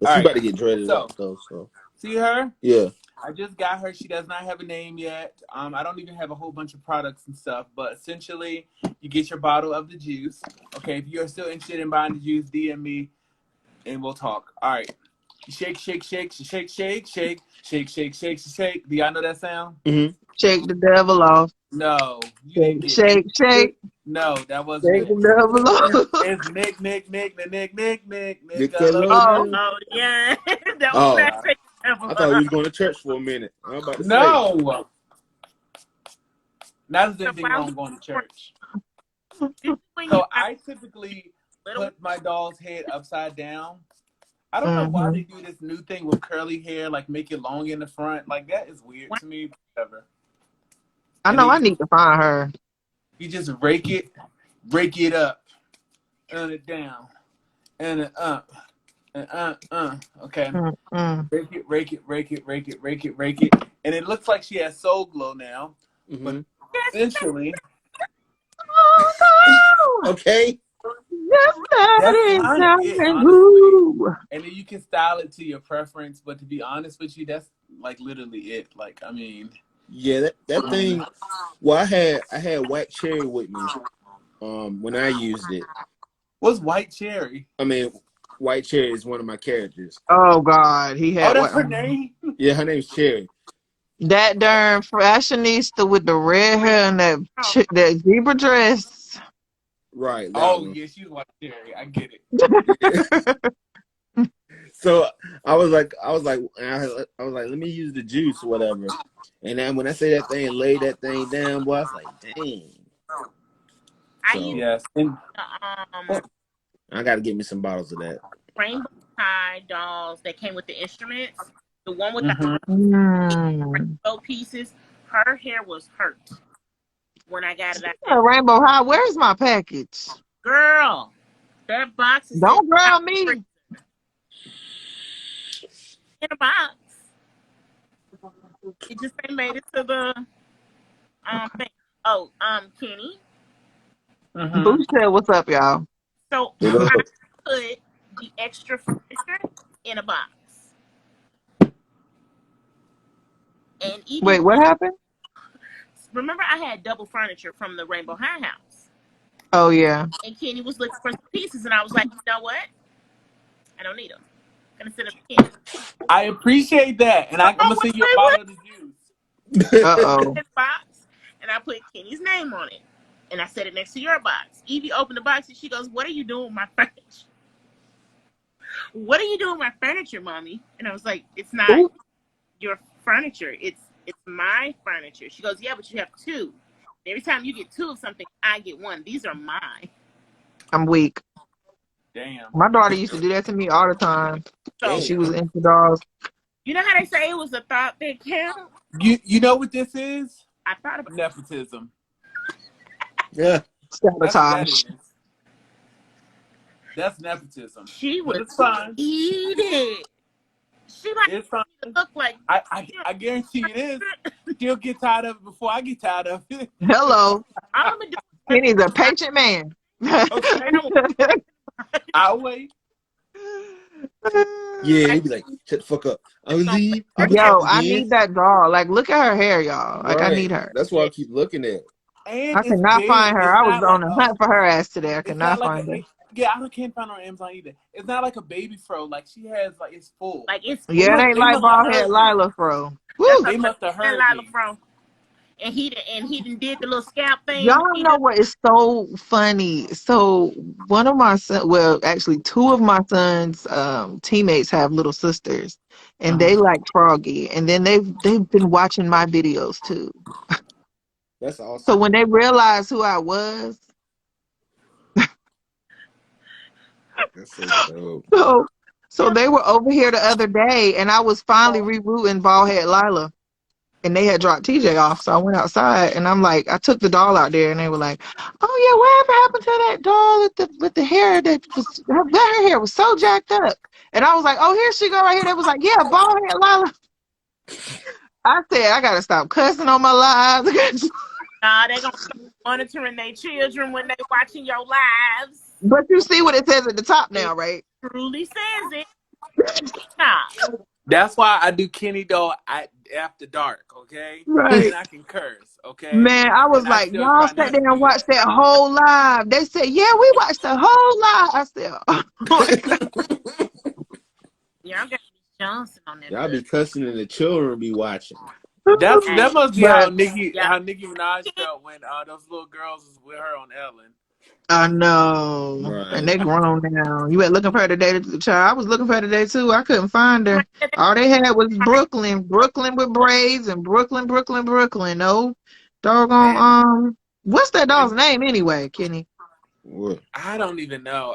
But All she right. about to get dreaded So- up though. So See her? yeah. I just got her. She does not have a name yet. I don't even have a whole bunch of products and stuff, but essentially, you get your bottle of the juice. Okay, if you're still interested in buying the juice, DM me, and we'll talk. All right. Shake, shake, shake, shake, shake, shake, shake, shake, shake, shake. Do y'all know that sound? Mm-hmm. Shake the devil off. No. You didn't get Shake, it. shake, No, that wasn't shake it. the devil off. It's Nick, Nickelodeon. Oh yeah. That Oh. was that I thought we was going to church for a minute. I'm about to say. No. Not as So anything why wrong would going to you work church. when you So got I typically little? put my doll's head upside down. I don't know why Mm-hmm. they do this new thing with curly hair, like make it long in the front. Like that is weird One, to me. Whatever. I And know then I need to find her. you just rake it up, turn it down, and it up, and Okay. Mm-mm. Rake it, and it looks like she has soul glow now. But eventually, Oh, no. Okay. Yes, that that's is kind of it, coming. honestly. Woo. And then you can style it to your preference. But to be honest with you, that's like literally it. Like, I mean, Yeah, that thing. Well, I had white cherry with me. When I used it. what's white cherry? I mean, white cherry is one of my characters. Oh God, he Oh, had that's what? her name. Yeah, her name's Cherry. That darn fashionista with the red hair and that zebra dress. Right, that Oh one. yeah, she's white cherry. I get it. Yeah. So I was like, let me use the juice or whatever. And then when I say that thing, lay that thing down, boy, I was like, dang. I So used Yes. And I got to get me some bottles of that. rainbow tie dolls that came with the instruments. The one with the Mm. rainbow pieces. Her hair was hurt when I got it out. Yeah, Rainbow High, where's my package? Girl, that box is Don't girl me. in a box. It just ain't made it to the thing. Oh, Kenny. Boo said, what's up, y'all? So You I know? put the extra furniture in a box. And Wait, what happened? remember I had double furniture from the Rainbow High House. Oh, yeah. And Kenny was looking for some pieces, and I was like, you know what? I don't need them. I'm going to send them to Kenny. I appreciate that. And I'm going to send you a bottle of the juice. Uh-oh. Box, and I put Kenny's name on it. And I set it next to your box. Evie opened the box, and she goes, what are you doing with my furniture? What are you doing with my furniture, Mommy? And I was like, it's not your furniture. It's my furniture. She goes, yeah, but you have two. Every time you get two of something, I get one. These are mine. I'm weak. Damn. My daughter used to do that to me all the time. So She was into dolls. you know how they say it was a thought that counts? You know what this is? I thought about nepotism. Yeah. Sabotage. That's nepotism. She would eat it. She might it's fine. look like I guarantee you this. She'll get tired of it before I get tired of it. Hello. I'm gonna do Kenny's a patient man. Okay. I'll wait. Yeah, he'd be like, shut the fuck up. I'll leave. Yo, I need that doll. Like, look at her hair, y'all. Like, Right. I need her. That's why I keep looking at it. And I cannot find her. I was on a hunt for her ass today. I cannot find her. Yeah, I can't find her on Amazon either. It's not like a baby fro. Like she has, like it's full. like it's Yeah, it ain't like bald head Lila fro. Woo! They must have heard Lila me. fro. And he did the little scalp thing. Y'all know what is so funny? So one of my sons, well, actually two of my sons' teammates have little sisters, and they like Froggy, and then they've been watching my videos too. That's awesome. So when they realized who I was, that's so dope. So they were over here the other day, and I was finally rebooting Bald Head Lila. And they had dropped TJ off, so I went outside, and I'm like, I took the doll out there, and they were like, "Oh yeah, whatever happened to that doll with the hair that was her hair was so jacked up?" And I was like, "Oh, here she go right here." They was like, "Yeah, bald head Lila." I said, "I gotta stop cussing on my lives." Nah, they gonna start monitoring their children when they watching your lives. But you see what it says at the top now, right? It truly says it. Nah. That's why I do Kenny doll after dark, okay? Right. And I can curse, okay? Man, I was like, y'all sat there and watched that whole live. They said, yeah, we watched the whole live. I said, oh my God. Y'all got Johnson on that. Y'all be cussing and the children be watching. That must be how Nicki Minaj felt when those little girls was with her on Ellen. I know. Right. And they grown now. You went looking for her today, child. I was looking for her today too. I couldn't find her. All they had was Brooklyn with braids and Brooklyn. No, Doggone, what's that dog's name anyway, Kenny? What? I don't even know.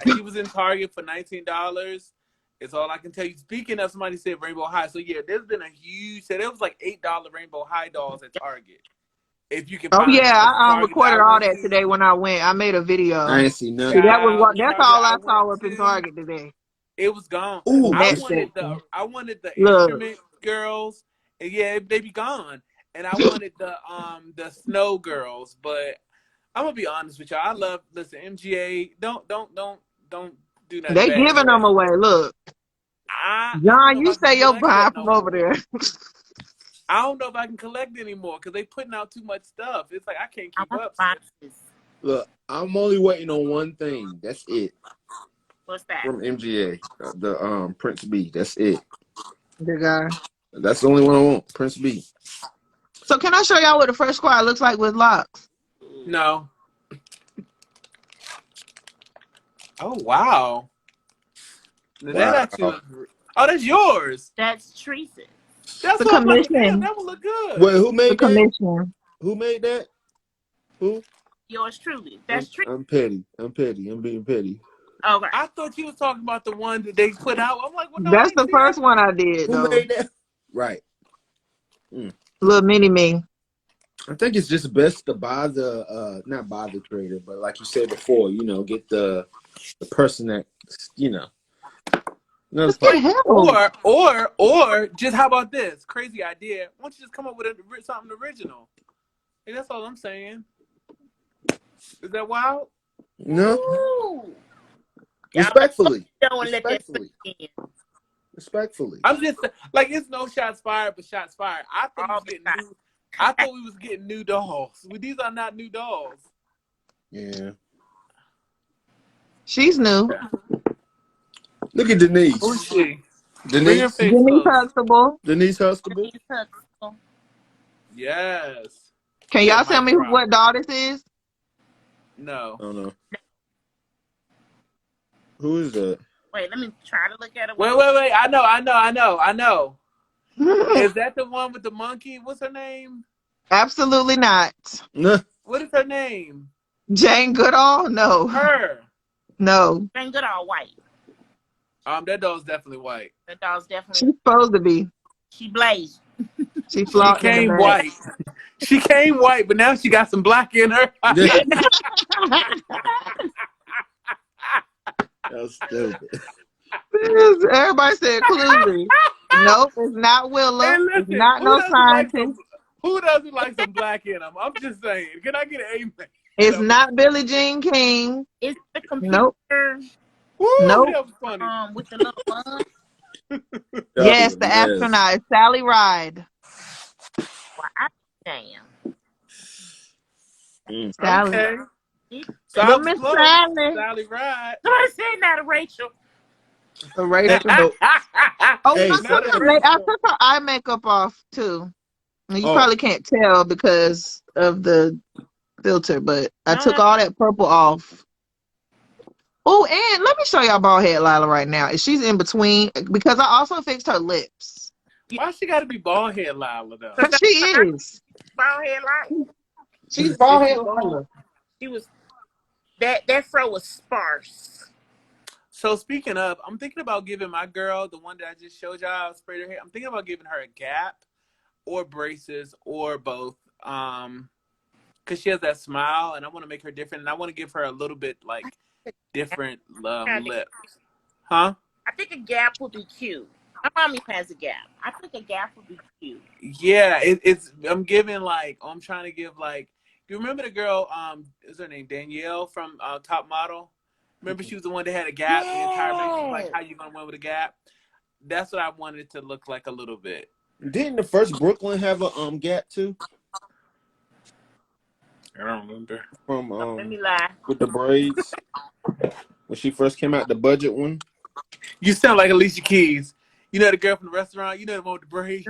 She was in Target for $19. It's all I can tell you. Speaking of, somebody said Rainbow High. So yeah, there's been a huge. So there was like $8 Rainbow High dolls at Target. If you can Oh find them, yeah, because I Target that recorded I all went that to, today when I went. I made a I video. ain't see See, nothing. that was child, the that's Target all I I went saw up in to, Target today. it was gone. Ooh, That it's- I wanted the Look, instrument girls, and yeah, they be gone. And I wanted the snow girls, but I'm gonna be honest with y'all. Listen, MGA, don't do nothing they bad. giving them But away. Look, I don't John, know if you I can stay your collect that behind no from over more. there. I don't know if I can collect anymore because they putting out too much stuff. It's like I can't I keep want up. boxes. look, I'm only waiting on one thing. That's it What's that? from MGA. The Prince B. That's it. The guy. That's the only one I want. Prince B. So can I show y'all what the first squad looks like with locks? No. Oh wow. Now that Wow. actually looks. Oh, that's yours. That's Teresa's. That's The what I'm like. Damn, commission. that one look good. Wait, who The made that? commission. Who made that? Who? Yours truly. That's Teresa. I'm petty. I'm petty. I'm being petty. Okay. I thought you was talking about the one that they put out. I'm like, well, no, I That's ain't the see that first one one. I did Who though. made that? Right. Little mini me. I think it's just best to buy the not buy the creator, but like you said before, get the person that another Just get part. help. Or just how about this crazy idea? Why don't you just come up with something original? Hey, that's all I'm saying. Is that wild? No, Ooh. respectfully, Don't let that respectfully, in respectfully. I'm just like it's no shots fired, but shots fired. I thought all the time. we was getting new dolls. Well, these are not new dolls. Yeah. She's new. Look at Denise. Who's she? Bring her Denise. face Denise close. Huxtable. Denise Huxtable. Denise Huxtable. Yes. Can Yeah, y'all tell mic me drop. what doll this is? No. I don't know. Who is that? Wait, let me try to look at it. Wait. I know. Is that the one with the monkey? What's her name? Absolutely not. No. What is her name? Jane Goodall? No. Her. No. Ain't good all white. That doll's definitely white. That dog's definitely. She's supposed to be. She blazed. She She flocked in the came back. white. She came white, but now she got some black in her. That's stupid. Everybody said Cluzy. Nope, it's not Willa. And It's listen, not no scientist. who doesn't like some black in them? I'm just saying. Can I get an amen? It's not Billie Jean King. It's the computer. Nope. Woo, Nope. that was funny. With the little bun. Yes, the astronaut. Sally Ride. Damn. Sally. Okay. So Little I was Miss close. Sally. Sally Ride. Somebody said that to Rachel. Rachel. Oh, Hey, I so took her eye makeup off too. And you probably can't tell because of the filter, but I took all that purple off. Oh, and let me show y'all bald head Lila right now. She's in between because I also fixed her lips. Why she got to be bald head Lila though? Because she is. Bald head Lila. She's bald head Lila. She was that fro was sparse. So speaking of, I'm thinking about giving my girl, the one that I just showed y'all, sprayed her hair. I'm thinking about giving her a Gap or braces or both. Because she has that smile and I want to make her different. And I want to give her a little bit like different lips. Huh? I think a Gap would be cute. My mommy has a Gap. I think a Gap would be cute. Yeah, I'm trying to give like, do you remember the girl, is her name Danielle from Top Model? Remember she was the one that had a Gap the entire makeup, like how you gonna win with a Gap? That's what I wanted it to look like a little bit. Didn't the first Brooklyn have a Gap too? I don't remember. From Let me lie. with the braids when she first came out, the budget one. You sound like Alicia Keys. You know the girl from the restaurant. You know the one with the braids.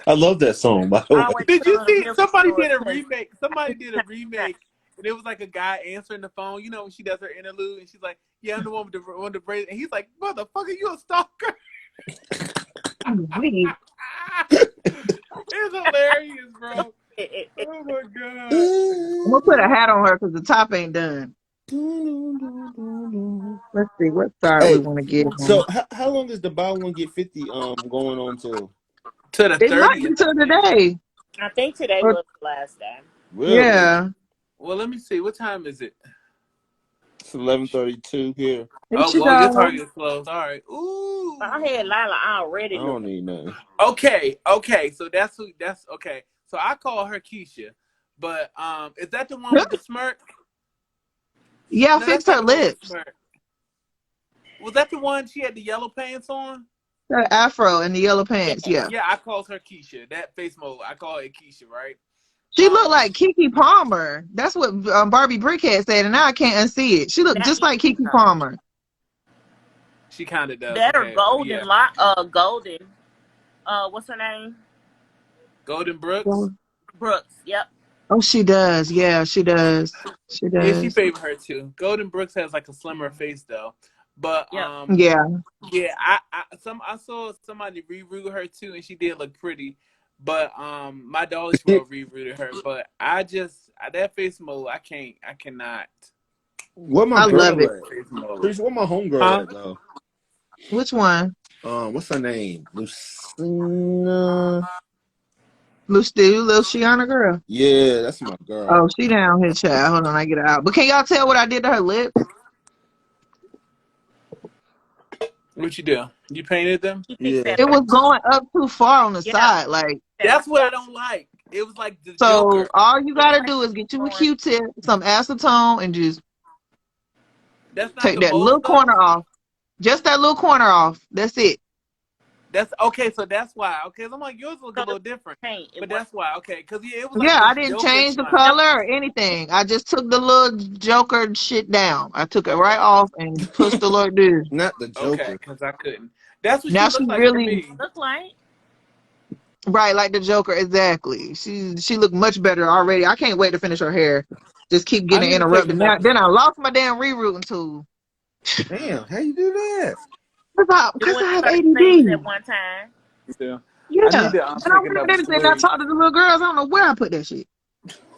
I love that song, by the way. Did you see somebody did a remake? Somebody did a remake, and it was like a guy answering the phone. You know when she does her interlude, and she's like, "Yeah, I'm the one with the braids," and he's like, "Motherfucker, you a stalker?" It's hilarious, bro. Oh my god. I'm gonna put a hat on her because the top ain't done. Let's see what side we Hey, want to get so on. how long is the buy one get 50 going on till? To the It might be 30th, I till think. today. I think today Or, was the last day. Really? yeah. Well, let me see. What time is it? It's 11:32 here. Here Oh, she well, your goes. Target is closed. All right. Ooh. I had Lila I already don't looking. need nothing. Okay. So that's okay. So I call her Keisha, but is that the one with the smirk? Yeah, I No, that's fixed not her the one with the lips. smirk. Was that the one she had the yellow pants on? Her afro and the yellow pants. Yeah. Yeah. Yeah, I called her Keisha. That face mode, I call it Keisha, right? She looked like Keke Palmer. That's what Barbie Brickhead said, and now I can't unsee it. She looked That just like Keke Palmer. She kind of does. that or Okay, golden yeah. golden. What's her name? Golden Brooks. Brooks. Yep. Oh, she does. Yeah, she does. She Yeah, she does. favored her too. Golden Brooks has like a slimmer face though, but Yep. Yeah. yeah, I saw somebody reroute her too, and she did look pretty. But my Dolly Swirl rerouted her, but that face mode I cannot. Where my I girl love it. at? Face mode. Chris, where my homegirl at though? Which one? What's her name? Lucina. Little Shiana girl. Yeah, that's my girl. Oh, she down here, child. Hold on, I get her out. But can y'all tell what I did to her lips? What you do? You painted them? She fixed Yeah. that. It was going up too far on the Yeah. side. Like, That's what I don't like. It was like the so Joker. all you gotta do is get you a Q-tip, some acetone, and just That's not take the that mold little though. corner off. Just that little corner off. That's it. That's okay. So that's why. Okay, so I'm like yours look a So little different, paint. but that's why. Okay, because yeah, it was like Yeah, this I didn't Joker change the shine. color or anything. I just took the little Joker shit down. I took it right off and pushed the little dude. Not the Okay, Joker. because I couldn't. That's what Now she she looked like for really me. Look like. right like the Joker, exactly. She looked much better already. I can't wait to finish her hair. Just keep I getting need to take interrupted. Now, another. then I lost my damn rerouting tool. Damn, how you do that? Because Doing I have certain things ADD. at one time. Yeah. Yeah. I need to And I take went up another there and I swig. talked to the little girls. I don't know where I put that shit.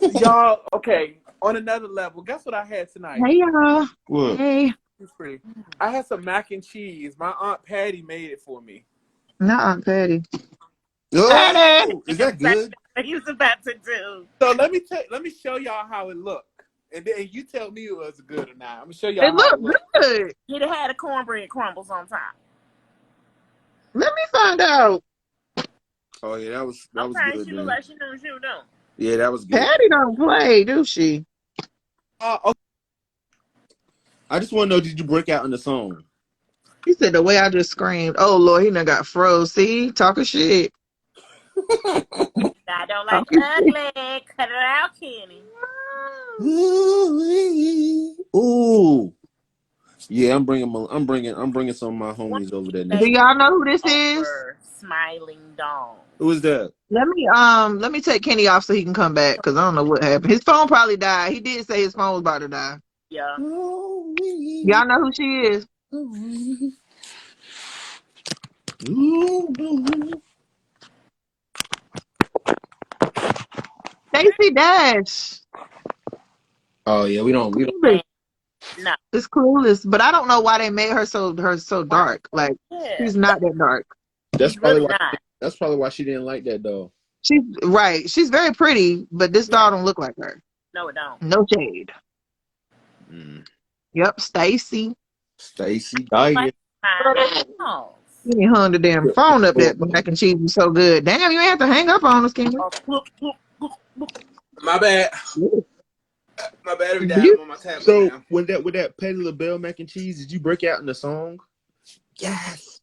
Y'all, okay. On another level, guess what I had tonight? Hey y'all. What? Hey. It's pretty. I had some mac and cheese. My Aunt Patty made it for me. Not Aunt Patty. Patty. Oh, is that good? He was about to do. So let me show y'all how it looked, and then you tell me it was good or not. I'm gonna show It y'all how it looked looked. good. He'd have had the cornbread crumbles on top. Let me find out. Oh yeah, that was Okay, good. she Then. looked like she knew what she was doing. Yeah, that was good. Patty don't play, do she? Okay. I just want to know, did you break out in the song? He said the way I just screamed. Oh Lord, he done got froze. See, talking shit. I don't like Talking ugly. Cut it out, Kenny. Ooh. Yeah, I'm bringing some of my homies over there next. Do y'all know who this is? Smiling Dawn. Who is that? Let me take Kenny off so he can come back because I don't know what happened. His phone probably died. He did say his phone was about to die. Yeah. Y'all know who she is? Stacey Dash. Oh yeah, we don't. No. It's Clueless, but I don't know why they made her so dark. Like she's not that dark. That's really probably not. That's probably why she didn't like that doll. She's right. She's very pretty, but this doll don't look like her. No, it don't. No shade. Yep, Stacey. Stacey Diet. You hung the damn phone up. That mac and cheese was so good. Damn, you ain't have to hang up on us, Kenny. My bad. My battery died on my tablet. So now. with that Patti LaBelle mac and cheese, did you break out in the song? Yes.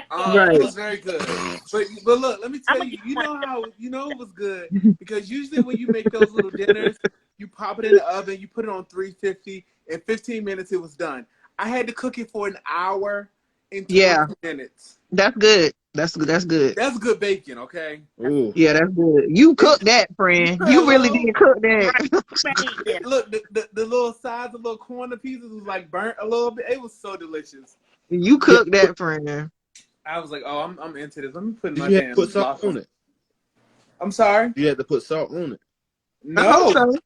Right. It was very good. But look, let me tell you, you know it was good because usually when you make those little dinners, you pop it in the oven, you put it on 350, in 15 minutes it was done. I had to cook it for an hour and 20 minutes. That's good. That's good. That's good bacon, okay? Ooh. Yeah, that's good. You cooked that, friend. You really did cook that. Look, the little sides, the little corner pieces was like burnt a little bit. It was so delicious. You cooked that, friend. I was like, oh, I'm into this. Let me put my Did you have to damn put salt block on it? I'm sorry? You had to put salt on it. I hope No. so.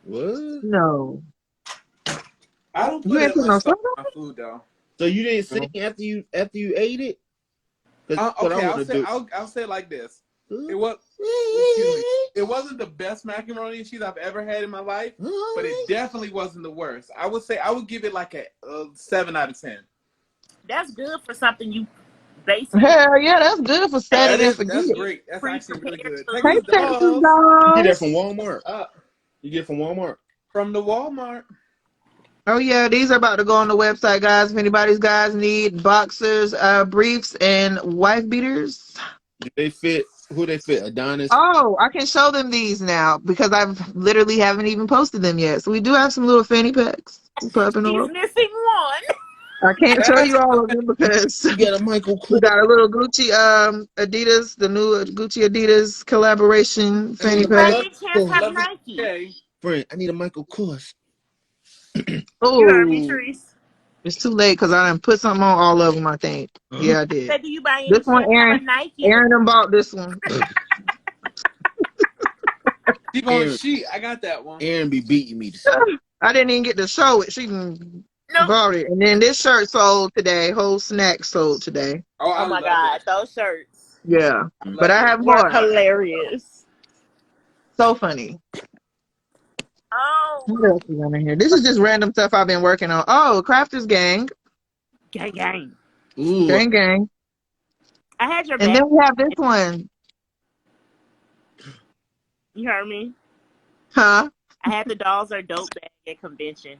What? No. I don't You put ain't that put much no salt salt on my food though. So you didn't on? sing after you ate it? That's what I Okay, want to do. I'll say it like this. It was excuse me. It wasn't the best macaroni and cheese I've ever had in my life, but it definitely wasn't the worst. I would say I would give it like a 7 out of 10. That's good for something you basically Hell yeah, that's good for set it and forget. That's great. That's actually really pre-prepared good. Hey, food. Texas Texas dolls You get that dolls. from Walmart. You get it from Walmart. from the Walmart. Oh yeah, these are about to go on the website, guys. If anybody's guys need boxers, briefs, and wife beaters. Do they fit? Who they fit? Adonis. Oh, I can show them these now because I've literally haven't even posted them yet. So we do have some little fanny packs popping She's up. missing one. I can't show you all of them because You got a Michael we Kors. got a little Gucci Adidas, the new Gucci Adidas collaboration fanny By pack. any chance have Kors. Nike? Okay. Friend, I need a Michael Kors. You heard me, Oh, Therese. it's too late because I done put something on all of them. I think. Yeah, I did. Said, do you by This any one, chance have a Nike? Aaron done bought this one. Keep on Aaron, sheet. I got that one. Aaron be beating me. I didn't even get to show it. She done No. bought it. And then this shirt sold today. Whole snack sold today. Oh, I Oh my love God, it. those shirts Yeah. I But love I it. have were more. hilarious. So funny. Oh, What else is on here? This is just random stuff I've been working on. Oh, Crafters Gang. gang, gang. Ooh, Gang, gang. I had your And back. then we have this one. You heard me. Huh? I had the dolls are dope bag at convention.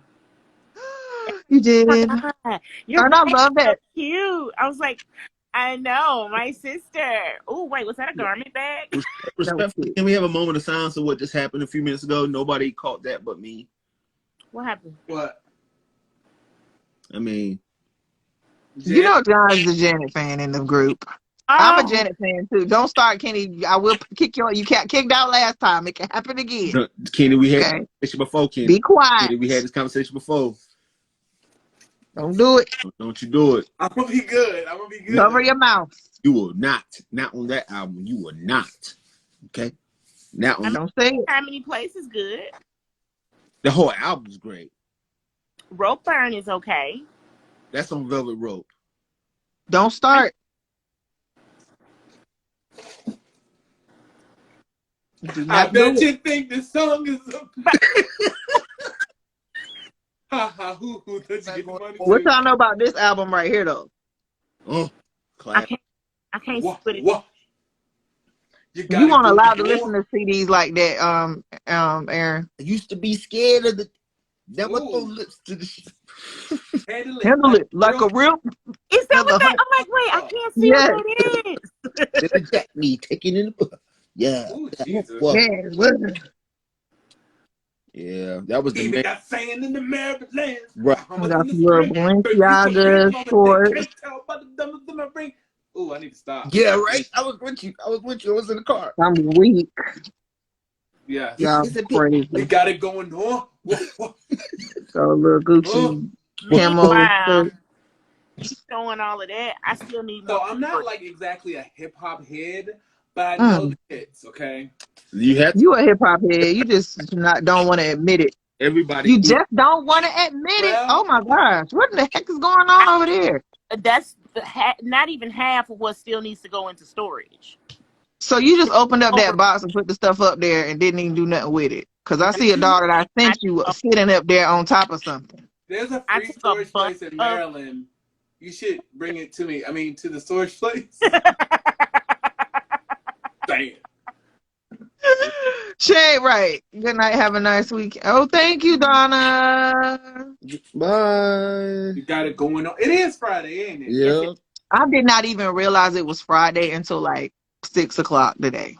You Oh did. my And God, your I bag love is so that. cute. I was like, I know, my sister. Oh wait, was that a garment bag? That was respectfully, cute. can we have a moment of silence of what just happened a few minutes ago? Nobody caught that but me. What happened? What? I mean, You know John's the Janet fan in the group. I'm a Oh, Janet fan too. Don't start, Kenny. I will kick you. You can't kicked out last time. It can happen again. Kenny, we had this Okay. conversation before, Kenny. Be quiet. Kenny, we had this conversation before. Don't do it. Don't you do it. I'm gonna be good. I'm gonna be good. Cover your mouth. You will not. Not on that album. You will not. Okay? Not on Don't say it. how many places good? the whole album's great. Rope burn is okay. That's on Velvet Rope. Don't start. Do I not do bet it. you think this song is ha ha hoo hoo. Let's get the money What too. y'all know about this album right here, though? Oh, I class. can't What? split it. What? You gotta weren't go allowed to more. listen to CDs like that, Aaron. I used to be scared of the never Ooh. throw lips to the Handle it like a real. Is that what that? motherfucker. I'm like, wait, I can't see Yes. what that is. They reject me, taking in the yeah. Ooh, that Jesus. was- Man, what? yeah, that was the Even man. got sand in the Maryland. Right. I got some little Balenciaga shorts. Ooh, I need to stop. Yeah, right. I was with you. I was in the car. I'm weak. Yes. Y'all It's a bit- We crazy. got it going on. So a little Gucci camo. Wow. shirt. Showing all of that, I still need So more. I'm not like exactly a hip hop head, but I know the hits, okay? You have to, You a hip hop head. You just don't want to admit it. everybody. You just don't want to admit it. Well- Oh my gosh. What the heck is going on over there? That's not even half of what still needs to go into storage. So you just opened up that box and put the stuff up there and didn't even do nothing with it. Because I see a dog that I sent you sitting up there on top of something. There's a I free took a storage bunch place in of- Maryland. You should bring it to me. I mean, to the storage place. Damn. Shay, right. Good night. Have a nice week. Oh, thank you, Donna. Bye. You got it going on. It is Friday, ain't it? Yeah. I did not even realize it was Friday until like 6 o'clock today.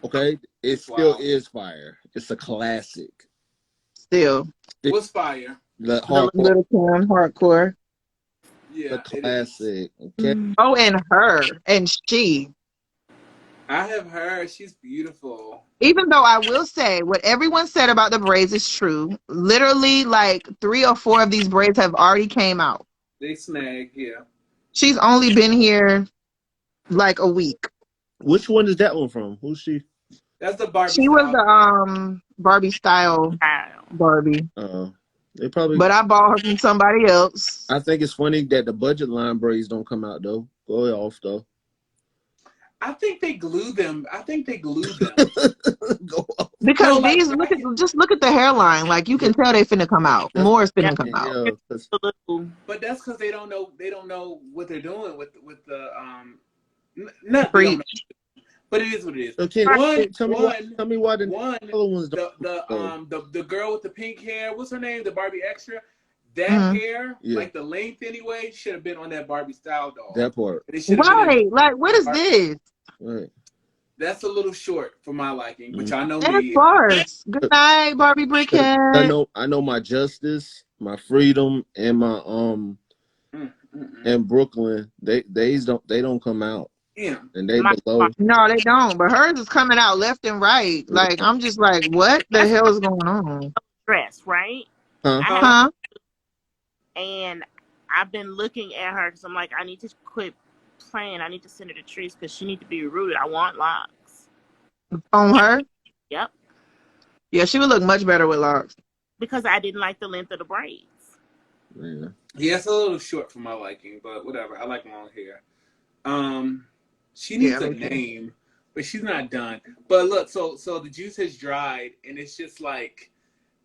Okay. It still is fire. It's a classic. Still. What's fire? The The hardcore. Little Kim hardcore. Yeah, The classic. Okay. Oh, and her and she. I have heard she's beautiful. Even though I will say what everyone said about the braids is true. Literally, like 3 or 4 of these braids have already came out. They snag, yeah. She's only been here like a week. Which one is that one from? Who's she? That's the Barbie She was style. the Barbie style Barbie. They probably. But I bought her from somebody else. I think it's funny that the budget line braids don't come out though. Go off though. I think they glue them. Go off. Because No, these just look at the hairline. Like you can tell they finna come out. More is finna come out. Yeah, but that's because they don't know what they're doing with the not they don't know, but it is what it is. Okay, tell me why the other ones don't. The girl with the pink hair, what's her name? The Barbie extra. That hair, like the length anyway, should have been on that Barbie style doll. That part. Right. Like, what is this? Right. That's a little short for my liking, which I know That's me. sparse. Good night, Barbie Brickhead. I know my Justice, my Freedom, and my and Brooklyn. They don't come out. Yeah. And they below. No, they don't. But hers is coming out left and right. Like I'm just like, what the hell is going on? Dress, right? Huh? And I've been looking at her because I'm like, I need to quit playing. I need to send her to Trees because she needs to be rooted. I want locks. On her? Yep. Yeah, she would look much better with locks. Because I didn't like the length of the braids. Yeah, it's a little short for my liking, but whatever. I like long hair. She needs a name, but she's not done. But look, so the juice has dried, and it's just good.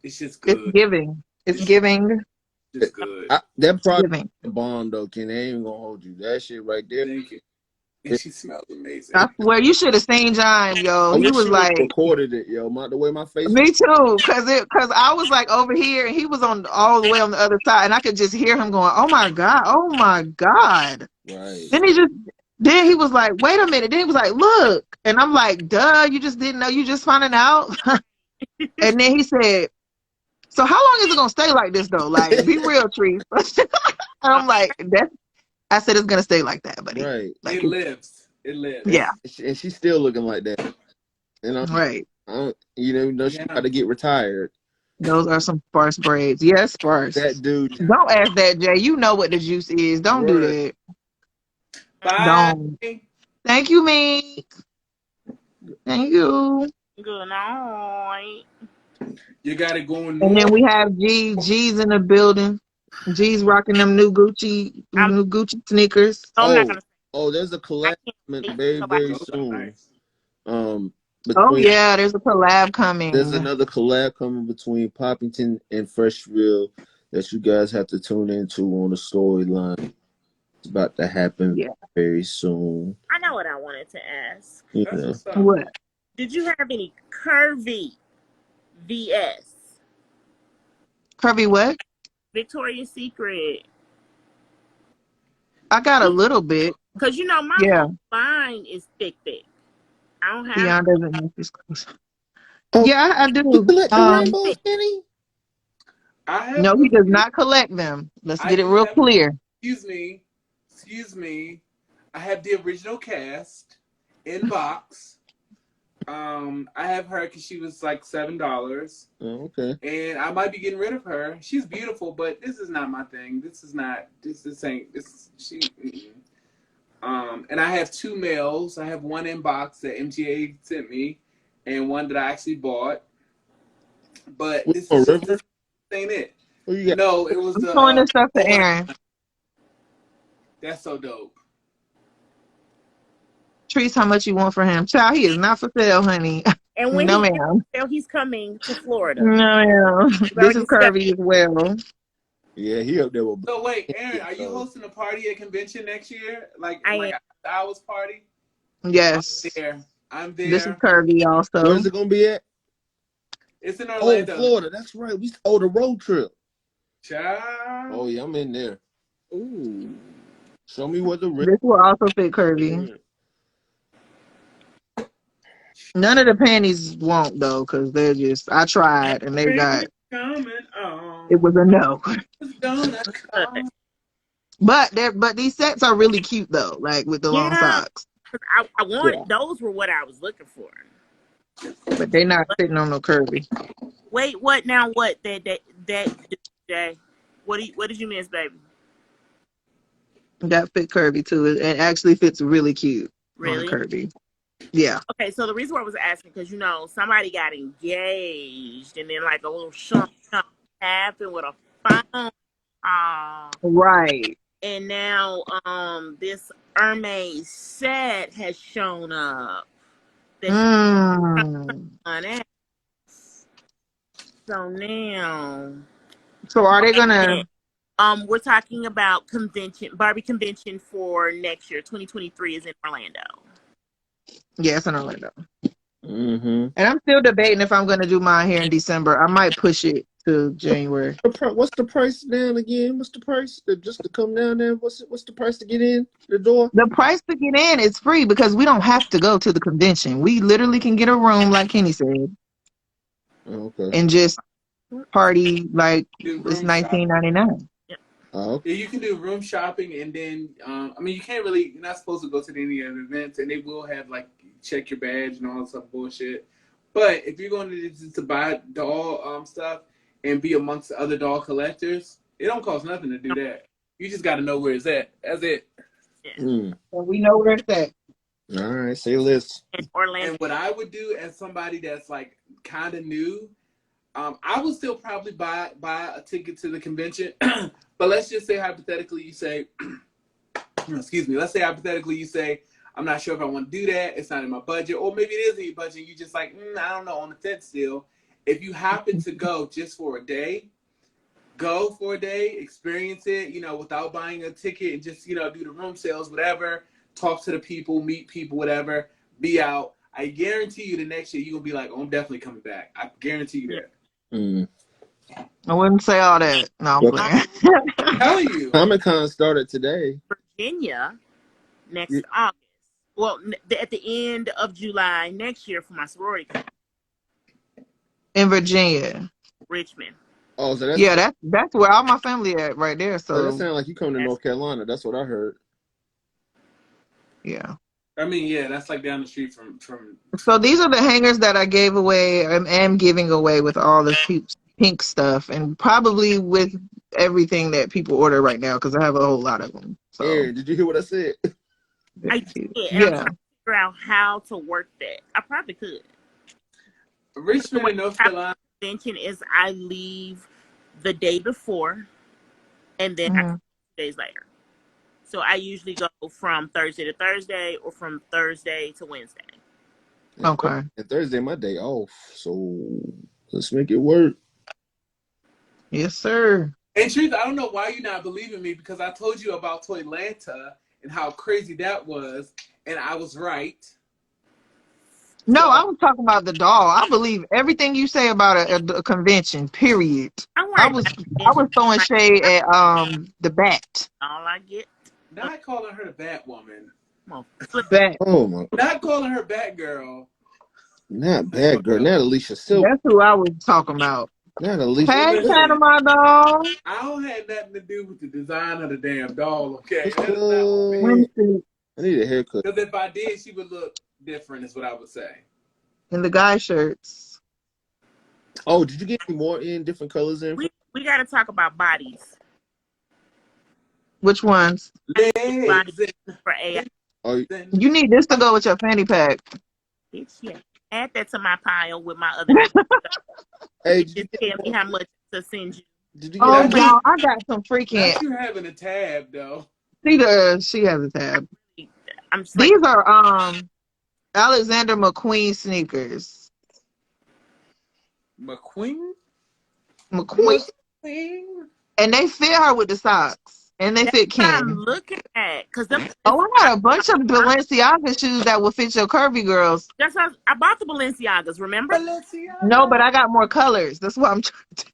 It's giving. It's giving. It's good. That product bomb though, Ken. They ain't gonna hold you. That shit right there. Thank you. And she smells amazing. I swear, you should have seen John, yo. He was like, recorded it, yo. The way my face. Me too, cause I was like over here, and he was on all the way on the other side, and I could just hear him going, "Oh my god, oh my god!" Right. Then he was like, "Wait a minute." Then he was like, "Look," and I'm like, "Duh, you just didn't know. You just finding out." And then he said, "So how long is it gonna stay like this though? Like, be real, Tree." And I'm like, I said it's gonna stay like that, buddy. Right. Like, it lives. Yeah. And she's still looking like that. Right. You know, she got to get retired. Those are some sparse braids. Yes, sparse. That dude. Don't ask that, Jay. You know what the juice is. Don't do that. Bye. Don't. Thank you, Meek. Thank you. Good night. You got it going. And then we have G's in the building. G's rocking them new Gucci sneakers. There's a collab very, very soon. There's a collab coming. There's another collab coming between Poppington and Freshville that you guys have to tune into on the storyline. It's about to happen very soon. I know what I wanted to ask. What? Did you have any curvy VS? Curvy what? Victoria's Secret. I got a little bit. Because you know my line is thick. I don't have. Beyond doesn't make this close. Yeah, I do. No, he does not collect them. Let's get it real clear. Excuse me. I have the original cast in box. I have her because she was like $7. Oh, okay. And I might be getting rid of her. She's beautiful, but this is not my thing. And I have 2 males. I have one in box that MGA sent me, and one that I actually bought. But this ain't it. No, it was the. I'm showing this stuff to Aaron. That's so dope. Trees, how much you want for him? Child, he is not for sale, honey. And when ma'am. He's coming to Florida. No, ma'am. This is curvy as well. Yeah, he up there with. So wait, Aaron, are you hosting a party at convention next year? Like an hours party? Yes. I'm there. This is curvy also. Where's it gonna be at? It's in Orlando. Oh, Florida. That's right. The road trip. Child. Oh yeah, I'm in there. Ooh. Show me what the This will also fit curvy. None of the panties won't though, because they're just. I tried and they got. It was a no. But these sets are really cute though, like with the long socks. I wanted those were what I was looking for. But they're not fitting on no curvy. Wait, what now? What that Jay? What did you miss, baby? That fit Kirby too. It actually fits really cute on Really? Kirby. Yeah. Okay, so the reason why I was asking, because somebody got engaged, and then like a little something happened with a phone call, Right. and now this Hermes set has shown up that she Mm. on it. So now, So are they gonna? we're talking about Barbie convention for next year. 2023 is in Orlando. Yes, in Orlando. Mm-hmm. And I'm still debating if I'm gonna do mine here in December. I might push it to January. What's the price down again? What's the price just to come down there? What's the price to get in the door? The price to get in is free because we don't have to go to the convention. We literally can get a room, like Kenny said, Oh, okay. and just party like Do it's room shopping. $19.99. Oh, okay. Yeah, you can do room shopping, and then I mean, you're not supposed to go to any of the events, and they will have like check your badge and all that stuff bullshit. But if you're going to buy doll stuff and be amongst the other doll collectors, it don't cost nothing to do that. You just got to know where it's at. That's it. Mm. So we know where it's at. All right, say list. Orlando. And what I would do as somebody that's like kind of new, I would still probably buy a ticket to the convention. But let's just say hypothetically you say, excuse me, let's say hypothetically you say, I'm not sure if I want to do that. It's not in my budget. Or maybe it is in your budget. You just like, I don't know, on the fence still. If you happen to go just for a day, go for a day, experience it, without buying a ticket, and just, do the room sales, whatever, talk to the people, meet people, whatever, be out. I guarantee you the next year you're going to be like, oh, I'm definitely coming back. I guarantee you that. Mm. I wouldn't say all that. No, I'm Well, playing. I'm telling you. Comic-Con started today. Virginia next August. Well, at the end of July next year for my sorority. In Virginia. Richmond. Oh, so that's where all my family at right there. So that So sounds like you come to North Carolina. That's what I heard. yeah. I mean, yeah, that's like down the street from. So these are the hangers that I gave away. I am giving away with all this pink stuff, and probably with everything that people order right now because I have a whole lot of them. So Aaron, did you hear what I said? I did, and yeah. I'm trying to figure out how to work that. I probably could. Richmond and North Carolina. Convention is I leave the day before, and then I come 2 days later. So I usually go from Thursday to Thursday, or from Thursday to Wednesday. Okay. And Thursday my day off, so let's make it work. Yes, sir. And truth, I don't know why you're not believing me, because I told you about Toylanta and how crazy that was, and I was right. No, I was talking about the doll. I believe everything you say about a convention. Period. I was throwing shade at the bat. All I get. Not calling her the Batwoman. Bat. Oh my! Not calling her Batgirl. Not Batgirl. Not Alicia Silk. That's who I was talking about. Not Alicia. Hey, Panama doll. I don't have nothing to do with the design of the damn doll. Okay, I need a haircut. Because if I did, she would look different. Is what I would say. In the guy shirts. Oh, did you get any more in different colors in? We got to talk about bodies. Which ones? Bodies for AI. You need this to go with your fanny pack. Bitch, yeah. Add that to my pile with my other. Hey, just tell me how much to send you. Did you get y'all, I got some freaking. Not you having a tab though. She has a tab. These are Alexander McQueen sneakers. McQueen. And they fit her with the socks. And they fit Kim. I'm looking at I got a bunch of Balenciaga shoes that will fit your curvy girls. That's how I bought the Balenciagas. Remember? No, but I got more colors. That's what I'm trying to.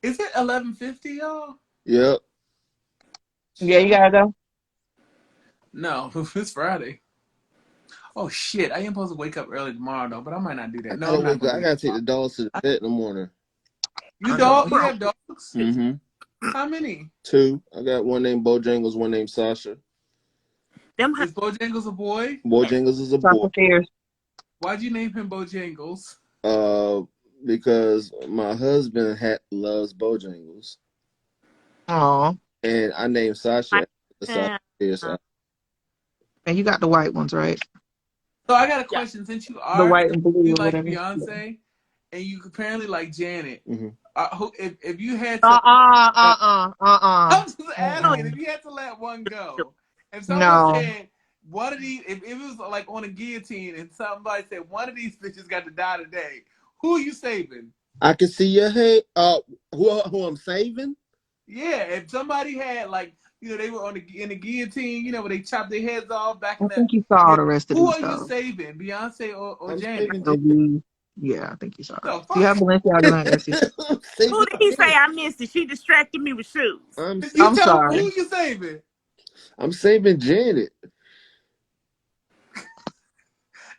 Is it 11:50, y'all? Yep. Yeah, you gotta go. No, it's Friday. Oh shit! I am supposed to wake up early tomorrow though, but I might not do that. No, I gotta take the dogs to the vet in the morning. You have dogs? Mm-hmm. How many? 2. I got one named Bojangles, one named Sasha. Is Bojangles a boy? Bojangles is a boy. Why'd you name him Bojangles? Because my husband loves Bojangles. Oh. And I named Sasha the Uh, Sasha. And you got the white ones, right? So I got a question. Since you The are, white and blue you or like whatever. Beyonce, and you apparently like Janet. Mm-hmm. If you had to, I'm just asking. If you had to let one go, if someone No. said one of these, if it was like on a guillotine, and somebody said one of these bitches got to die today, who are you saving? I can see your head. Who I'm saving? Yeah, if somebody had like, they were in the guillotine, where they chopped their heads off back I in the. think you saw all the rest of Who these are you though. saving, Beyonce or I'm Janet? saving Janet. Yeah, I think you saw The it. Do you have fuck? Balenciaga on? Yes, you do. I'm saving who did he say Janet. I missed it? She distracted me with shoes. You I'm tell me sorry. who you saving. I'm saving Janet.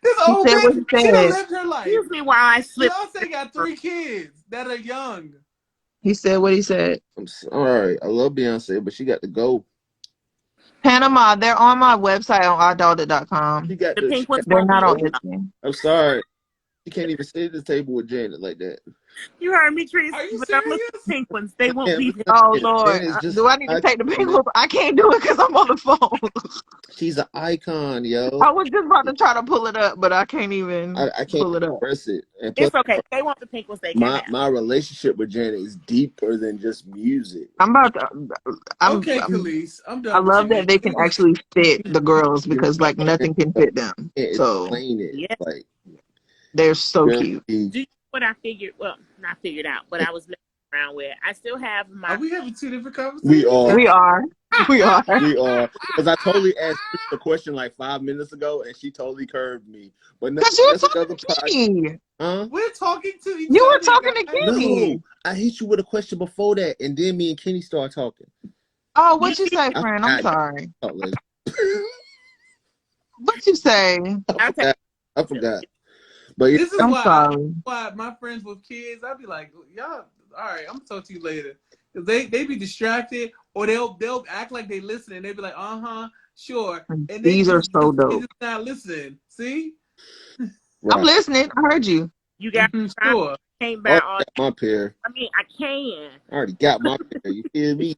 This He old said what bitch, he she done said. lived her life. Excuse me while I slip. Beyonce got 3 kids that are young. He said what he said. All right. I love Beyonce, but she got to go. Panama, they're on my website on She idolledit.com. got The to. pink ones They're won't not be on there. Etsy. I'm sorry. She can't even sit at the table with Janet like that. You heard me, Tris. Are you But don't look at serious? the pink ones. They won't be there. Oh Lord, Janet is just do I need to take the pink one? I can't do it because I'm on the phone. She's an icon, yo. I was just about to try to pull it up, but I can't even I can't pull it up. express it. And plus, It's okay. If they want the pink ones, they can have. my relationship with Janet is deeper than just music. I'm about to. Okay, Khalees, I'm I done with love you. that they can actually fit the girls because like nothing can fit them. Can't So explain it. Yeah. Like they're so really, cute. Do you know what I figured? Well, not figured out, but I was messing around with. I still have my. Are we having 2 different conversations? we are. We are. We are. We are. Because I totally asked the question like 5 minutes ago, and she totally curved me. But no, Because you were that's another talking to podcast. Kenny. Huh? We're talking to each You other. were talking to guys. Kenny. No, I hit you with a question before that, and then me and Kenny started talking. Oh, what you say, friend? I'm I sorry. talk later. What you say? I forgot. But yeah, This is I'm why sorry. my friends with kids, I'd be like, y'all, all right, I'm gonna talk to you later. Cause they be distracted, or they'll act like they listen, and they be like, sure, and These are so they dope. just not listening. See, I'm listening. I heard you. You got sure. can't I buy already all. got my pair. I mean, I can. I already got my pair. You feel me?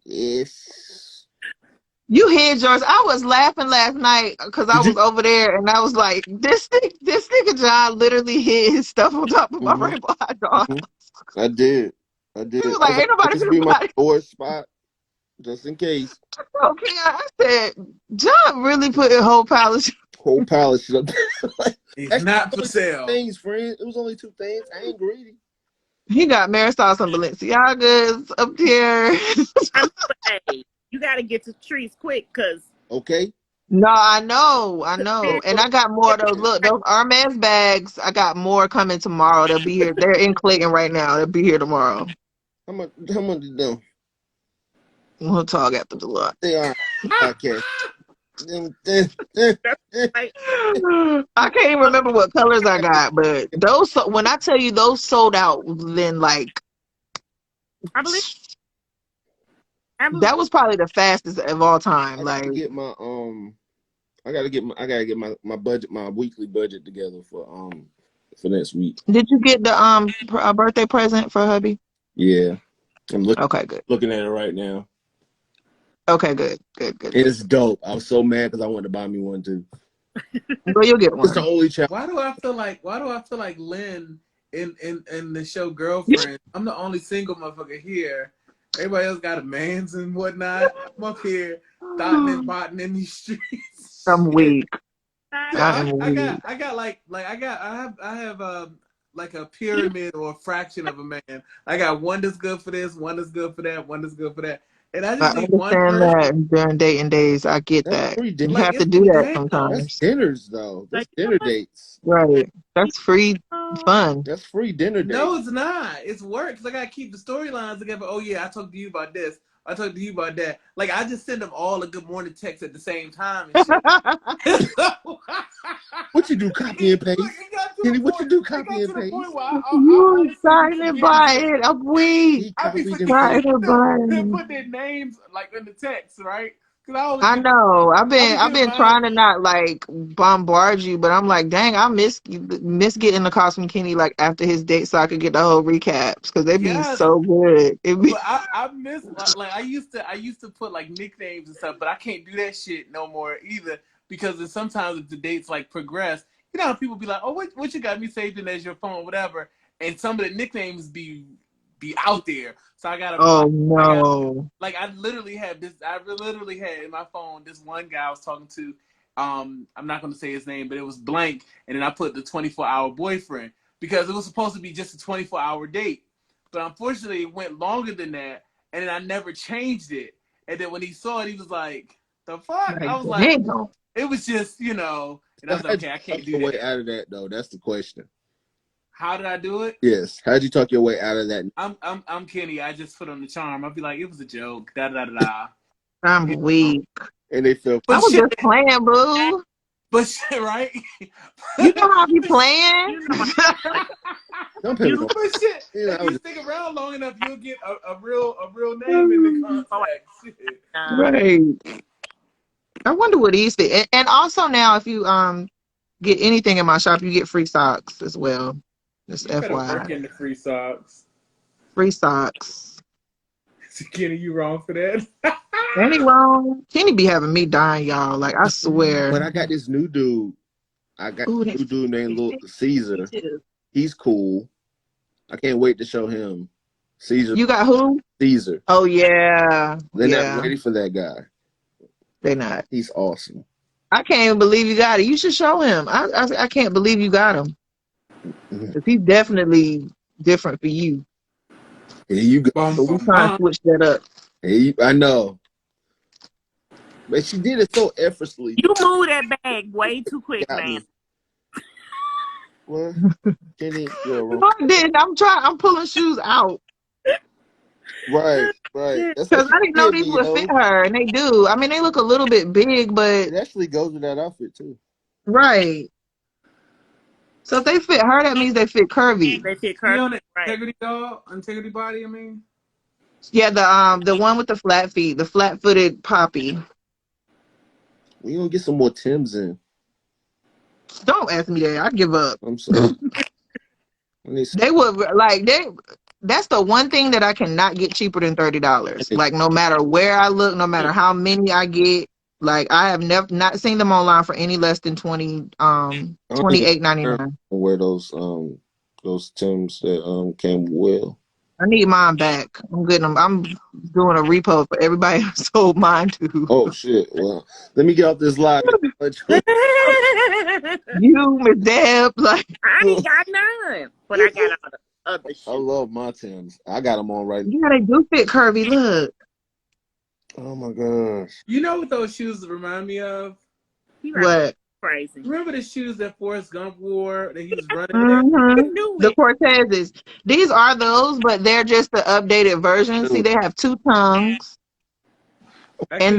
Yes. You hid yours. I was laughing last night because I was over there and I was like, this nigga John literally hid his stuff on top of my rainbow hot dog. I did. He was like, ain't nobody This finna be my buy it. storage spot, just in case. Okay, I said, John really put a whole pile of shit. Whole pallet shit up there. Like, It's not for only sale. 2 things, friend. It was only 2 things. I ain't greedy. He got Marisol some Balenciagas up there. Hey, you got to get to trees quick, cause Okay. No, I know. And I got more of those. Look, those Hermes bags, I got more coming tomorrow. They'll be here. They're in Clayton right now. They'll be here tomorrow. How much did them? We'll talk after the lot. They are podcast. like, I can't even remember what colors I got, but those, when I tell you those sold out, then like, I believe that was probably the fastest of all time. I Like, gotta get my I gotta get my budget, my weekly budget together for next week. did you get the birthday present for hubby? Yeah, I'm Okay, good. looking at it right now. Okay, good. It's dope. I was so mad because I wanted to buy me one too. Well, you'll get one. It's the only child. Why do I feel like Lynn in the show Girlfriend? I'm the only single motherfucker here. Everybody else got a mans and whatnot. I'm up here thotting and botting in these streets. I'm weak. I have like a pyramid or a fraction of a man. I got one that's good for this, one that's good for that, one that's good for that. And I I just need one understand person. that during dating days. I get That's that. free You dinner. have Like, to it's do that damn. sometimes. That's dinners though. That's dinner dates. Right. That's free fun. That's free dinner dates. No, it's not. It's work because I gotta keep the storylines together. Oh yeah, I talked to you about this. I talked to you about that. Like I just send them all a good morning text at the same time and shit. What you do? Copy and paste. Kenny, what you do? Copy and paste. You excited by it. I'm weak. He I be copied and forgetting pasted. Excited by to it. put their names like in the text, right? I know. I've I be been giving trying to mine. not like bombard you, but I'm like, dang, I miss getting the Cosmo Kenny like after his date so I could get the whole recaps because they be Yes, so good. It be but I miss like I used to put like nicknames and stuff, but I can't do that shit no more either because then sometimes if the dates like progress, you know how people be like, oh, what you got me saved in as your phone, whatever, and some of the nicknames be out there, so oh I gotta no. like I literally had this. I literally had in my phone this one guy I was talking to. I'm not going to say his name, but it was blank, and then I put the 24-hour boyfriend because it was supposed to be just a 24-hour date, but unfortunately it went longer than that, and then I never changed it. And then when he saw it, he was like, "The fuck?" Like, I was like, damn. "It was just, you know." And I was like, How'd you "Okay, I can't talk do your way that." out of that though? That's the question. How did I do it? Yes. How'd you talk your way out of that? I'm Kenny. I just put on the charm. I'd be like, "It was a joke." Da da da da. I'm You know? weak. And they feel I But was shit, just playing, boo. but shit, right? You know how I be playing? You know, some people don't. But shit, You know, if I you was stick around long enough, you'll get a real name in the contact. Shit. Right. I wonder what these fit. And also now if you get anything in my shop, you get free socks as well. Just You better work FYI. in the free socks. Free socks. Kenny, you wrong for that? Ain't wrong. Kenny be having me dying, y'all. Like I but swear. I got this new dude. I got Ooh, this new dude named Little me Caesar. too. He's cool. I can't wait to show him. Caesar. You got who? Caesar. Oh yeah. They're not Yeah. ready for that guy. They not. He's awesome. I can't even believe you got it. You should show him. I can't believe you got him. Mhm. Because he's definitely different for you. Here you go. Bum, So we bum, trying to bum. switch that up. I know. But she did it so effortlessly. you move that bag way too quick, Got man. me. What? Kenny, you're wrong. No, I didn't. I'm pulling shoes out. Right. That's what Because she I didn't know did these me, would fit yo. her. And they do. I mean, they look a little bit big, but It actually goes with that outfit too. right. So if they fit her, that means they fit curvy. They fit You curvy, on right? integrity dog? Integrity body, I mean. Yeah, the one with the flat feet, the flat footed poppy. We gonna get some more Tims in. Don't ask me that. I give up. I'm sorry. I need some, They would like they. That's the one thing that I cannot get cheaper than $30. I Like no matter where I look, no matter how many I get, like I have never not seen them online for any less than don't even $28.99. wear those Tims that came well. I need mine back. I'm getting them. I'm doing a repo for everybody I sold mine to. Oh shit. Well, let me get off this live. I You, Miss Deb, like ain't got none, but I got all the other I shit. love my Tims. I got them on right now. yeah, they do fit curvy. Look, Oh my gosh. You know what those shoes remind me of? He what? crazy. Remember the shoes that Forrest Gump wore that he was running in? I Mm-hmm. knew The it. Cortezes. These are those, but they're just the updated version. See, Dude, they have two tongues, I and could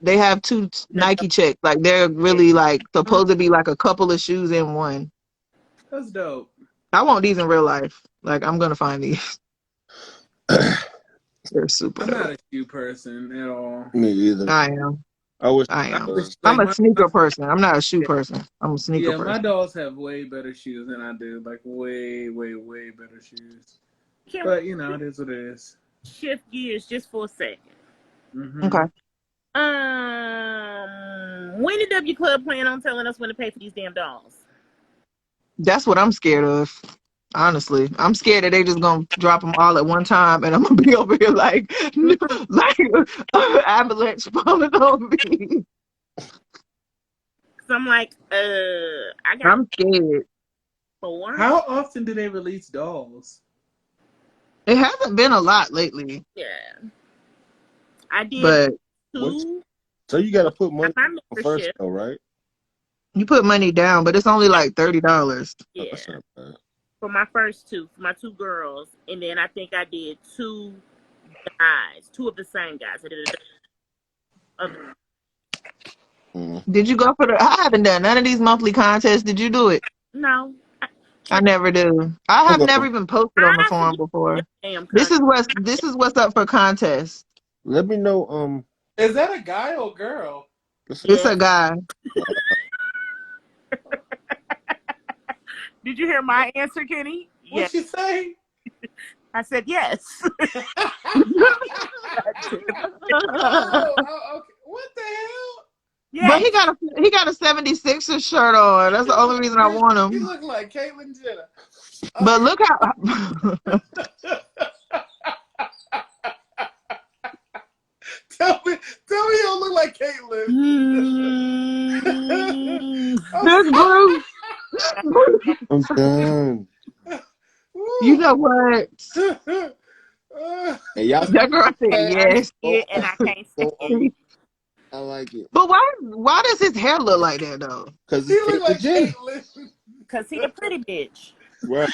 they have two Nike checks. Like they're really like supposed to be like a couple of shoes in one. That's dope. I want these in real life. Like I'm gonna find these. They're super I'm not dope. a shoe person at all. me either. I am. I wish I I am. was. Like I'm a sneaker person. I'm not a shoe person. I'm a sneaker yeah, my person. dolls have way better shoes than I do. Like way better shoes. Can But you know, it is what it is. we shift gears just for a second? Mm-hmm. Okay. When did W Club plan on telling us when to pay for these damn dolls? That's what I'm scared of. Honestly, I'm scared that they just gonna drop them all at one time, and I'm gonna be over here like avalanche falling on me. Cause I'm like, I got I'm scared. 4. How often do they release dolls? It hasn't been a lot lately, Yeah, I did but 2. So you got to put money My on first, membership. though, right? you put money down, but it's only like $30. Oh, Yeah, that's not bad. for my first 2, for my 2 girls, and then I think I did 2 guys, 2 of the same guys. I did other. Did you go for the? I haven't done none of these monthly contests. Did you do it? No, I never do. I have Hold never on. even posted on the I forum forget before. damn This country. is what's up for contests. Let me know Is that a guy or girl? It's a guy. Did you hear my answer, Kenny? What'd Yes. she say? I said yes. Okay. What the hell? But Yes. he got a 76ers shirt on. That's the only reason I want He him. look like Caitlyn Jenner. But look how Tell me you don't look like Caitlyn. this Bruce. I'm done. You know what? And y'all That girl said I yes. see it and I can't say it. I like it. But why does his hair look like that though? Because He it's look like Jenner. Caitlyn. Because he a pretty bitch. Right.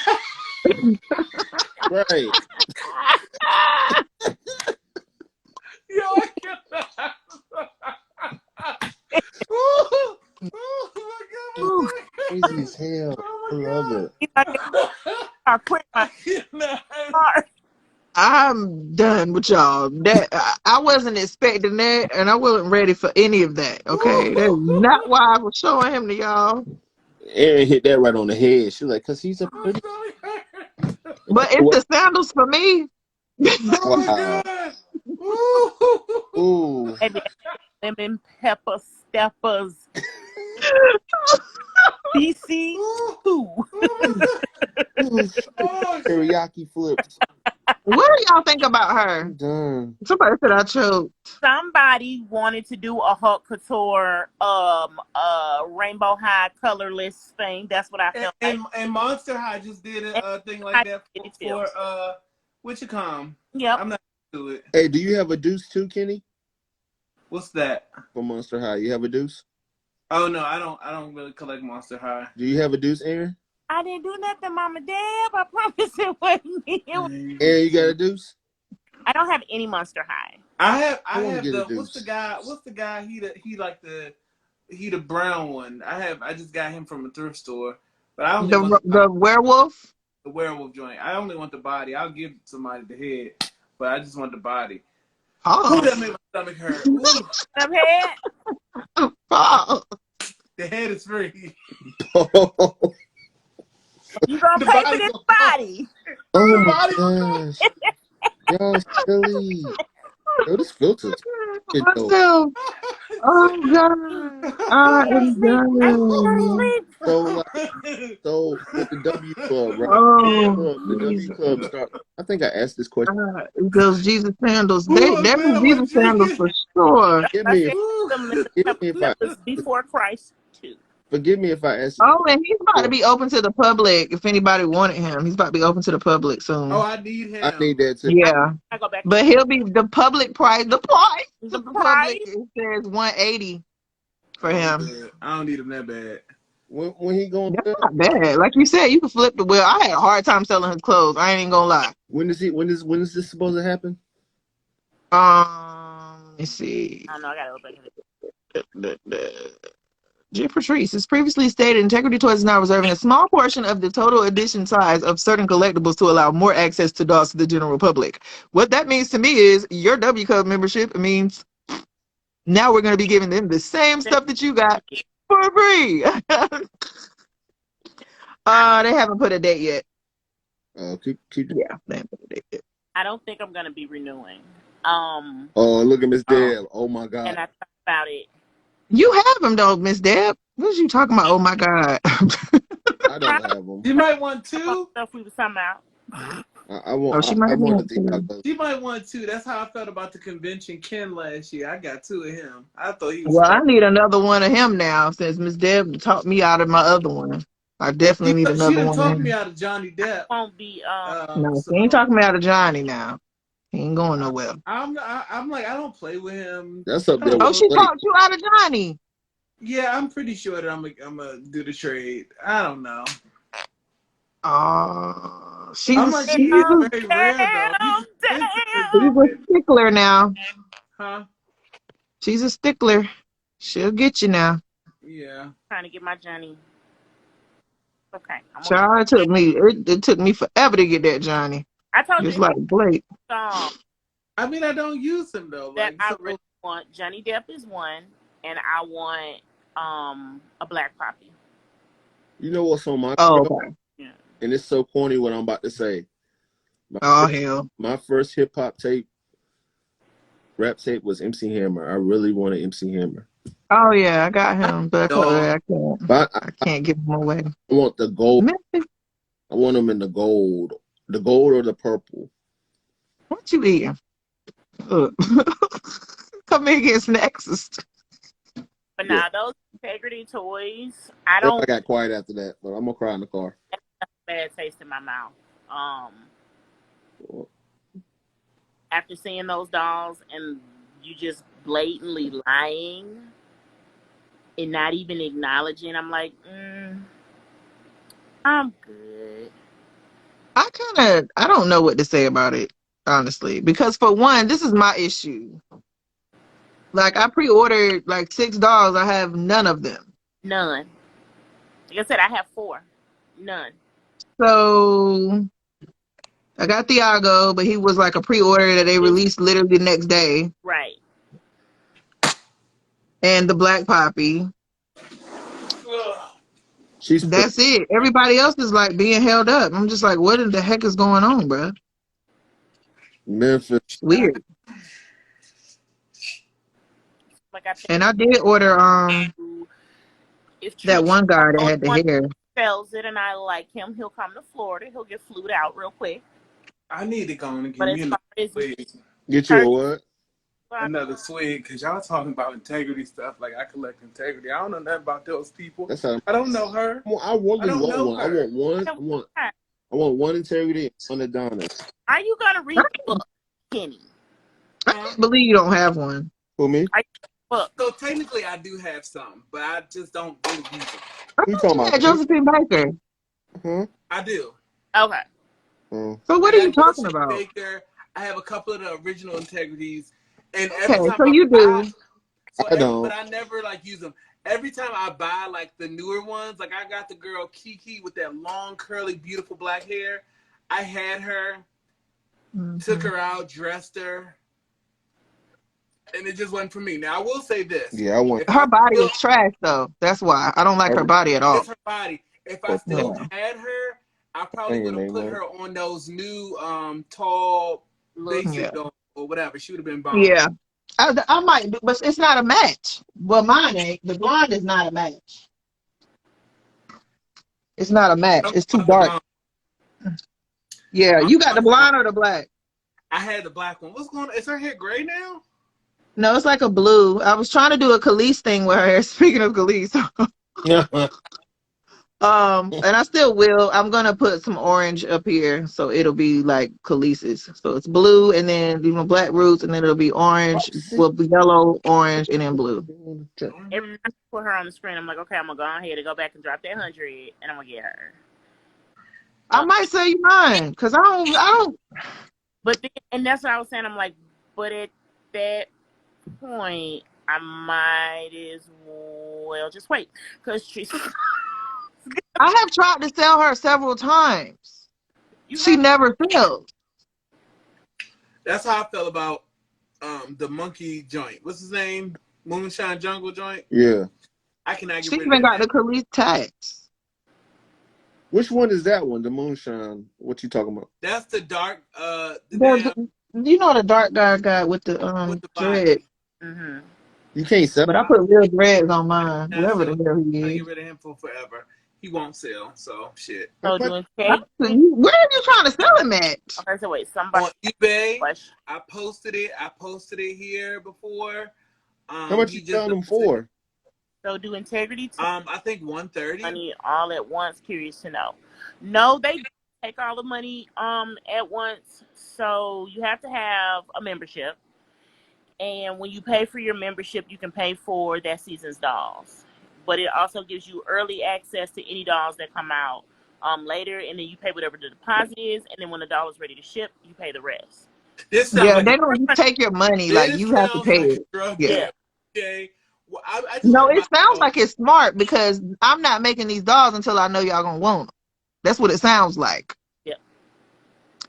Right. Yo, I cannot. Oh my God. Crazy as hell. I love it. He's like, I quit my car. I'm done with y'all. That I wasn't expecting that, and I wasn't ready for any of that. Okay, that's not why I was showing him to y'all. Erin hit that right on the head. She was like, because he's a pretty. But it's the sandals for me. Oh my Wow. God. Ooh. Maybe lemon pepper steppers. BC two. Teriyaki flips. What do y'all think about her? I'm done. Somebody said I choked. Somebody wanted to do a haute couture rainbow high colorless thing. That's what I felt like. And Monster High just did a thing like that for what you come. Yep. I'm not do it. Hey, do you have a deuce too, Kenny? What's that? For Monster High, you have a deuce? Oh no, I don't really collect Monster High. Do you have a deuce, Aaron? I didn't do nothing, Mama Deb. I promise it wasn't me. Aaron, you got a deuce? I don't have any Monster High. I have get a the deuce. what's the guy he the brown one. I just got him from a thrift store. But I only want The werewolf. the werewolf joint. I only want the body. I'll give somebody the head, but I just want the body. Oh, Ooh, that made my stomach hurt. Ooh, Up head. oh. the head is free. You gonna The pay for body's this on- body? Oh The my body's on- gosh. Y'all silly. Yo, this filter. Myself. Oh God, I am done. So with the W Club, right? Oh, The W Club start. I think I asked this question. those Jesus sandals. Ooh, That was man, Jesus sandals for sure. Forgive I me said if, it was before Christ too. forgive me if I asked. Oh, and he's about to be open to the public. If anybody wanted him, he's about to be open to the public soon. Oh, I need him. I need that too. Yeah, I go back. but he'll be the public price. The price. The Public. price. It says 180 for him. Good. I don't need him that bad. When he going? That's not bad. Like you said, you can flip the wheel. I had a hard time selling his clothes. I ain't even gonna lie. When is this supposed to happen? Let me see. I know I gotta open it. Dear Patrice, as previously stated, Integrity Toys is now reserving a small portion of the total edition size of certain collectibles to allow more access to dolls to the general public. What that means to me is your W Club membership means now we're going to be giving them the same stuff that you got for free. They haven't put a date yet. Keep Yeah, they haven't put a date yet. I don't think I'm gonna be renewing. Oh, look at Miss Deb. Oh my God. And I thought about it. You have them though, Miss Deb. What are you talking about? Oh my God. I don't have them. You might want two. Stuff we was talking about. I want. She I might want want to think two. about those. You might want two. That's how I felt about the convention Ken last year. I got two of him. I thought he was. Well, I need another one of him now since Miss Deb talked me out of my other one. I definitely need She another done one. talked me out of Johnny Depp. Won't be No, she ain't talking me out of Johnny now. He ain't going nowhere. I'm like, I don't play with him. That's up there. Oh, with she Blake. talked you out of Johnny. Yeah, I'm pretty sure that I'm gonna do the trade. I don't know. Oh, she's I'm a, like, she's he's a, very rare though. she's a stickler now. Huh? She's a stickler. She'll get you now. Yeah. trying to get my Johnny. Okay. Child, it took me forever to get that Johnny. I told Just you like Blake. I mean, I don't use him though. that Like, I so really want Johnny Depp is one, and I want a Black Poppy. You know what's on my Okay. Yeah. and it's so corny what I'm about to say. Hell. My first hip hop tape, rap tape was MC Hammer. I really wanted MC Hammer. Oh yeah, I got him, but Dog. But I can't give him away. I want the gold. Memphis, I want them in the gold or the purple. what you eating? Look. Come in against Nexus. But Yeah. now those integrity toys, I I don't got quiet after that, but I'm gonna cry in the car. have a bad taste in my mouth. After seeing those dolls and you just blatantly lying and not even acknowledging, I'm like, I'm good. I don't know what to say about it, honestly. Because for one, this is my issue. Like I pre-ordered like 6 dolls. I have none of them. None. Like I said, I have 4. None. So I got Thiago, but he was like a pre-order that they released literally the next day. Right. And the Black Poppy. That's it. Everybody else is like being held up. I'm just like, what in the heck is going on, bro? Memphis. Weird. And I did order if that one guy that had the hair. Sells it and I like him, he'll come to Florida. He'll get flued out real quick. I need to go and But give me as far as Get you a what? another swig, because y'all talking about integrity stuff like I collect integrity. I don't know nothing about those people. I don't know her. I really want one. Her. I want one integrity and one Adonis. Are you gonna read the book, Kenny? I can't believe you don't have one. For me? So technically I do have some, but I just don't really use them. Who you talking about? Josephine Baker. I do. Okay. So what are you talking about? Baker, I have a couple of the original integrities, and okay, so you do. But I never like use them. Every time I buy like the newer ones, like I got the girl Kiki with that long, curly, beautiful black hair. I had her, took her out, dressed her, and it just wasn't for me. Now I will say this: yeah, I want her body is trash though. That's why I don't like her body at all. It's her body. If I still had her, I probably would have put her on those new tall basic dolls or whatever. She would have been bomb. Yeah, I might, but it's not a match. Well, mine ain't. The blonde is not a match. It's not a match. It's too dark. Yeah, you got the blonde or the black? I had the black one. What's going on? Is her hair gray now? No, it's like a blue. I was trying to do a Khalees thing with her hair. Speaking of Khalees. And I still will. I'm gonna put some orange up here, so it'll be like Khalees's. So it's blue, and then black roots, and then it'll be orange. Will be yellow, orange, and then blue. Every time I put her on the screen, I'm like, okay, I'm gonna go ahead and go back and drop that 100, and I'm gonna get her. I might say mine, cause I don't. But then, and that's what I was saying. I'm like, but at that point, I might as well just wait, cause she's. I have tried to sell her several times. She never sells. That's how I felt about the monkey joint. What's his name? Moonshine Jungle joint? Yeah. I cannot get she rid of even got that. the Khalees tags. Which one is that one? The Moonshine. What you talking about? That's the dark you know the dark guy got with the dread. Mm-hmm. You can't sell. But I put real dreads on mine. Whatever the hell he is. Get rid of him for forever. He won't sell, so shit. So doing where are you trying to sell him at? Okay, so wait, somebody on eBay. I posted it here before. How much you selling them for? So do integrity. I think 130. Money all at once. Curious to know. No, they take all the money at once. So you have to have a membership, and when you pay for your membership, you can pay for that season's dolls. But it also gives you early access to any dolls that come out later, and then you pay whatever the deposit is, and then when the doll is ready to ship, you pay the rest. They don't take your money, like you have to pay it. Yeah. Okay. Well, no, it sounds like it's smart because I'm not making these dolls until I know y'all gonna want them. That's what it sounds like. Yeah.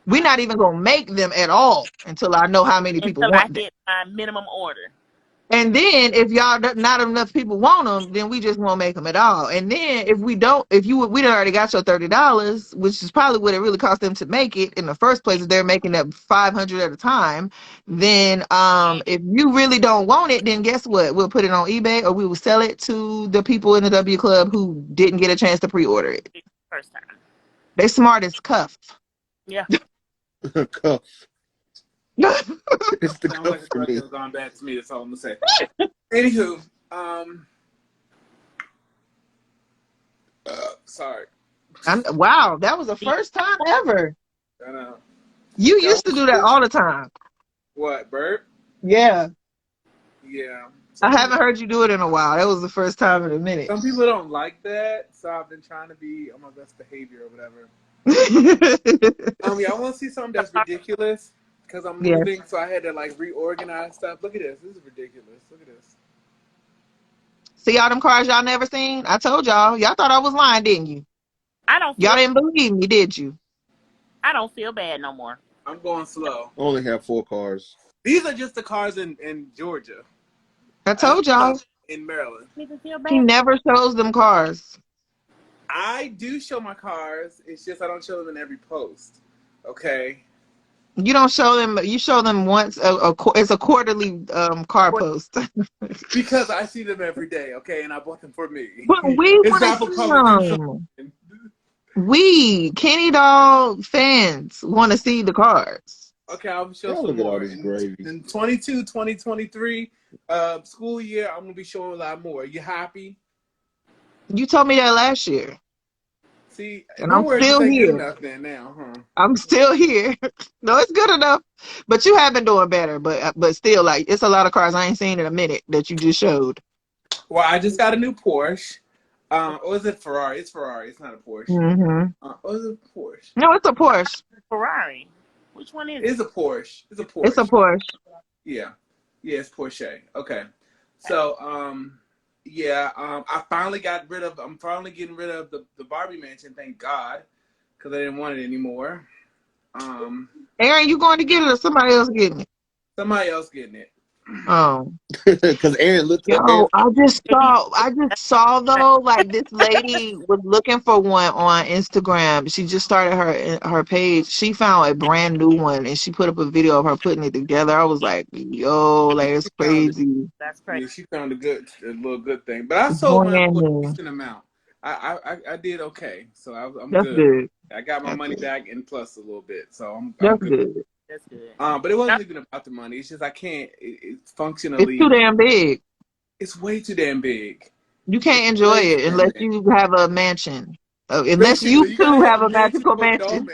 We're not even gonna make them at all until I know how many people want them. Get my minimum order. And then if y'all not enough people want them, then we just won't make them at all. And then if we don't, we done already got your $30, which is probably what it really cost them to make it in the first place. If they're making up 500 at a time, then if you really don't want it, then guess what? We'll put it on eBay or we will sell it to the people in the W Club who didn't get a chance to pre-order it. First time. They smart as cuff. Yeah. Cuff. It's the Sounds cuff like a for drug me. deal's gone bad to me. That's all I'm gonna say. Anywho, sorry. Wow, that was the first time ever. I know. You used to do that all the time. What, Bert? Yeah. Yeah. I haven't heard you do it in a while. That was the first time in a minute. Some people don't like that, so I've been trying to be on my best behavior or whatever. Y'all want to see something that's ridiculous? Because I'm moving, so I had to like reorganize stuff. Look at this. This is ridiculous. Look at this. See all them cars y'all never seen? I told y'all. Y'all thought I was lying, didn't you? Y'all didn't believe me, did you? I don't feel bad no more. I'm going slow. I only have 4 cars. These are just the cars in Georgia. I told y'all. In Maryland. He never shows them cars. I do show my cars. It's just I don't show them in every post. Okay. You don't show them. You show them once. It's a quarterly car post. Because I see them every day. Okay, and I bought them for me. But we want to see them. We Kenny Doll fans want to see the cars. Okay, I'll show some more. In 2023 school year, I'm gonna be showing a lot more. You happy? You told me that last year. See, and I'm still here. Good enough then now, huh? I'm still here. No, it's good enough. But you have been doing better. But still, like, it's a lot of cars I ain't seen in a minute that you just showed. Well, I just got a new Porsche. Or is it Ferrari? It's Ferrari. It's not a Porsche. Mm-hmm. Or is it a Porsche? No, it's a Porsche. Ferrari. Which one is it? It's a Porsche. It's a Porsche. It's a Porsche. Yeah. Yeah, it's Porsche. Okay. So, yeah, I'm finally getting rid of the Barbie mansion, thank God, because I didn't want it anymore. Aaron, you going to get it or somebody else getting it? Somebody else getting it. Oh, because Aaron looked at Aaron. I just saw though, like this lady was looking for one on Instagram. She just started her page. She found a brand new one and she put up a video of her putting it together. I was like, yo, like it's crazy. That's crazy. Yeah, she found a little good thing. But I sold mine for a decent amount. I did okay, so I'm good. I got my money back and plus a little bit, so I'm good. That's good. But it wasn't even about the money. It's just I can't. It's functionally. It's too damn big. It's way too damn big. You can't enjoy it unless you have a mansion. Unless you too have a magical mansion.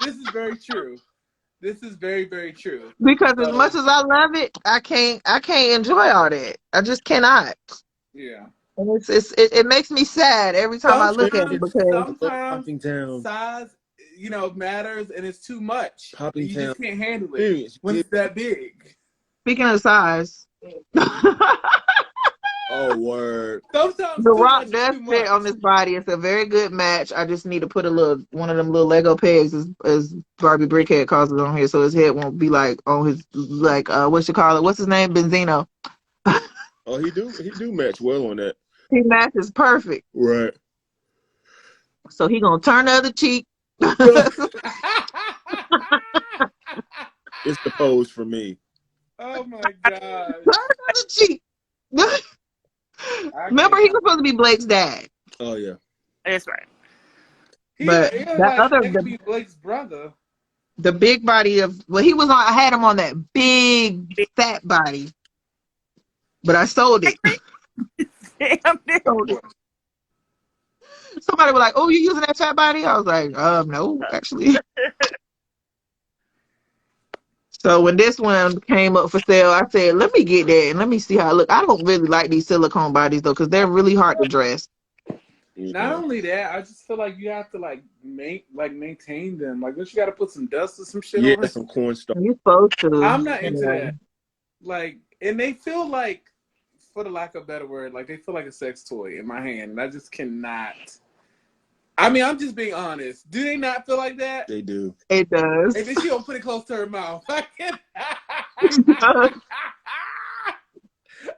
This is very true. This is very, very true. Because as much as I love it, I can't enjoy all that. I just cannot. Yeah. And it makes me sad every time I look at it because sometimes size, matters, and it's too much. You just can't handle it when it's that big. Speaking of size. Oh, word. Sometimes The Rock does fit on this body. It's a very good match. I just need to put one of them little Lego pegs, as Barbie Brickhead calls it, on here, so his head won't be like on his, like, what you call it? What's his name? Benzino. Oh, he do match well on that. He matches perfect. Right. So he gonna turn the other cheek. It's the pose for me. Oh my God. Turn the other cheek. Remember, he was supposed to be Blake's dad. Oh yeah. That's right. But that Blake's brother. The big body he was on. I had him on that big fat body, but I sold it. Sold it. Somebody was like, "Oh, you using that fat body?" I was like, no, actually." So when this one came up for sale, I said, "Let me get that and let me see how it look." I don't really like these silicone bodies though, because they're really hard to dress. Not only that, I just feel like you have to maintain them. Like, don't you got to put some dust or some shit on it? Some cornstarch. You're supposed to. I'm not into that. Like, and they feel like, for the lack of a better word, like they feel like a sex toy in my hand, and I just cannot. I mean, I'm just being honest. Do they not feel like that? They do. It does. And then she don't put it close to her mouth.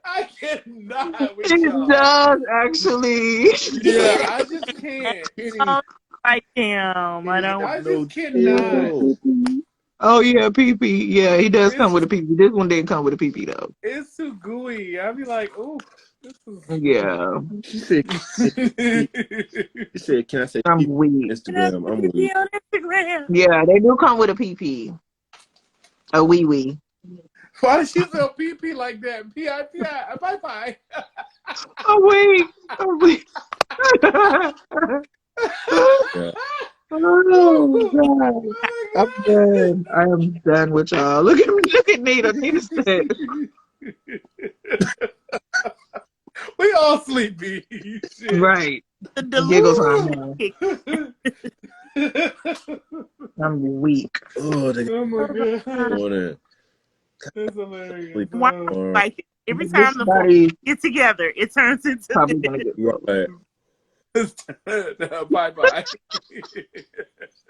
I cannot with It y'all. does actually. Yeah, I just can't. Like him. I don't. I just cannot. Oh yeah, PP. Yeah, he does come with a PP. This one didn't come with a PP though. It's too gooey. I'd be like, ooh, this is. Yeah, She said, can I say I'm people on weak. Instagram? I'm weak. On Instagram. Yeah, they do come with a PP. A wee wee. Why does she spell PP like that? P-I-P-I. Bye-bye. I'm weak. I'm weak. Yeah. Oh God. Oh I'm my done. I am done with y'all. Look at me. Look at Nita. Nita said, God. We all sleepy. Shit. right. The Giggles delusion. on her. I'm weak. Oh, they got Oh my God. on it. That's hilarious. Sleep. Why Oh. like it? Every This time the four body get together, it turns into probably this. gonna get broke. Right. Bye-bye.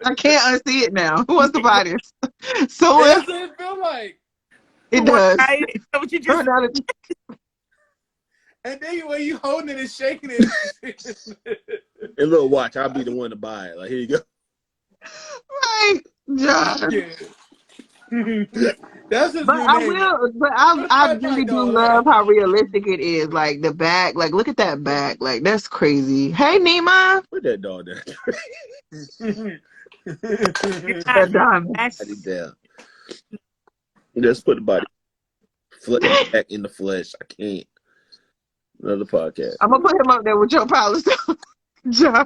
I can't unsee it now. Who wants to buy this? So That's what it feel like. it does. Right? Is that what you just Turn out it- And then when you holding it and shaking it. And look, watch. I'll be the one to buy it. Like, here you go. right, John. Yeah. That's his But new I name. will. But I really do love how realistic it is. Like the back. Like look at that back. Like that's crazy. Hey Nima. Put that dog down. That diamond. Body down. Just put the body back in the flesh. I can't. Another podcast. I'm gonna put him up there with your pile of stuff, John.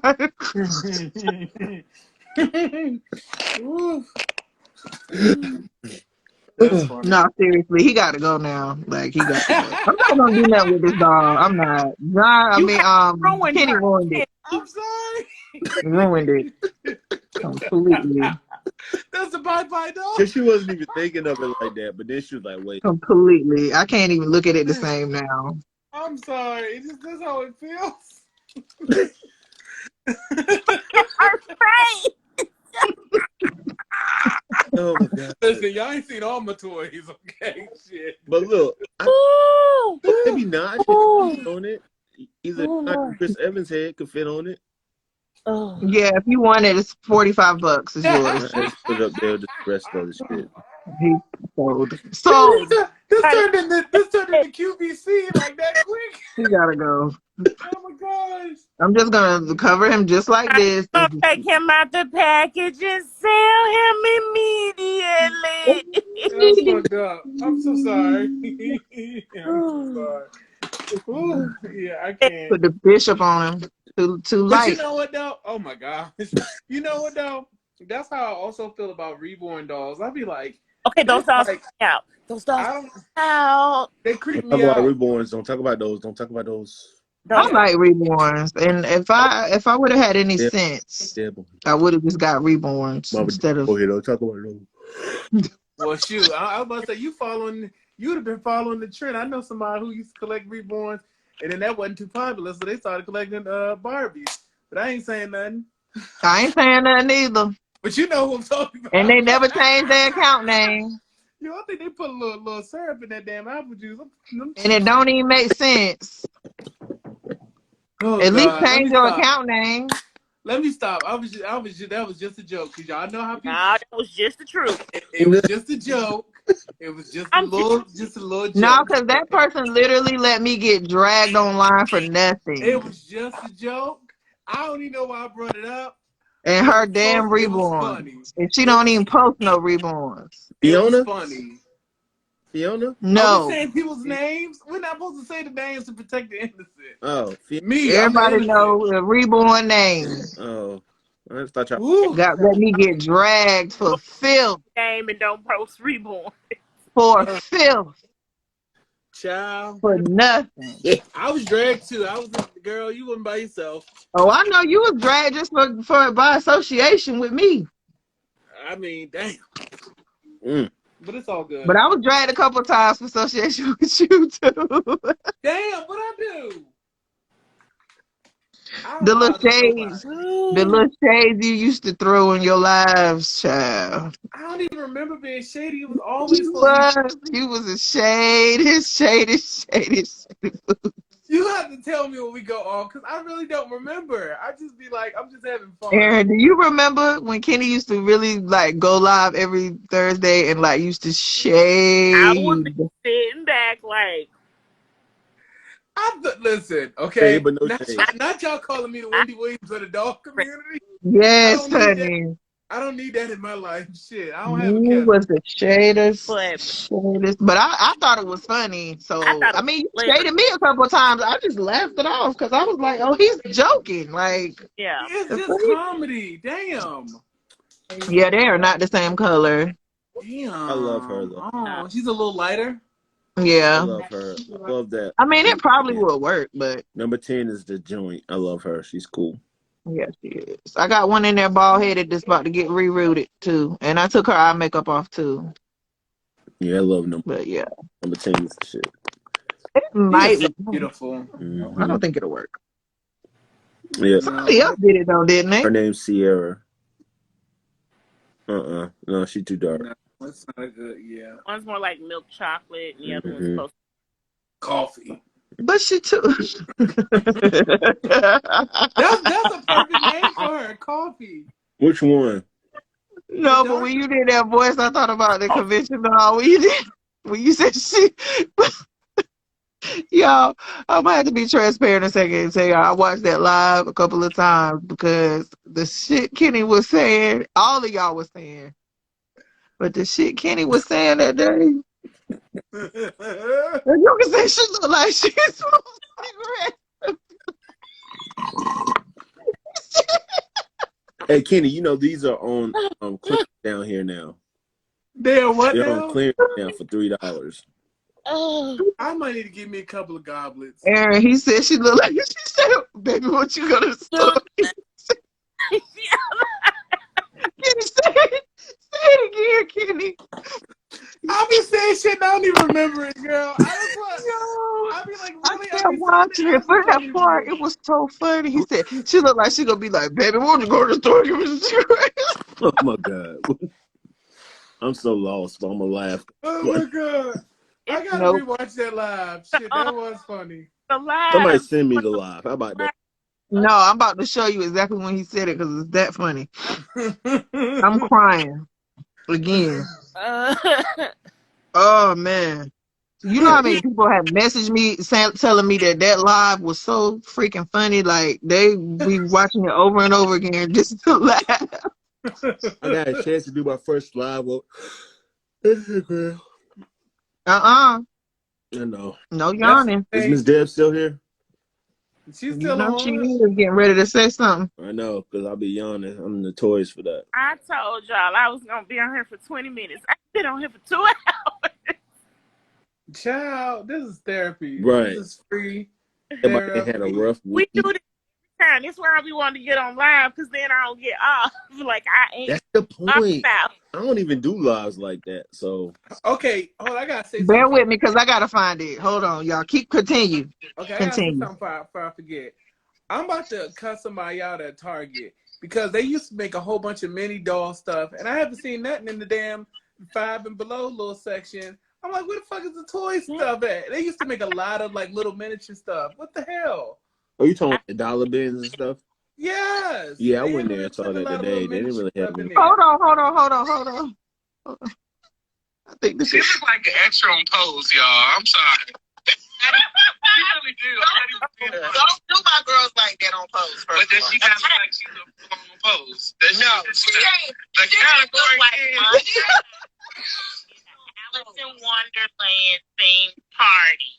That's funny. No, seriously, he got to go now. Like he got to go. I'm not gonna do nothing with this dog. I'm not. John. ruined Kenny her. ruined it. I'm sorry. Ruined it completely. That's a bye-bye dog. Cause she wasn't even thinking of it like that, but then she was like, "Wait." Completely. I can't even look at it the same now. I'm sorry. It's just that's how it feels. Oh my god. Listen, y'all ain't seen all my toys, okay? Shit. But look, Ooh. maybe not fit on it. Either not Chris Evans' head could fit on it. Oh. Yeah, if you want it, it's $45. It's yours. I just put it up there with the rest of the shit. He sold. Sold. This turned into QVC like that quick. He gotta go. Oh my gosh. I'm just gonna cover him just like this. I'm gonna take him out the package and sell him immediately. That's fucked up. I'm so sorry. I'm so sorry. Ooh, yeah, I can't. Put the bishop on him. Too But light. you know what though? Oh my gosh. You know what though? That's how I also feel about reborn dolls. I'd be like, Okay, those dolls like, out. Those I dolls don't. out. They creep Talk me about out. reborns. Don't talk about those. Don't talk about those. I like reborns, and if I would have had any Yeah. sense, Yeah, I would have just got reborns Mama, instead of. okay, don't talk about those. Well, shoot, I was about to say you would have been following the trend. I know somebody who used to collect reborns, and then that wasn't too popular, so they started collecting Barbies. But I ain't saying nothing. I ain't saying nothing either. But you know who I'm talking about. And they never changed their account name, Yo, I think they put a little syrup in that damn apple juice. and it don't even make sense. Oh, At least God. change your account name. Let me stop. That was just a joke, cause y'all know how people. Nah, that was just the truth. It was just a joke. It was just a little joke. No, because that person literally let me get dragged online for nothing. It was just a joke. I don't even know why I brought it up. And her damn It was reborn. funny. And she don't even post no reborns. It was Fiona? funny. Fiona? Are No. we saying people's names? We're not supposed to say the names to protect the innocent. Oh, Me, Everybody I'm the know the reborn name. oh. I just thought y'all. Let me get dragged for filth. Game and don't post reborn. For filth. Child. For nothing. I was dragged too. I was a girl. You wasn't by yourself. Oh, I know you was dragged just for by association with me. I mean, damn. Mm. But it's all good. But I was dragged a couple times for association with you too. Damn, what I do? I don't The little bother shades. nobody. The little shades you used to throw in your lives, child. I don't even remember being shady. It was He always supposed to be. was. He was a shade. His shade is shady. You have to tell me when we go off because I really don't remember. I just be like, I'm just having fun. Aaron, do you remember when Kenny used to really like go live every Thursday and like used to shade? I would be sitting back like. Listen, okay. Shade, but no shade. Not y'all calling me the Wendy Williams of the dog community. Yes, honey. I don't need that in my life. Shit, I don't You have a cat. was the shadest, But but I thought it was funny. So I mean, you shaded me a couple of times. I just laughed it off because I was like, "Oh, he's joking." Like, yeah, it's just comedy. Damn. Yeah, they are not the same color. Damn. I love her though. Oh, she's a little lighter. Yeah, I love her. I love that. I mean, it probably would work, but Number 10 is the joint. I love her. She's cool. yeah, she is. I got one in there bald headed that's about to get rerouted too, and I took her eye makeup off too. Yeah, I love number. But yeah, Number 10 is the shit. it might. So beautiful. I don't think it'll work. Yeah. Somebody else did it though, didn't they? Her name's Sierra. No, she's too dark. No, that's not a good. Yeah. one's more like milk chocolate, and the other one's supposed Coffee. But she too. That's a perfect name for her. Coffee. Which one? No, but when you did that voice, I thought about the convention doll. When you said she, y'all, I'm gonna have to be transparent a second and say I watched that live a couple of times because the shit Kenny was saying, all of y'all was saying, but the shit Kenny was saying that day, and you can say she looked like she smoked cigarettes. Hey, Kenny, you know these are on clearance down here now. They're what They're now? on clearance now for $3. I might need to give me a couple of goblets. Aaron, he said she looked like she said, "Baby, won't you go to the store?" Kenny, say it again, Kenny. I'll be saying shit and I don't even remember it, girl. I'll be like, really? I kept watching it, but that part, it was so funny. He said, she looked like she gonna be like, "Baby, won't you go to the store and give me some cigarettes?" Oh my god, I'm so lost, but I'm gonna laugh. Oh my god, I gotta rewatch that live. Shit, that was funny. The live. Somebody send me the live. How about that? No, I'm about to show you exactly when he said it because it's that funny. I'm crying again. Oh man, you know how many people have messaged me telling me that live was so freaking funny? Like they be watching it over and over again just to laugh. I got a chance to do my first live on Instagram. I know. No yawning. Is Miss Deb still here? She's still on. She is getting ready to say something. I know, because I'll be yawning. I'm notorious for that. I told y'all I was gonna be on here for 20 minutes. I've been on here for 2 hours. Child, this is therapy. Right. This is free. Everybody had a rough week. We do this every time. That's why I be wanting to get on live because then I don't get off. Like I ain't. That's the point. I don't even do lives like that. So okay, hold on, I gotta say Bear something. with me because I gotta find it. Hold on, y'all. Continue. Okay, I gotta say something before I forget. I'm about to cut somebody out at Target because they used to make a whole bunch of mini doll stuff, and I haven't seen nothing in the damn 5 and below little section. I'm like, where the fuck is the toy stuff at? They used to make a lot of like little miniature stuff. What the hell? Are you talking about the dollar bins and stuff? Yes. Yeah, I went there and saw that today. They didn't really have any. Hold on. I think this is like an extra on pose, y'all. I'm sorry. You really do. Don't do my girls like that on pose. But then she got like she's on pose. No, she ain't. The category is Alice in Wonderland themed party.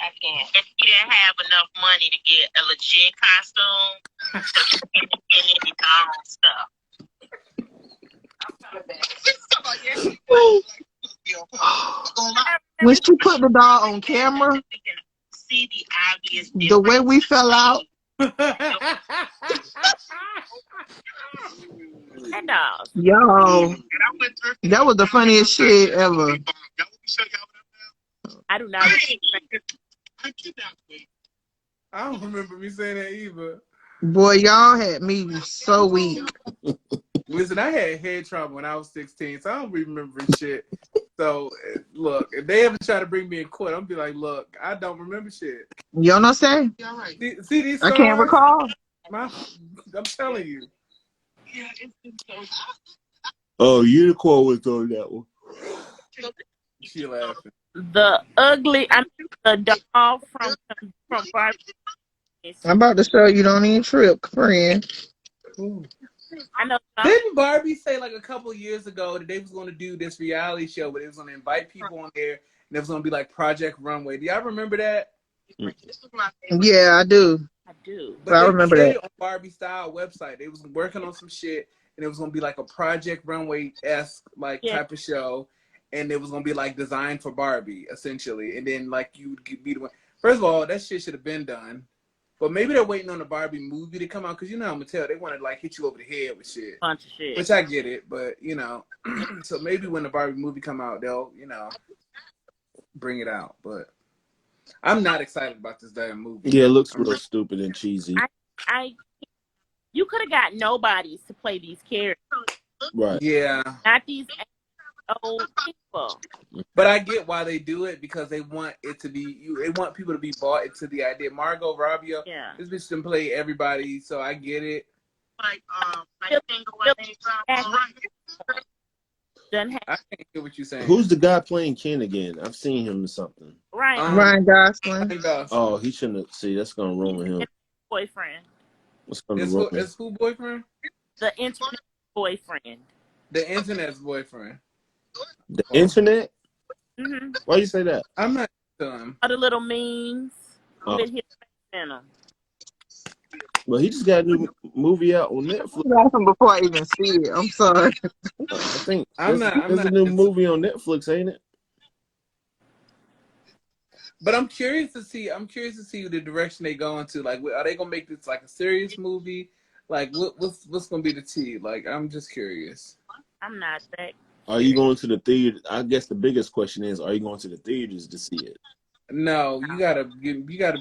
I can't. If she didn't have enough money to get a legit costume, so she can't get her own stuff. when she put the doll on camera, See the obvious the way we fell out. Yo, that was the funniest shit ever. I do not. I don't remember me saying that either. Boy, y'all had me so weak. Listen, I had head trauma when I was 16, so I don't remember shit. So, look, if they ever try to bring me in court, I'm gonna be like, look, I don't remember shit. You know what I'm saying? See these I can't scars? recall. I'm telling you. Oh, Unicorn was on that one. She laughing. The the doll from Barbie. I'm about to show you. Don't even trip, friend. I know. Didn't Barbie say like a couple years ago that they was going to do this reality show where they was going to invite people on there and it was going to be like Project Runway? Do y'all remember that? Yeah, I do. I do. But I they remember said that. it on Barbie Style website. They was working on some shit and it was going to be like a Project Runway-esque like type of show. And it was going to be like designed for Barbie, essentially. And then like you would be the one. First of all, that shit should have been done. But maybe they're waiting on the Barbie movie to come out because you know how Mattel, they want to like hit you over the head with shit. Bunch of shit. Which I get it, but you know, so maybe when the Barbie movie come out, they'll, you know, bring it out. But I'm not excited about this damn movie. Yeah, it looks real stupid and cheesy. You could have got nobodies to play these characters. Right. Yeah. Not these old people. But I get why they do it because they want it to be they want people to be bought into the idea. Margot Robbie, this bitch can play everybody, so I get it. I can't hear what you're saying. Who's the guy playing Ken again? I've seen him in something. Ryan Gosling. Oh, he shouldn't have. See, that's gonna ruin him. Boyfriend. What's gonna ruin him? Is who boyfriend? The internet boyfriend. The internet's boyfriend. The internet? Mm-hmm. Why you say that? I'm not done. All the little memes with his face in them. Well, he just got a new movie out on Netflix. Laughing before I even see it. I'm sorry. I think I'm there's not a new movie on Netflix, ain't it? But I'm curious to see the direction they go into. Like, are they gonna make this like a serious movie? Like, what's gonna be the tea? Like, I'm just curious. I'm not that. Are you going to the theater? I guess the biggest question is, are you going to the theaters to see it? No, you gotta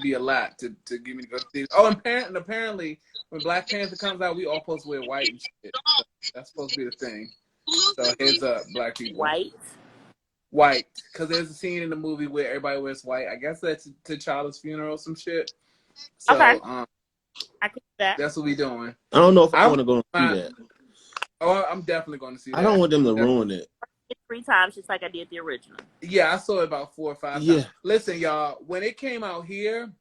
be a lot to get me to go to theaters. Oh, and apparently when Black Panther comes out, we all supposed to wear white and shit. That's supposed to be the thing. So heads up, black people. White, because there's a scene in the movie where everybody wears white. I guess that's T'Challa's funeral or some shit. So, I can do that. That's what we doing. I don't know if I want to go and see that. Oh, I'm definitely going to see that. I don't want them to ruin it. 3 times, just like I did the original. Yeah, I saw it about 4 or 5 times. Yeah. Listen, y'all, when it came out here,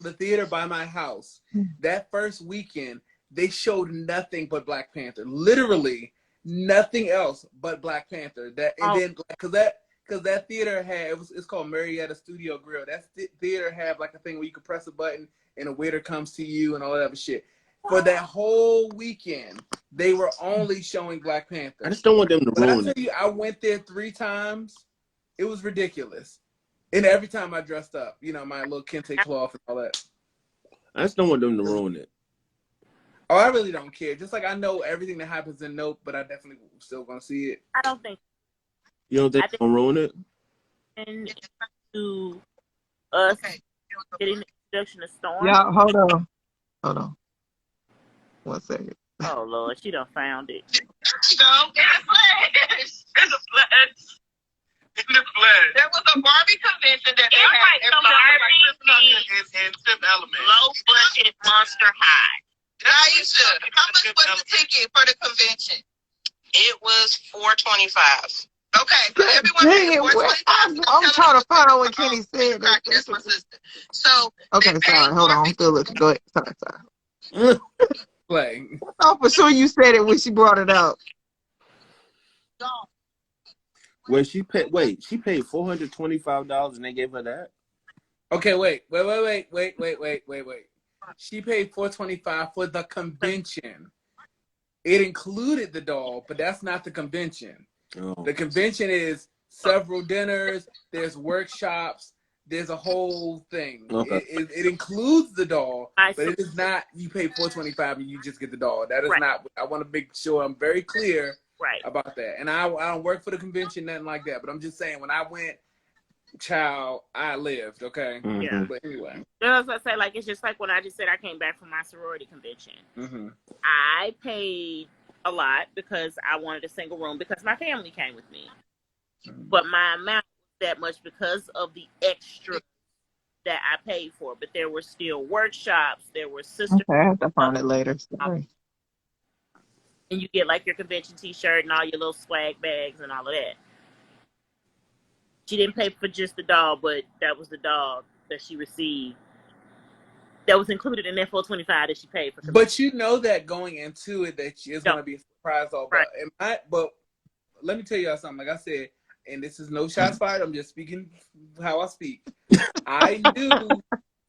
the theater by my house, that first weekend, they showed nothing but Black Panther. Literally nothing else but Black Panther. Then because that theater had it's called Marietta Studio Grill. That theater had like a thing where you could press a button and a waiter comes to you and all that other shit. For that whole weekend, they were only showing Black Panther. I just don't want them to ruin it. I tell you, I went there 3 times. It was ridiculous. And every time I dressed up, you know, my little kente cloth and all that. I just don't want them to ruin it. Oh, I really don't care. Just like I know everything that happens in Nope, but I definitely still gonna see it. I don't think. You don't think it's gonna ruin it? And to us getting the introduction of Storm. Yeah, hold on. 1 second. Oh Lord, she done found it. No, in the flesh. There was a Barbie convention that they had. And Fifth Element. Low budget Monster High. Aisha, how much was the ticket for the convention? It was $425. Okay, so everyone paid $425. I'm trying to find out what Kenny said. That's my sister. So okay, sorry. Hold on. I'm still looking. Go ahead. Sorry. Play. Oh, for sure you said it when she brought it up. When she paid, she paid $425 and they gave her that? Okay, wait. She paid $425 for the convention. It included the doll, but that's not the convention. Oh. The convention is several dinners, there's workshops, there's a whole thing. Okay. It includes the doll, but it is not you pay $425 and you just get the doll. That is not. I want to make sure I'm very clear about that. And I don't work for the convention, nothing like that. But I'm just saying, when I went, child, I lived, okay? Yeah. But anyway. As I say, like, it's just like when I just said I came back from my sorority convention. I paid a lot because I wanted a single room because my family came with me. But my amount was that much because of the extra that I paid for. But there were still workshops. There were sisters. Okay, I have to find it later. Sorry. And you get like your convention t-shirt and all your little swag bags and all of that. She didn't pay for just the dog, but that was the dog that she received. That was included in that $425 that she paid for. But you know that going into it that it's going to be a surprise all about. Right. But let me tell y'all something. Like I said, and this is no shots fired. I'm just speaking how I speak. I knew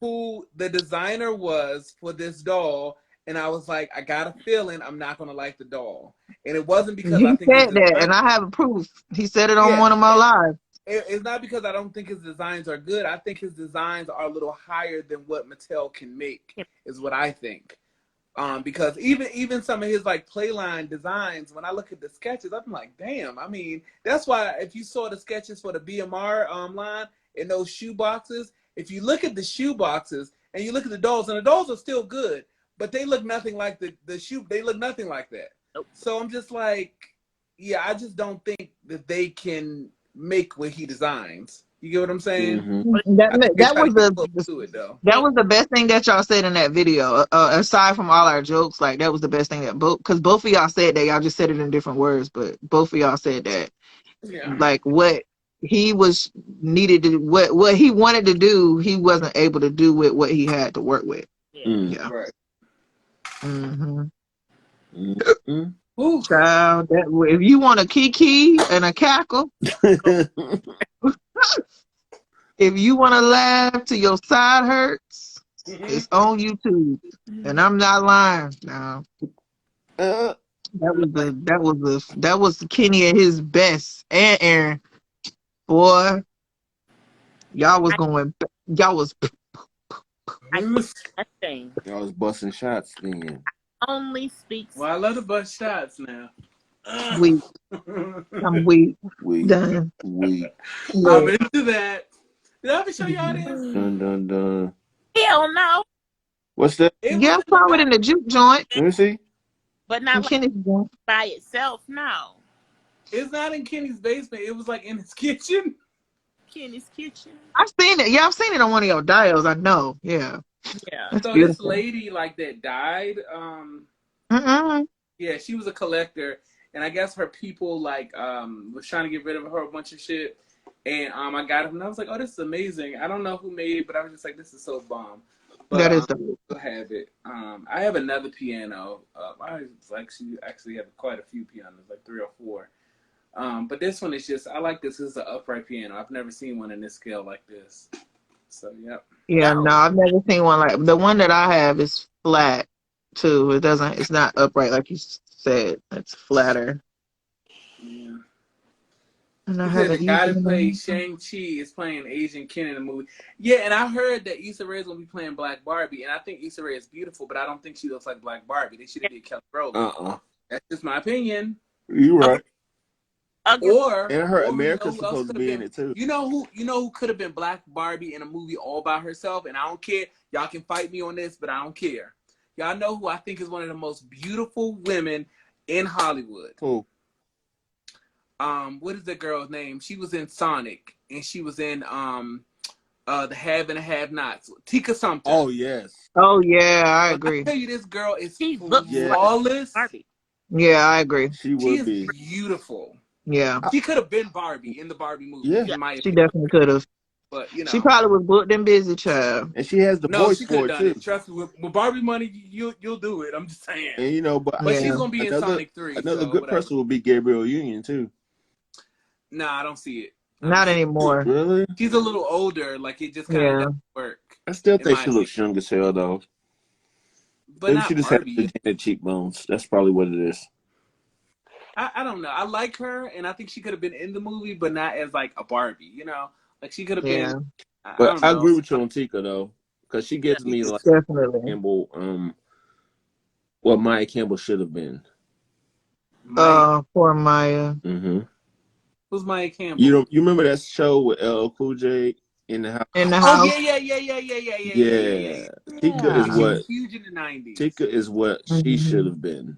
who the designer was for this doll, and I was like, I got a feeling I'm not going to like the doll. And it wasn't because I think said that, and I have proof. He said it on one of my lives. It's not because I don't think his designs are good. I think his designs are a little higher than what Mattel can make, is what I think. Because even some of his like playline designs, when I look at the sketches, I'm like, damn. I mean, that's why if you saw the sketches for the BMR line in those shoe boxes, if you look at the shoe boxes and you look at the dolls, and the dolls are still good, but they look nothing like the shoe. They look nothing like that. Nope. So I'm just like, yeah, I just don't think that they can make what he designs. You get what I'm saying? That was the best thing that y'all said in that video. Aside from all our jokes, like that was the best thing that because both of y'all said that. Y'all just said it in different words, but both of y'all said that. Yeah. Like what he was needed to, what he wanted to do, he wasn't able to do with what he had to work with. Yeah. Right. Ooh. Child, if you want a kiki and a cackle, if you want to laugh till your side hurts, it's on YouTube, and I'm not lying. Now, that was Kenny at his best, and Aaron, boy, y'all was busting shots then. Only speaks. Well, I love to bust shots now. Weak. I'm weak. Done. Weak. I'm into that. Did I ever show y'all this? Dun dun dun. Hell no. What's that? Yeah, I saw it in the juke joint. Let me see. But not like by itself, no. It's not in Kenny's basement. It was like in his kitchen. Kenny's kitchen. I've seen it. Yeah, I've seen it on one of your dials. I know. Yeah. Yeah. That's so beautiful. This lady like that died. Yeah, she was a collector, and I guess her people like was trying to get rid of her a bunch of shit. And I got it, and I was like, "Oh, this is amazing." I don't know who made it, but I was just like, "This is so bomb." But that is I have it. I have another piano. I actually have quite a few pianos, like 3 or 4. But this one is just, I like this. This is an upright piano. I've never seen one in this scale like this. So, yep. Yeah, no, I've never seen one like the one that I have is flat too. It's not upright like you said. It's flatter. Yeah. And he said the guy that played Shang-Chi is playing Asian Ken in the movie. Yeah, and I heard that Issa Rae is going to be playing Black Barbie, and I think Issa Rae is beautiful, but I don't think she looks like Black Barbie. They should have did Kelly Rowland. That's just my opinion. You're right. Or and her America's supposed to be in it too. You know who could have been Black Barbie in a movie all by herself? And I don't care. Y'all can fight me on this, but I don't care. Y'all know who I think is one of the most beautiful women in Hollywood. Who? What is that girl's name? She was in Sonic, and she was in The Have and the Have Nots. Tika Sumpter. Oh yes. Oh yeah, I agree. I tell you, this girl is flawless. Yeah, I agree. She is beautiful. Yeah. She could have been Barbie in the Barbie movie. Yeah. She definitely could have. But you know, she probably was booked and busy, child. And she has the voice for it too. Trust me, with Barbie money, you'll do it. I'm just saying. And but she's gonna be in Sonic 3. Another good person will be Gabrielle Union too. Nah, I don't see it. Not anymore. Really? She's a little older. Like it just kind of doesn't work. I still think she looks young as hell though. But maybe she just has the cheekbones. That's probably what it is. I don't know. I like her, and I think she could have been in the movie, but not as like a Barbie. You know, like she could have been. But I agree with you on Tika though, because she gives me like definitely Campbell. What Maya Campbell should have been. For Maya. Mm-hmm. Who's Maya Campbell? You remember that show with LL Cool J in the house? In the Oh house. yeah. Tika is She what was huge in the 90s. Tika is what she should have been.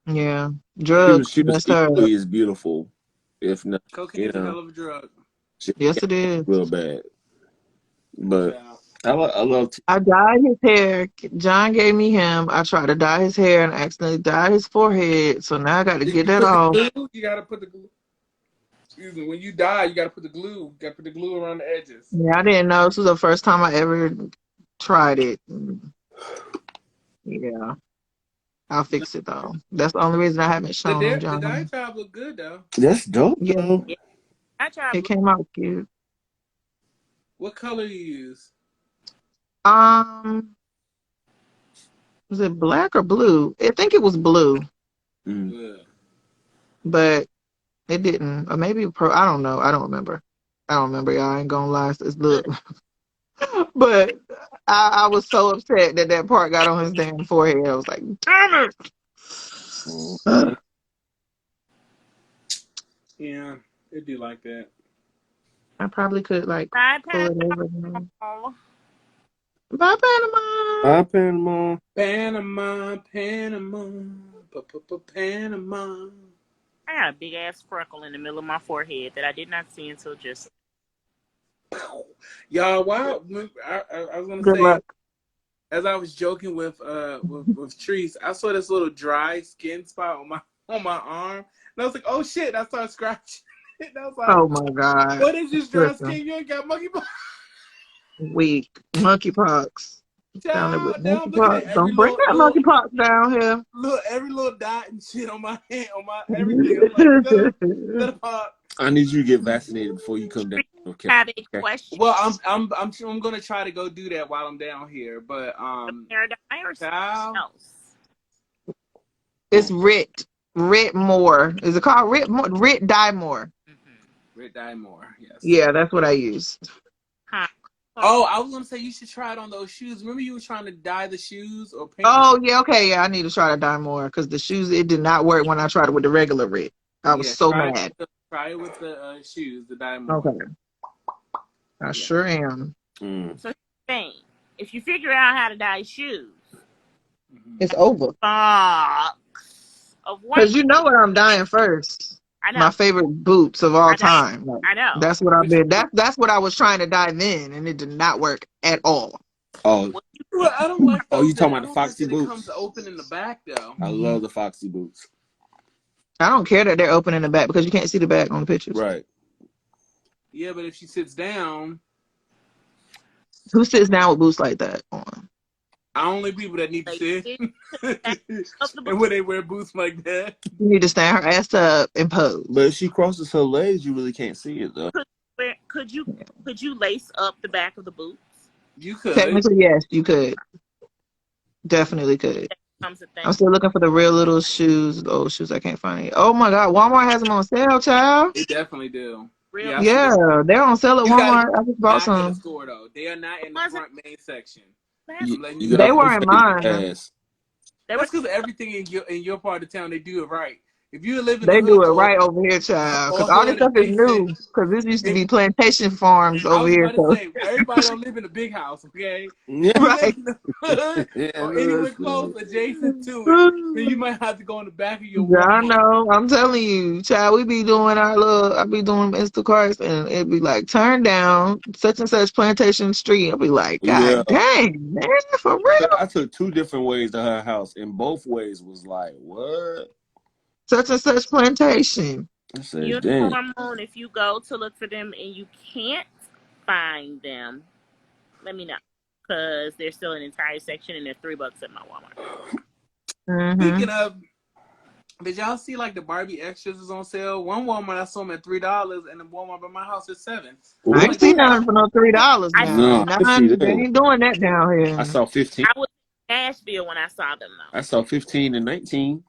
Yeah, drugs She was messed her up. equally as beautiful, if not. Cocaine is a hell of a drug. Yes, it is. Real bad, but Yeah. I love. I dyed his hair. John gave me him. I tried to dye his hair and accidentally dyed his forehead. So now I got to Did get you that put the off. glue? You gotta put the glue. Excuse me. When you dye, you gotta put the glue. You gotta put the glue around the edges. Yeah, I didn't know. This was the first time I ever tried it. Yeah, I'll fix it though. That's the only reason I haven't shown him, The dye John. job look good though. That's dope. Yeah, I tried. it came out cute. What color you use? Was it black or blue? I think it was blue, but it didn't. Or maybe I don't know. I don't remember. Y'all. I ain't gonna lie. It's look. But I was so upset that part got on his damn forehead. I was like, damn it. Yeah, it'd be like that. I probably could like pull it over. Bye, Panama. Bye, Panama. Panama. Panama. I got a big ass freckle in the middle of my forehead that I did not see until just. Y'all, wow! I was gonna Good say, luck. as I was joking with Treese, I saw this little dry skin spot on my arm, and I was like, "Oh shit!" I started scratching. And I was like, Oh my God. What is this dry skin? You ain't got monkeypox? Weak. Monkeypox. Down with monkeypox. Don't bring that monkeypox down here. Look, every little dot and shit on my hand, on my everything. I'm like, let it pop. I need you to get vaccinated before you come down. Okay. Have a question. Well, I'm gonna try to go do that while I'm down here, but hair dye or something else? It's Rit More. Is it called Rit More? Rit Dye More. Rit Dye More. Yes. Yeah, that's what I use. Huh. Oh, I was gonna say you should try it on those shoes. Remember you were trying to dye the shoes or paint? Oh yeah, okay, yeah. I need to try to dye more because the shoes it did not work when I tried it with the regular Rit. I was so mad. Try it with the shoes, the dye more. Okay. I sure am. So thing, if you figure out how to dye shoes, it's over. Because you know what I'm dyeing first. I know. My favorite boots of all time. Like, I know. That's what I've been. That's what I was trying to dye then, and it did not work at all. Oh, well, I don't like. You talking about the Foxy boots? It comes open in the back though. I love the Foxy boots. I don't care that they're open in the back because you can't see the back on the pictures. Right. Yeah, but if she sits down, who sits down with boots like that on? Only people that need to sit. And when they wear boots like that, you need to stand her ass up and pose. But if she crosses her legs, you really can't see it though. Could you lace up the back of the boots? You could. Technically, yes, you could. Definitely could. I'm still looking for the real little shoes. The old shoes I can't find it. Oh my God, Walmart has them on sale, child. They definitely do. Yeah, they're on sale at Walmart. I just bought some. In the store though. They are not in the front main section. They were in mine. That's because everything in your part of town they do it right. If you live in they do it right over here, child. Because all this stuff is new. Because this used to be plantation farms over here. So. Everybody don't live in a big house, okay? Right. Or anywhere close adjacent to it. Then you might have to go in the back of your Walmart. I know. I'm telling you, child. We be doing I be doing Instacarts, and it be like turn down such and such plantation street. I'll be like, God dang, man, for real. I took 2 different ways to her house, and both ways was like, what? Such and such plantation. Uniform Moon, if you go to look for them and you can't find them, let me know. Because there's still an entire section and they're $3 at my Walmart. Speaking of, did y'all see like the Barbie extras is on sale? One Walmart I saw them at $3 and the Walmart by my house is $7. I ain't seen none for no $3 now. They ain't doing that down here. I saw 15. I was in Nashville when I saw them though. I saw 15 and 19.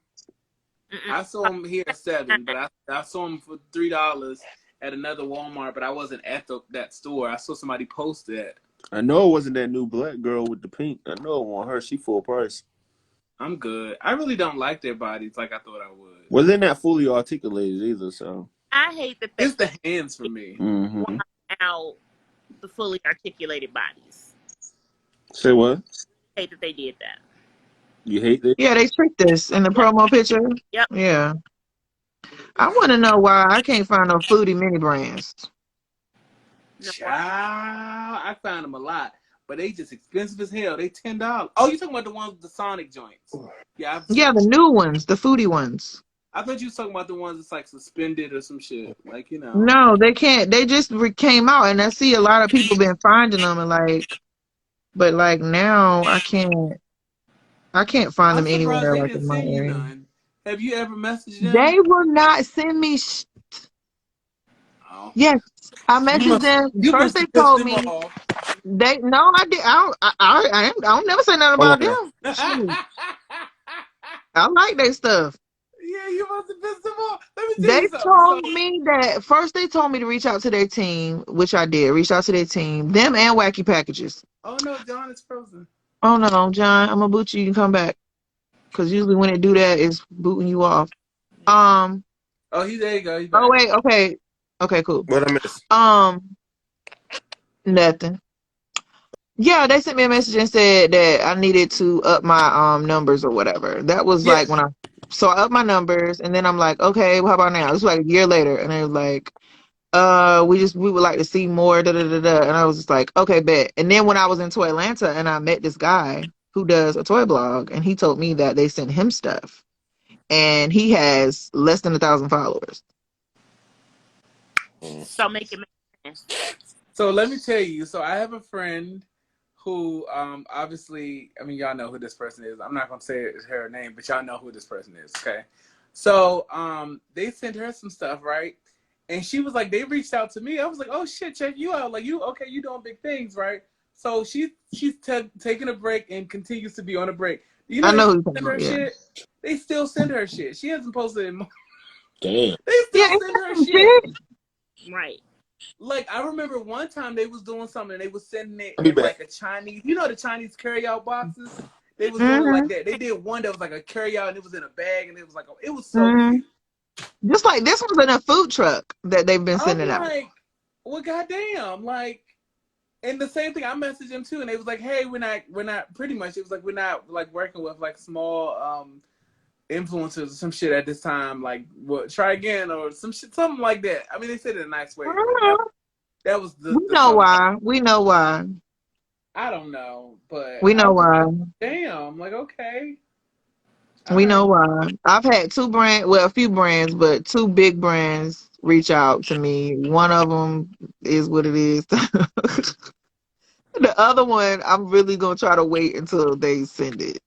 I saw them here at $7, but I saw them for $3 at another Walmart, but I wasn't at that store. I saw somebody post that. I know it wasn't that new black girl with the pink. I know it wasn't her. She full price. I'm good. I really don't like their bodies like I thought I would. Well, they're not fully articulated either, so. I hate that they It's the hands for me. Mm-hmm. out the fully articulated bodies. Say what? I hate that they did that. You hate this? Yeah, they tricked us in the Yep. promo picture. Yep. Yeah. I want to know why I can't find no Foodie mini brands. No, Child, I found them a lot, but they just expensive as hell. They $10. Oh, you talking about the ones with the Sonic joints? Yeah, Yeah, the new ones, the Foodie ones. I thought you was talking about the ones that's like suspended or some shit. Like, you know. No, they can't. They just came out, and I see a lot of people been finding them, and like, but like now I can't find I'm them surprised anywhere they like didn't in my send you area. none. Have you ever messaged them? They will not send me. Oh. Yes, I You messaged must them. you First, must they have pissed told them me off. they no, I did. I don't never say nothing Hold about on now. them. Shoot, I like their stuff. Yeah, you must have pissed them off. Let me tell They you something. So, told me that first. They told me to reach out to their team, which I did. Reach out to their team, them and Wacky Packages. oh no, John is frozen. Oh no, John, I'm gonna boot you. You can come back because usually when they do that, it's booting you off. Oh, there you go. He's back. Oh wait. Okay. Cool. What I miss? Nothing. Yeah, they sent me a message and said that I needed to up my numbers or whatever. That was Yeah. like when I upped my numbers, and then I'm like, okay, well, how about now? It was like a year later, and they was like, we would like to see more, da da da da. And I was just like, okay, bet. And then when I was in Toy Atlanta, and I met this guy who does a toy blog, and he told me that they sent him stuff, and he has less than 1,000 followers. so make it make sense. So let me tell you. So I have a friend who, obviously, I mean, y'all know who this person is. I'm not gonna say it's her name, but y'all know who this person is. Okay. So, they sent her some stuff, right? And she was like, they reached out to me. I was like, oh shit, check you out. Like, you doing big things, right? So she's taking a break and continues to be on a break. You know, I know they who send her shit. They still send her shit. She hasn't posted it. Damn. They still send her shit. Right. Like, I remember one time they was doing something and they was sending it I'll be in back. like a Chinese, you know, the Chinese carry-out boxes. They was doing it like that. They did one that was like a carry-out and it was in a bag and it was like, it was so cute. Just like this was in a food truck that they've been sending I'm out. like, well, goddamn, like, and the same thing, I messaged them too, and they was like, hey, we're not pretty much. It was like, we're not like working with like small influencers or some shit at this time. Like, what? Try again or some shit, something like that. I mean, they said it in a nice way. That was the. We know why. We know why. I don't know, but we know why. Like, damn, like okay. We know why. I've had a few brands, but two big brands reach out to me. One of them is what it is. The other one, I'm really gonna try to wait until they send it.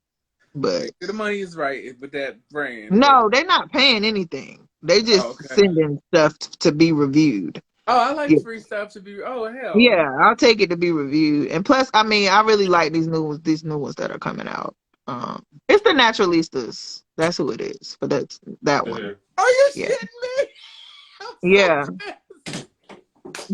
But the money is right with that brand. No, they're not paying anything. They just sending stuff to be reviewed. Oh, I like free stuff to be. Oh hell. Yeah, I'll take it to be reviewed. And plus, I mean, I really like these new ones that are coming out. It's the Naturalistas. That's who it is. But that's that one. Are you shitting me? Yeah.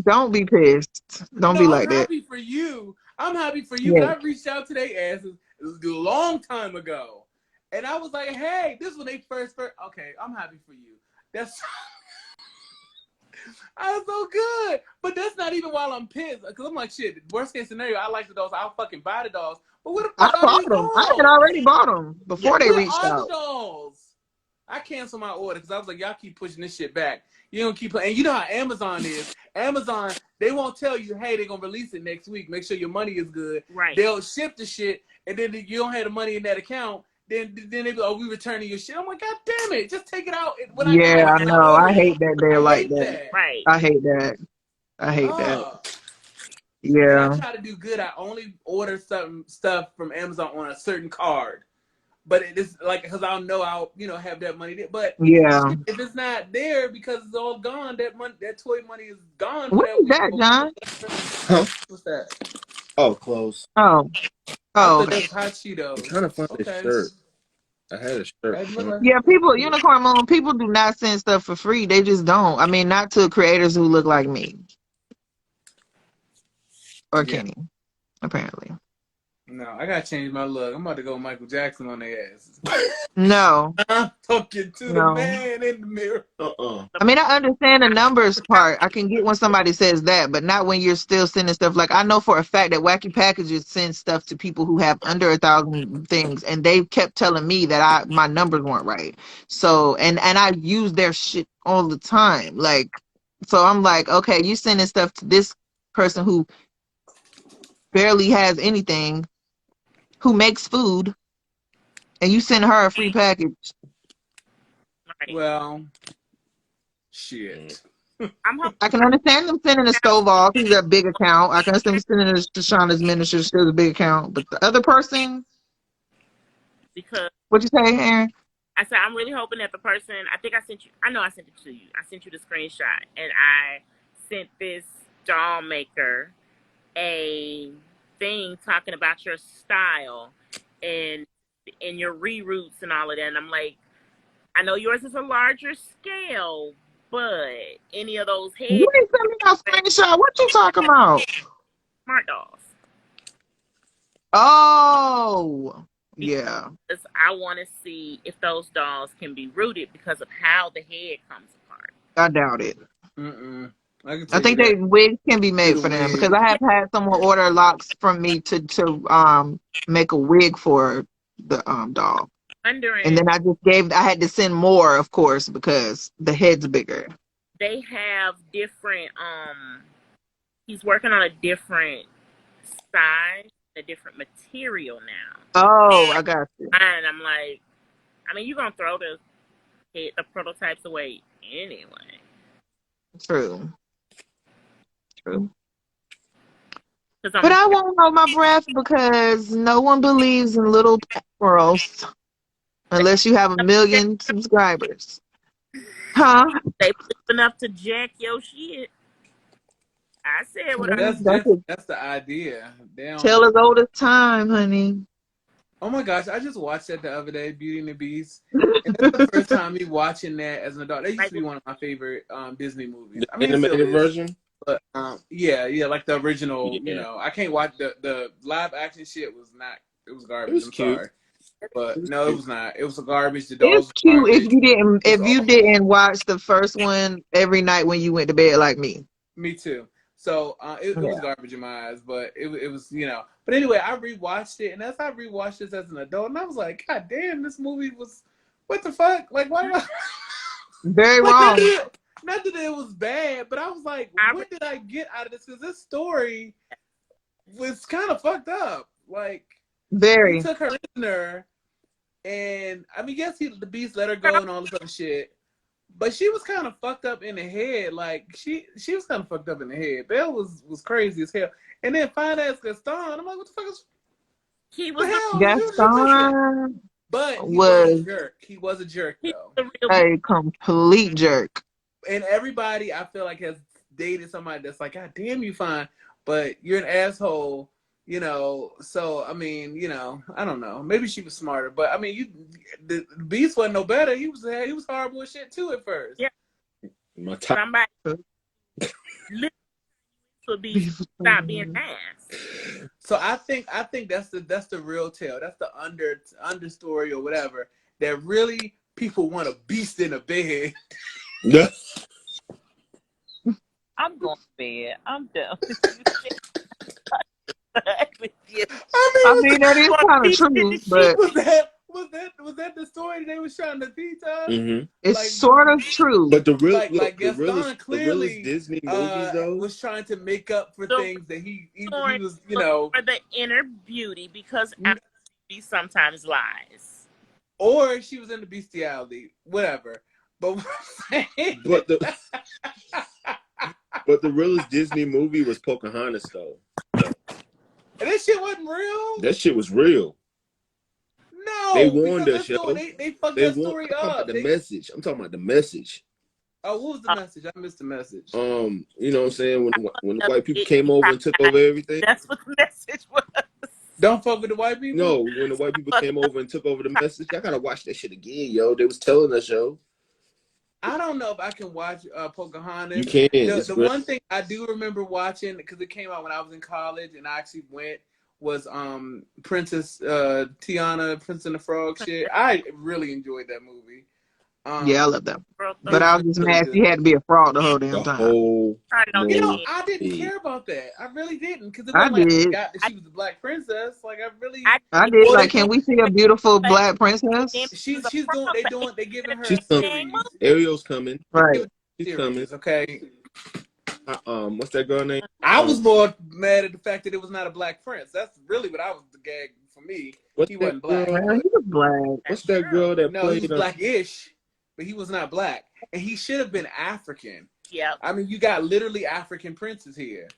Don't be pissed. Don't be like that. I'm happy for you. I'm happy for you. But I reached out to their asses a long time ago. And I was like, hey, this is when they first. Okay, I'm happy for you. That's. I was so good. But that's not even while I'm pissed. Because I'm like, shit, worst case scenario, I like the dolls. I'll fucking buy the dolls. But what the fuck I bought them. I had already bought them before they reached out. The dolls? I canceled my order because I was like, y'all keep pushing this shit back. You don't keep playing. And you know how Amazon is. Amazon, they won't tell you, hey, they're going to release it next week. Make sure your money is good. Right. They'll ship the shit, and then you don't have the money in that account. Then they be, we returning your shit. I'm like, God damn it. Just take it out. I know. I hate that they're like that. Right. I hate that. that. Yeah. When I try to do good, I only order stuff from Amazon on a certain card. But it is like, because I'll know I'll, have that money there. But if it's not there because it's all gone, that toy money is gone. What is that, John? Huh? What's that? Oh, clothes. Oh. That's Hot Cheetos. I'm trying to find this shirt. I had a shirt. Yeah, people, Unicorn Moon, people do not send stuff for free. They just don't. I mean, not to creators who look like me. Or Kenny, apparently. No, I gotta change my look. I'm about to go Michael Jackson on their asses. No. I'm talking to the No. man in the mirror. I mean, I understand the numbers part. I can get when somebody says that, but not when you're still sending stuff. Like, I know for a fact that Wacky Packages sends stuff to people who have under 1,000 things, and they kept telling me that my numbers weren't right. So, and I use their shit all the time. Like, so I'm like, okay, you sending stuff to this person who barely has anything, who makes food, and you send her a free package. Right. Well, shit. I'm hoping I can understand them sending a stove off. He's a big account. I can understand them sending it to Shauna's minister. Still a big account. But the other person, because what'd you say, Aaron? I said I'm really hoping that the person. I think I sent you. I know I sent it to you. I sent you the screenshot, and I sent this doll maker a thing talking about your style and your reroutes and all of that. And I'm like, I know yours is a larger scale, but any of those You head ain't send me no screenshot. What you talking about? smart dolls. Oh, yeah. Because I want to see if those dolls can be rooted because of how the head comes apart. I doubt it. I I think they wigs can be made for them because I have had someone order locks from me to make a wig for the doll. And then I had to send more, of course, because the head's bigger. They have different he's working on a different size, a different material now. Oh, I got you. And I'm like, I mean, you're gonna throw the prototypes away anyway. True. But I won't hold my breath because no one believes in little girls unless you have 1 million subscribers. Huh? They believe enough to jack your shit. I said what That's the idea. Tell as old as time, honey. Oh my gosh, I just watched that the other day, Beauty and the Beast. And that's the first time me watching that as an adult. That used to be one of my favorite Disney movies. The animated version? But yeah, like the original, you know. I can't watch the live action shit was not, it was garbage. It was I'm cute. sorry. But no, it was not. It was a garbage. The It's dolls cute garbage. if you didn't watch the first one every night when you went to bed like me. Me too. So it was garbage in my eyes, but it was, you know. But anyway, I rewatched it, and as I rewatched this as an adult, and I was like, God damn, this movie was, what the fuck? Like, why did I? Very wrong. Not that it was bad, but I was like, what did I get out of this? Because this story was kind of fucked up. Like, very. He took her prisoner, and I mean, yes, the Beast let her go and all this other shit. But she was kind of fucked up in the head. Like, she was kind of fucked up in the head. Belle was crazy as hell. And then find out it's Gaston. I'm like, what the fuck is... He was Gaston. But he was a jerk. He was a jerk, though. A complete jerk. And everybody, I feel like, has dated somebody that's like, God damn, you fine. But you're an asshole, you know. So, I mean, you know, I don't know. Maybe she was smarter. But, I mean, the Beast wasn't no better. He was horrible as shit, too, at first. Yeah. Somebody would be stop being ass. So I think that's the real tale. That's the understory or whatever. That really people want a beast in a bed. Yeah. I'm going to bed. I'm done. I mean that is kind of true, but was that the story they was trying to teach us? Mm-hmm. It's like, sort of true. But the real, like Gaston clearly Disney movies though was trying to make up for things that he was, you know, for the inner beauty because beauty sometimes lies. Or she was into bestiality, whatever. But but the realest Disney movie was Pocahontas though. And that shit wasn't real. That shit was real. No, they warned us, yo. They fucked that story up. The message. I'm talking about the message. Oh, what was the message? I missed the message. You know what I'm saying? When the white people came over and took over everything. That's what the message was. Don't fuck with the white people? No, when the white people came over and took over the message, I gotta watch that shit again, yo. They was telling us, yo. I don't know if I can watch Pocahontas. You can. The one thing I do remember watching, because it came out when I was in college and I actually went, was Princess Tiana, Prince and the Frog shit. I really enjoyed that movie. Yeah, I love that. Girl, It But was I really, was just really mad good. she had to be a fraud the whole The damn time. whole You know, movie. I didn't care about that. I really didn't, because it I wasn't like I did. forgot that she was the Black Princess. Like I really, I did. well, Like, can we see a beautiful black princess? she's they giving her a She's coming. series. Ariel's coming. They Right. giving her a She's series, coming. okay. What's that girl name? I was more mad at the fact that it was not a Black prince. That's really what I was the gag for me. What's He that wasn't black. girl? Well, he was black. What's that girl that No, he was played? blackish, but he was not black, and he should have been African. Yeah. I mean, you got literally African princes here,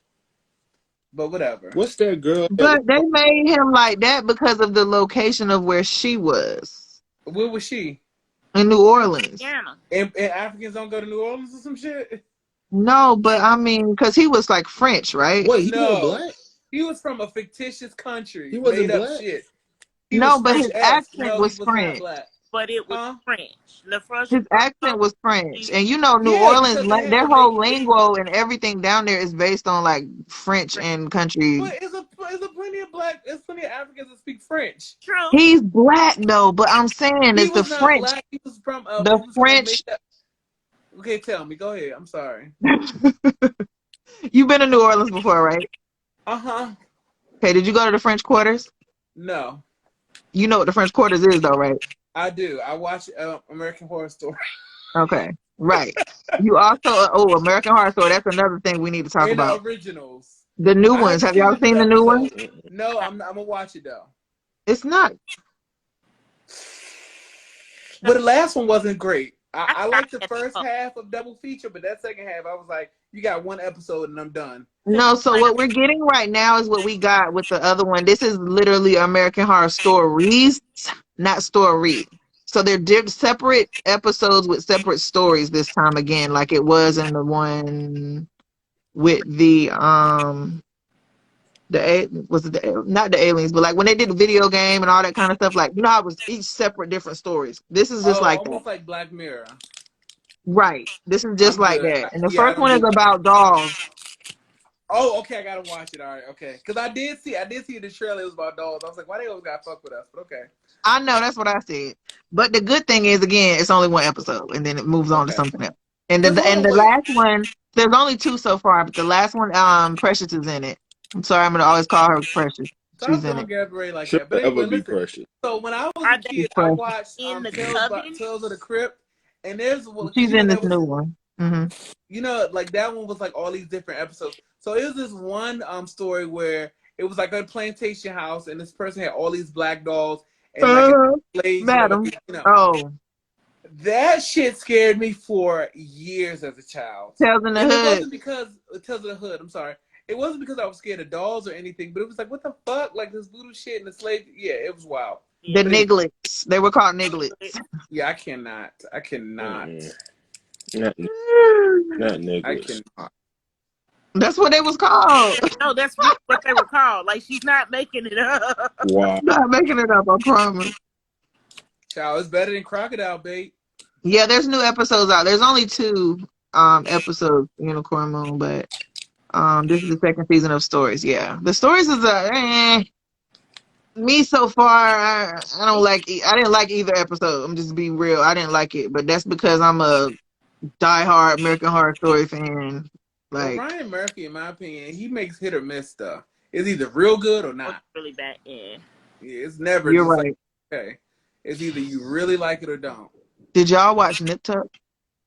but whatever. What's that girl? But they made him like that because of the location of where she was Where was she? in New Orleans. Anna. And Africans don't go to New Orleans or some shit? No, but I mean, because he was like French, right? Wait, he No. was black? He was from a fictitious country. He wasn't made up black? shit. He No, was but his French-esque. accent No, was he was French. not black. But it was Huh? French. The French. His accent was French, and you know, New Yeah, Orleans, because they had their to whole make- lingo and everything down there is based on like French and country. But it's plenty of Africans that speak French. True. He's black though, but I'm saying He it's the was not French. black. He was from The French. Okay, tell me. Go ahead. I'm sorry. You've been to New Orleans before, right? Uh-huh. Okay, did you go to the French Quarters? No, You know what the French Quarters is, though, right? I do. I watch American Horror Story. Okay, right. You also, American Horror Story. That's another thing we need to talk And the about. originals. The new I ones. haven't Have y'all seen the new ones? episode. No, I'm gonna watch it though. It's not. But the last one wasn't great. I liked the first half of Double Feature, but that second half, I was like, you got one episode and I'm done. No, so what we're getting right now is what we got with the other one. This is literally American Horror Stories, not story. So they're separate episodes with separate stories this time again, like it was in the one with the not the aliens, but like when they did the video game and all that kind of stuff. Like, you know, it was each separate different stories. This is just like almost that. like Black Mirror. Right. This is just I'm like good. that. And the Yeah, I first don't one is do- about dolls. Oh, okay, I gotta watch it. All right, okay. Because I did see the trailer. It was about dolls. I was like, why they always gotta fuck with us? But okay. I know, that's what I said. But the good thing is, again, it's only one episode, and then it moves on to Okay. something else. And the last one, there's only 2 so far, but the last one, Precious is in it. I'm sorry, I'm gonna always call her Precious. Stop She's in doing it. Gabrielle like She'll that. But forever anyway, be listen. precious. So when I was Are a they kid, I watched in the Tales Coven? of the Crypt, and there's one. She's in this that was, new one. Mm-hmm. You know, like that one was like all these different episodes. So it was this one story where it was like a plantation house, and this person had all these black dolls and like slaves, Madam. whatever, you know. Oh, That shit scared me for years as a child. Tales in the And Hood. it wasn't because Tales of the Hood. I'm sorry. It wasn't because I was scared of dolls or anything, but it was like, what the fuck? Like this voodoo shit and the slave. Yeah, it was wild. The Nigglets. They were called Nigglets. Yeah, I cannot. Not niggas. I cannot. That's what they was called. No, that's really what they were called. Like, she's not making it up. Wow. I'm not making it up, I promise. Child, it's better than crocodile bait. Yeah, there's new episodes out. There's only 2 episodes, Unicorn Moon, but this is the second season of Stories. Yeah, the Stories is me so far. I don't like. I didn't like either episode. I'm just being real. I didn't like it, but that's because I'm a diehard American Horror Story fan. Like, well, Ryan Murphy, in my opinion, he makes hit or miss stuff. It's either real good or not. Really bad. Yeah. Yeah, it's never. You're just right. Like, okay, it's either you really like it or don't. Did y'all watch Nip Tuck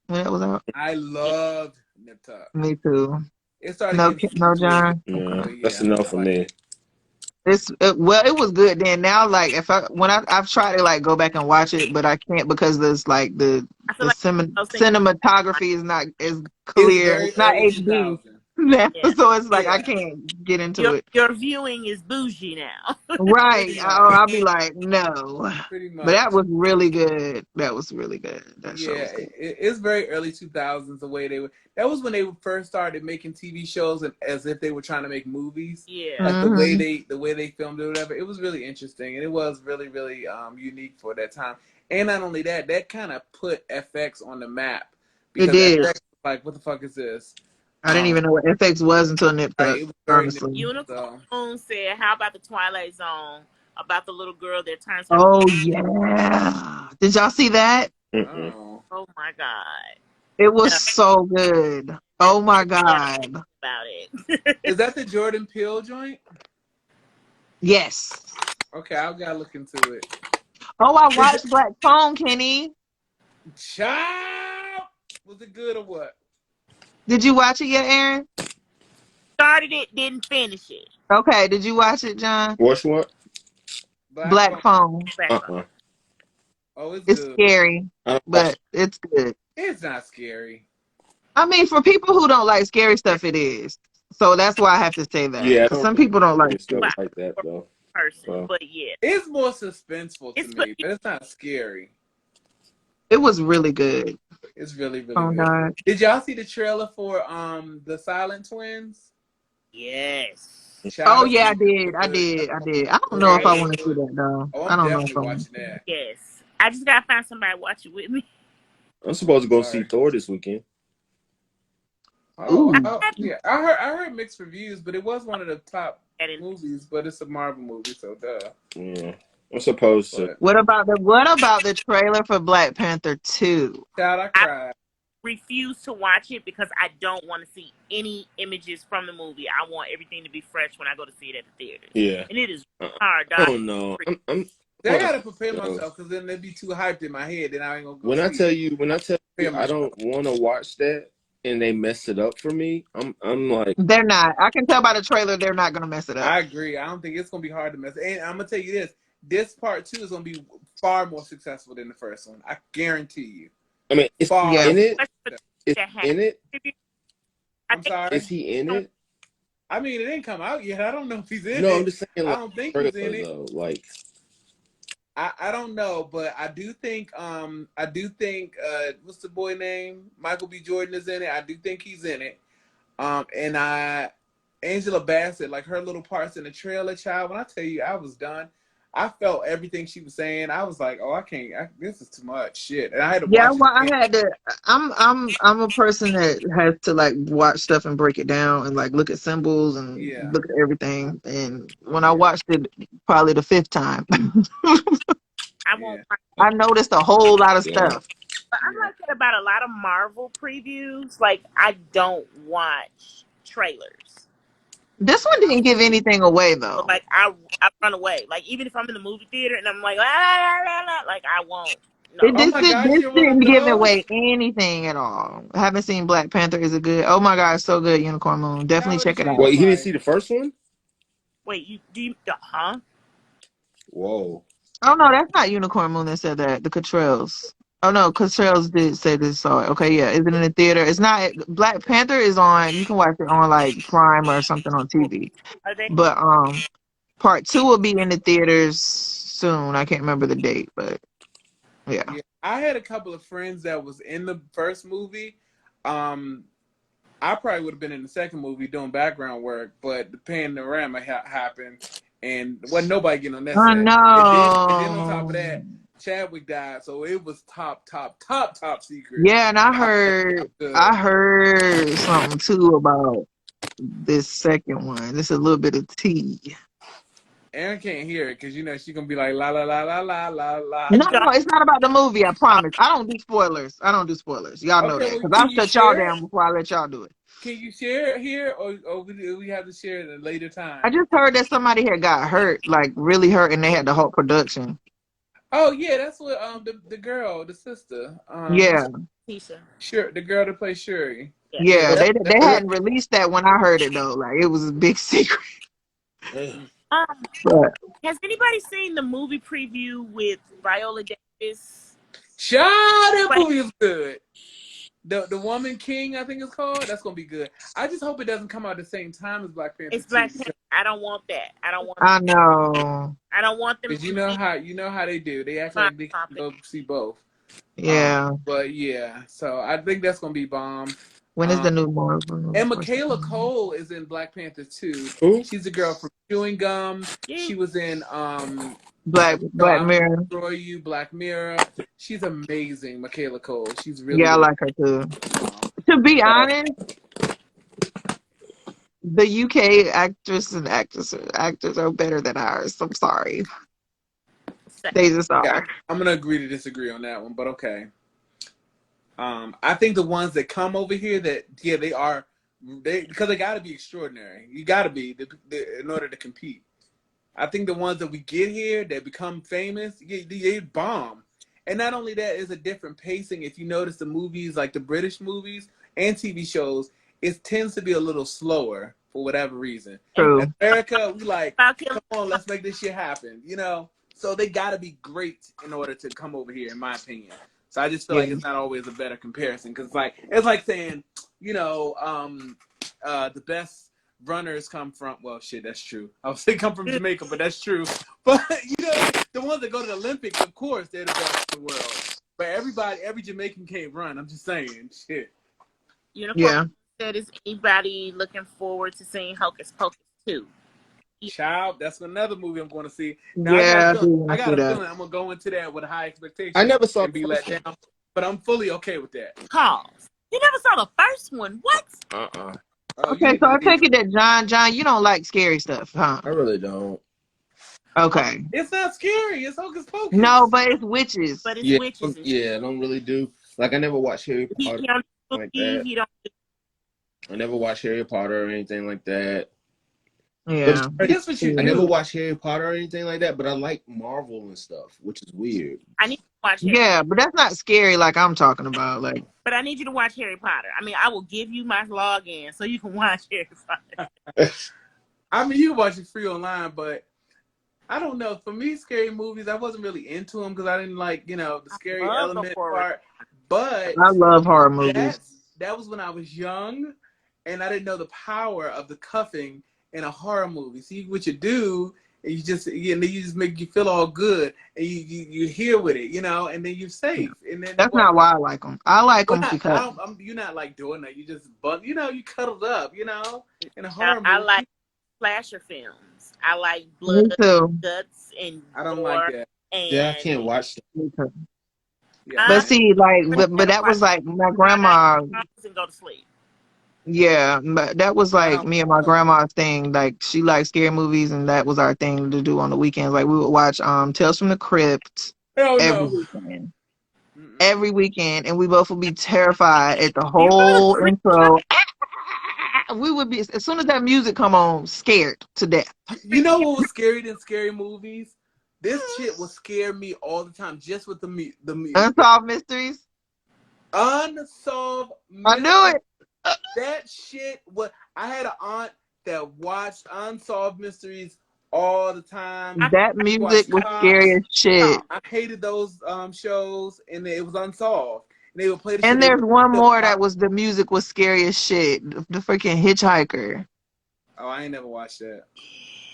when that was out? I loved Nip Tuck. Me too. It started. No, John. Yeah, Okay. that's enough for me. Well, it was good then. Now, like, I've tried to like go back and watch it, but I can't because there's like the cinematography is not as clear. It's not HD. Yeah. So it's like I can't get into it. Your viewing is bougie now. Right. I'll be like, no. Pretty much. But that was really good. That was really good. That show was good. It's very early 2000s the way they were. That was when they first started making TV shows and as if they were trying to make movies. Yeah. Like the way they filmed it or whatever. It was really interesting and it was really, really unique for that time. And not only that kind of put FX on the map. Because it did. FX, like, what the fuck is this? I didn't even know what FX was until Nip Like, Tuck, it was very honestly. Unicorn said, "How about the Twilight Zone? About the little girl that turns her." Oh yeah. Did y'all see that? Oh. Oh my god. It was so good. Oh my god. About it. Is that the Jordan Peele joint? Yes. Okay, I've got to look into it. Oh, I watched Black Phone, Kenny. Child! Was it good or what? Did you watch it yet, Aaron? Started it, didn't finish it. Okay, did you watch it, John? Watch what? Black Phone. Oh, It's good. scary, but it's good. It's not scary. I mean, for people who don't like scary stuff, it is. So that's why I have to say that. Yeah, Some people don't like stuff like that though. Person, but yeah, it's more suspenseful to me, but it's not scary. It was really good. It's really, really Oh good. God. Did y'all see the trailer for the Silent Twins? Yes. Oh yeah, I did. I don't know if I want to see that though. Oh, I I'm don't know definitely if I watching that. Yes. I just gotta find somebody to watch it with me. I'm supposed to go see Thor this weekend. Oh, yeah. I heard mixed reviews, but it was one of the top movies. But it's a Marvel movie, so duh. Yeah, I'm supposed to. What about the trailer for Black Panther 2? Child, I cried. Refuse to watch it because I don't want to see any images from the movie. I want everything to be fresh when I go to see it at the theater. Yeah, and it is hard. I don't know. I gotta prepare myself because then they'd be too hyped in my head. Then I ain't gonna go. When I tell you, I don't want to watch that, and they mess it up for me. I'm like, they're not. I can tell by the trailer they're not gonna mess it up. I agree. I don't think it's gonna be hard to mess. And I'm gonna tell you this: this part 2 is gonna be far more successful than the first one. I guarantee you. I mean, it's in it. It's in it. I'm sorry. Is he in it? I mean, it didn't come out yet. I don't know if he's in it. No, I'm just saying. Like, I don't think he's in it. Though. Like, I don't know, but I do think what's the boy name? Michael B. Jordan is in it. I do think he's in it. And Angela Bassett, like her little parts in the trailer, child. When I tell you, I was done. I felt everything she was saying. I was like, oh, I can't. This is too much shit. And I had to. Yeah, well, I had to. I'm a person that has to like watch stuff and break it down and like look at symbols and look at everything. And when I watched it, probably the 5th time, I noticed a whole lot of stuff. But I like that about a lot of Marvel previews. Like, I don't watch trailers. This one didn't give anything away though. Like I run away. Like even if I'm in the movie theater and I'm like, like I won't. No. This didn't give away anything at all. I haven't seen Black Panther. Is it good? Oh my God, it's so good. Unicorn Moon. Definitely check it out. Wait, he didn't see the first one? Wait, Whoa. Oh no, that's not Unicorn Moon that said that. The Cottrells. Oh no, Cottrells did say this. Saw it. Okay, yeah. Is it in the theater? It's not. Black Panther is on. You can watch it on like Prime or something on TV. But part 2 will be in the theaters soon. I can't remember the date, but yeah. I had a couple of friends that was in the first movie. I probably would have been in the second movie doing background work, but the panorama happened, and wasn't nobody getting on that set. I know. And then on top of that, Chadwick died, so it was top secret. Yeah, and I heard something too about this second one. This is a little bit of tea. Aaron can't hear it because she's gonna be like la la la la la la la. No, it's not about the movie. I promise. I don't do spoilers. Y'all know that because I'll shut y'all down before I let y'all do it. Can you share it here, or we have to share it at a later time? I just heard that somebody had got hurt, like really hurt, and they had to halt production. Oh yeah, that's what the girl, the sister. Yeah. Sure, the girl that plays Shuri. Yeah, they hadn't released that when I heard it though. Like it was a big secret. Has anybody seen the movie preview with Viola Davis? That movie is good. The Woman King, I think it's called. That's gonna be good. I just hope it doesn't come out at the same time as Black Panther. It's Black Panther. I don't want that. I don't want. I know. I don't want them. Because you know how they do. They act like they can go see both. Yeah. But yeah, so I think that's gonna be bomb. When is the new Marvel? And Michaela Cole is in Black Panther 2. Who? She's the girl from Chewing Gum. She was in Black Mirror. Destroy You, Black Mirror. She's amazing, Michaela Cole. She's really I like her too. To be honest, The UK actors and actors are better than ours. I'm sorry. They just Yeah, are. I'm gonna agree to disagree on that one, but okay. I think the ones that come over here, they are, because they got to be extraordinary. You got to be in order to compete. I think the ones that we get here that become famous, they bomb. And not only that, it's a different pacing. If you notice the movies, like the British movies and TV shows, it tends to be a little slower for whatever reason. True. In America, we like, come on, let's make this shit happen. You know, so they got to be great in order to come over here, in my opinion. So I just feel like it's not always a better comparison, because it's like saying, you know, the best runners come from, well, shit, that's true. I would say come from Jamaica, but that's true. But, you know, the ones that go to the Olympics, of course, they're the best in the world. But every Jamaican can't run. I'm just saying, shit. Unicorn said, is anybody looking forward to seeing Hocus Pocus 2? Child, that's another movie I'm going to see. Now, Yeah, I got a feeling I'm going to go into that with a high expectation. I never saw and be let down, but I'm fully okay with that. Pause. You never saw the first one? What? Okay, so I take it that John, you don't like scary stuff, huh? I really don't. Okay. It's not scary. It's Hocus Pocus. No, but it's witches. But it's witches. Yeah, I don't really do. Like, I never watched Harry Potter like that. I never watched Harry Potter or anything like that. Yeah. I never watched Harry Potter or anything like that, but I like Marvel and stuff, which is weird. I need to watch Harry Potter. But that's not scary like I'm talking about. Like, but I need you to watch Harry Potter. I mean, I will give you my login so you can watch Harry Potter. I mean, you can watch it free online, but I don't know. For me, scary movies, I wasn't really into them because I didn't like, you know, the scary element part. But I love horror movies. That was when I was young, and I didn't know the power of the cuffing in a horror movie. See what you do, and you just make you feel all good, and you here with it, you know, and then you're safe. And then that's not why I like them. I like them because you're not like doing that. You just you know, you cuddled up, you know, in a horror movie. I like slasher films. I like blood, guts, and I don't like that. Yeah, I can't watch that. Yeah. But see, like, but that was like my grandma. And go to sleep. Yeah, but that was like me and my grandma's thing. Like, she liked scary movies, and that was our thing to do on the weekends. Like, we would watch Tales from the Crypt weekend. Every weekend, and we both would be terrified at the whole intro. We would be, as soon as that music come on, scared to death. You know what was scary than scary movies? This shit would scare me all the time, just with the music. Unsolved Mysteries. Unsolved Mysteries. I knew it. That shit. I had an aunt that watched Unsolved Mysteries all the time. That music was scary as shit. I hated those shows, and it was unsolved. And they would play the and there's one more that was the music was scary as shit. The freaking Hitchhiker. Oh, I ain't never watched that.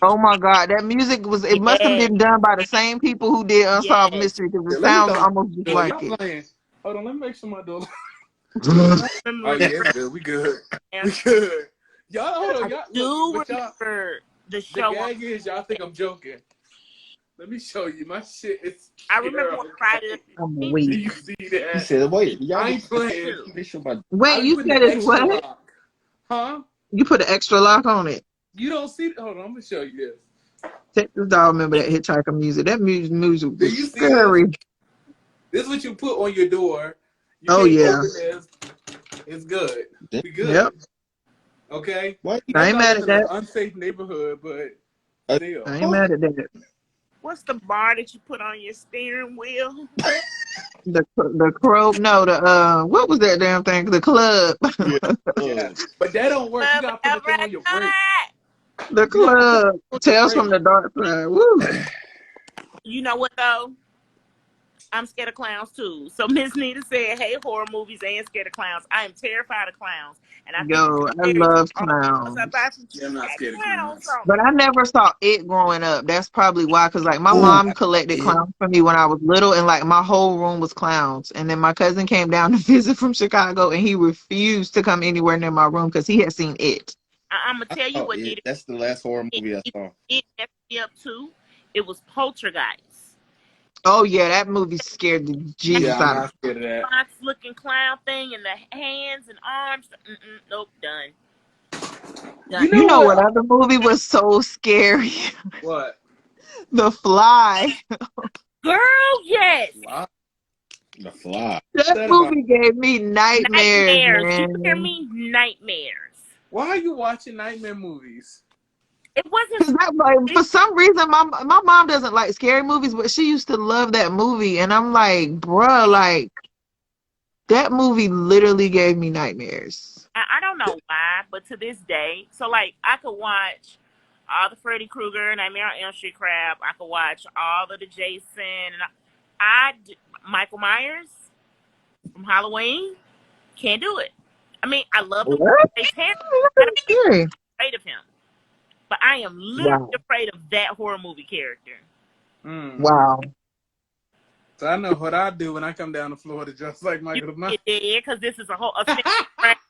Oh my god, that music was. It must have been done by the same people who did Unsolved Mysteries, because it sounds almost just like it. Playing. Hold on, let me make sure my door. Oh yeah, it's good. We good. We good. Y'all hold on. Y'all the show. The gag is y'all think I'm joking. Let me show you. My shit is. I remember on Friday. Do you see that? He said, "Wait, I ain't playing." Wait, you said it's what? Lock. Huh? You put an extra lock on it. You don't see. Hold on, I'm gonna show you this. Texas dog remember that Hitchhiker music. That music was scary. This is what you put on your door. It's good. We good. Yep. Okay. What? I ain't mad at that. Unsafe neighborhood, but still. I ain't mad at that. What's the bar that you put on your steering wheel? The crow. No, the what was that damn thing? The club. Yeah. But that don't work. You gotta put the thing on your brake. The club. Tales from the Dark Side. Woo. You know what though? I'm scared of clowns too. So Miss Nita said, "Hey, horror movies and scared of clowns. I am terrified of clowns." And I love clowns. I'm not scared of clowns. But I never saw it growing up. That's probably why, because like my mom collected clowns for me when I was little, and like my whole room was clowns. And then my cousin came down to visit from Chicago, and he refused to come anywhere near my room because he had seen it. I'm gonna tell you what Nita. That's the last horror movie I saw. It messed me up too. It was Poltergeist. Oh yeah, that movie scared the Jesus out of me. I'm not scared of that. Looking clown thing and the hands and arms. Nope, done. You know what other movie was so scary? What? The Fly. Girl, yes. Wow. The Fly. That movie gave me nightmares, Nightmares. man. Do you hear me? Nightmares. Why are you watching nightmare movies? It wasn't. For some reason, my mom doesn't like scary movies, but she used to love that movie, and I'm like, bruh, like that movie literally gave me nightmares. I don't know why, but to this day, so like I could watch all the Freddy Krueger, Nightmare on Elm Street crap. I could watch all of the Jason, and Michael Myers from Halloween. Can't do it. I mean, I love the they can't. I'm afraid of him, but I am literally afraid of that horror movie character. Wow. So I know what I do when I come down to Florida, just like Michael Myers. Yeah, because this is a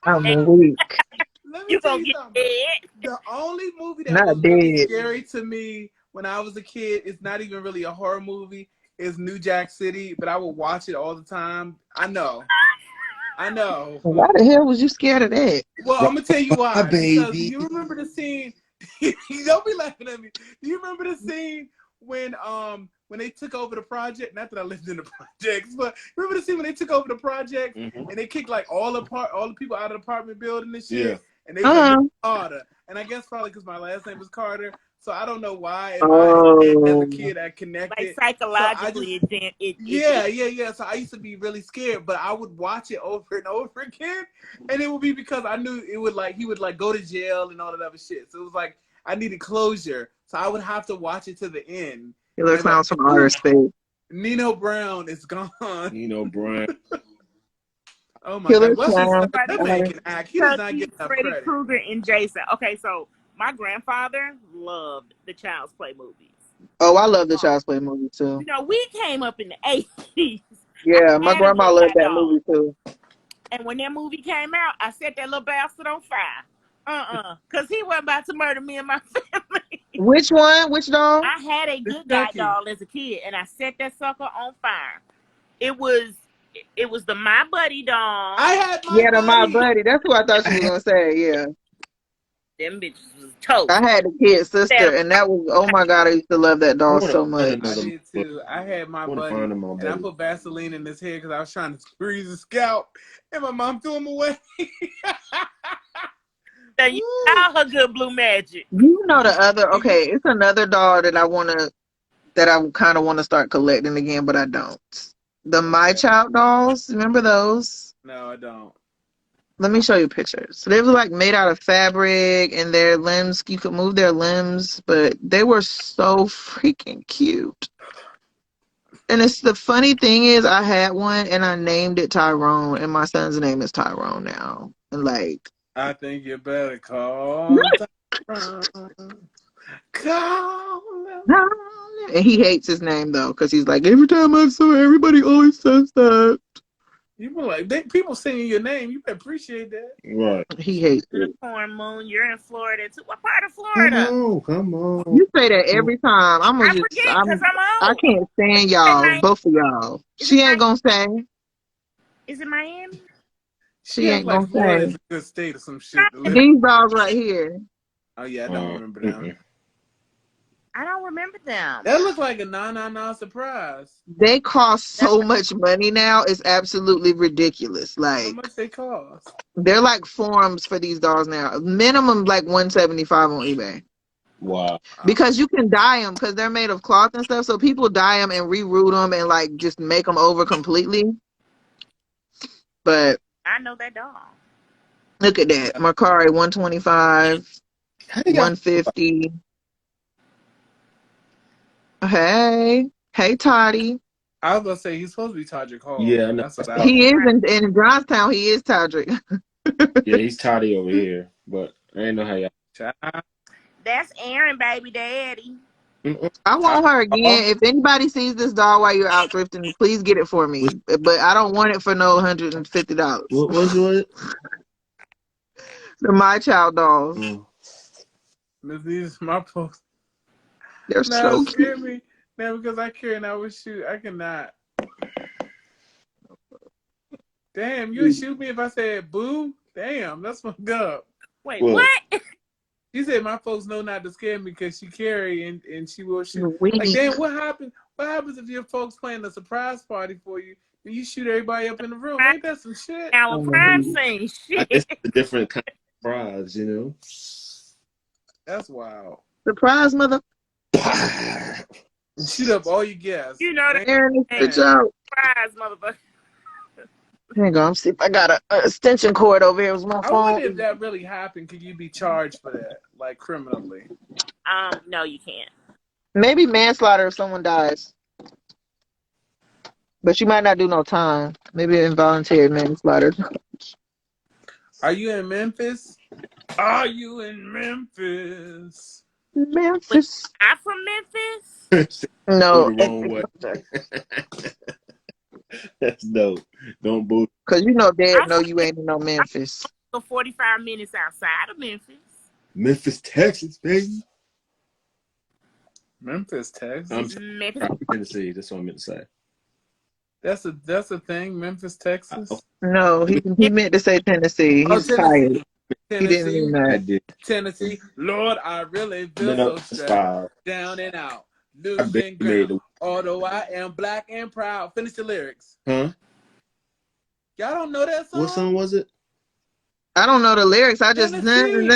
I'm weak. Let me tell you something. The only movie that Not was really dead. scary to me when I was a kid, it's not even really a horror movie, is New Jack City, but I would watch it all the time. I know. Why the hell was you scared of that? Well, I'm gonna tell you why. Baby. Because you remember the scene? Don't be laughing at me. Do you remember the scene when they took over the project? Not that I lived in the projects, but remember the scene when they took over the project and they kicked like all the people out of the apartment building and shit? Yeah. And they was like Carter. And I guess probably because my last name was Carter. So I don't know why. In my head, as a kid, I connected. Like psychologically, yeah. So I used to be really scared, but I would watch it over and over again, and it would be because I knew it would he would go to jail and all that other shit. So it was like I needed closure, so I would have to watch it to the end. Killer Clowns from Outer Space. Nino Brown is gone. Nino Brown. Oh my Killer God! Clowns. That man can act. He does not get enough Freddy credit. Krueger and Jason. Okay, so my grandfather loved the Child's Play movies. Oh, I love the Child's Play movie too. You know, we came up in the 80s. Yeah, my grandma loved that movie too. And when that movie came out, I set that little bastard on fire. Because he wasn't about to murder me and my family. Which one? Which doll? I had a good guy doll as a kid, and I set that sucker on fire. It was the My Buddy doll. I had My Buddy. That's who I thought you were gonna say. Yeah. Them bitches was toast. I had a kid sister, and that was, oh my God, I used to love that doll so much. I did too. I had My Buddy, and I put Vaseline in his head because I was trying to squeeze his scalp, and my mom threw him away. So you saw her good blue magic. You know the other, okay, it's another doll that I kind of want to start collecting again, but I don't. The My Child dolls, remember those? No, I don't. Let me show you pictures. So they were made out of fabric, and their limbs, you could move their limbs, but they were so freaking cute. And the funny thing is, I had one and I named it Tyrone, and my son's name is Tyrone now. And I think you better call Tyrone. Call him. And he hates his name though, because he's like, every time I saw it, everybody always says that. You were people singing your name. You appreciate that. Right. He hates it. Unicorn Moon, you're in Florida too. What part of Florida? Come on. You say that every time. I forget because I'm I old. can't stand y'all, both of y'all. She ain't gonna say. Is it Miami? She ain't gonna say. It's a good state or some shit. These dolls right here. Oh yeah, I don't remember them. I don't remember them. That looks like a nah surprise. They cost so much money now. It's absolutely ridiculous. How much they cost? They're like forums for these dolls now. Minimum $175 on eBay. Wow. Because you can dye them because they're made of cloth and stuff. So people dye them and reroute them and just make them over completely. But I know that doll. Look at that. Mercari, $125, $150. Hey, Toddy. I was gonna say he's supposed to be Todrick Hall. Yeah, that's what he is in Johnstown. He is Todrick. Yeah, he's Toddy over here, but I ain't know how y'all. That's Aaron, baby daddy. I want her again. If anybody sees this doll while you're out thrifting, please get it for me. But I don't want it for no $150. What was it? The My Child dolls. These are my posts. They're so cute. Me. Now because I carry and I would shoot, I cannot. Damn, you would shoot me if I said boo? Damn, that's fucked up. Wait, what? She said my folks know not to scare me because she carry and she will shoot. We Like, then what happens? What happens if your folks planning a surprise party for you and you shoot everybody up in the room? Ain't that some shit? Now a crime scene shit. It's a different kind of surprise, you know. That's wild. surprise, mother. Shoot up all your guests. You know that. Aaron, Hey, good job. surprise, motherfucker. Hang on, see if I got an extension cord over here. It was my I wonder if phone. that really happened. Could you be charged for that, like criminally? No, you can't. Maybe manslaughter if someone dies. But you might not do no time. Maybe involuntary manslaughter. Are you in Memphis? Are you in Memphis? Memphis. I'm from Memphis. No. The wrong way. That's dope. Don't boo. Because you know Dad know you ain't in no Memphis. So 45 minutes outside of Memphis. Memphis, Texas, baby. Memphis, Texas. Memphis. Tennessee. That's what I meant to say. That's a thing. Memphis, Texas. No, he meant to say Tennessee. He's tired. He didn't mean Tennessee. that. I did. Tennessee. Lord, I really feel No, so stop. strong. Down and out. I bet Losing you made ground. Although I am black and proud. Finish the lyrics. Huh? Y'all don't know that song? What song was it? I don't know the lyrics. I just. Tennessee. You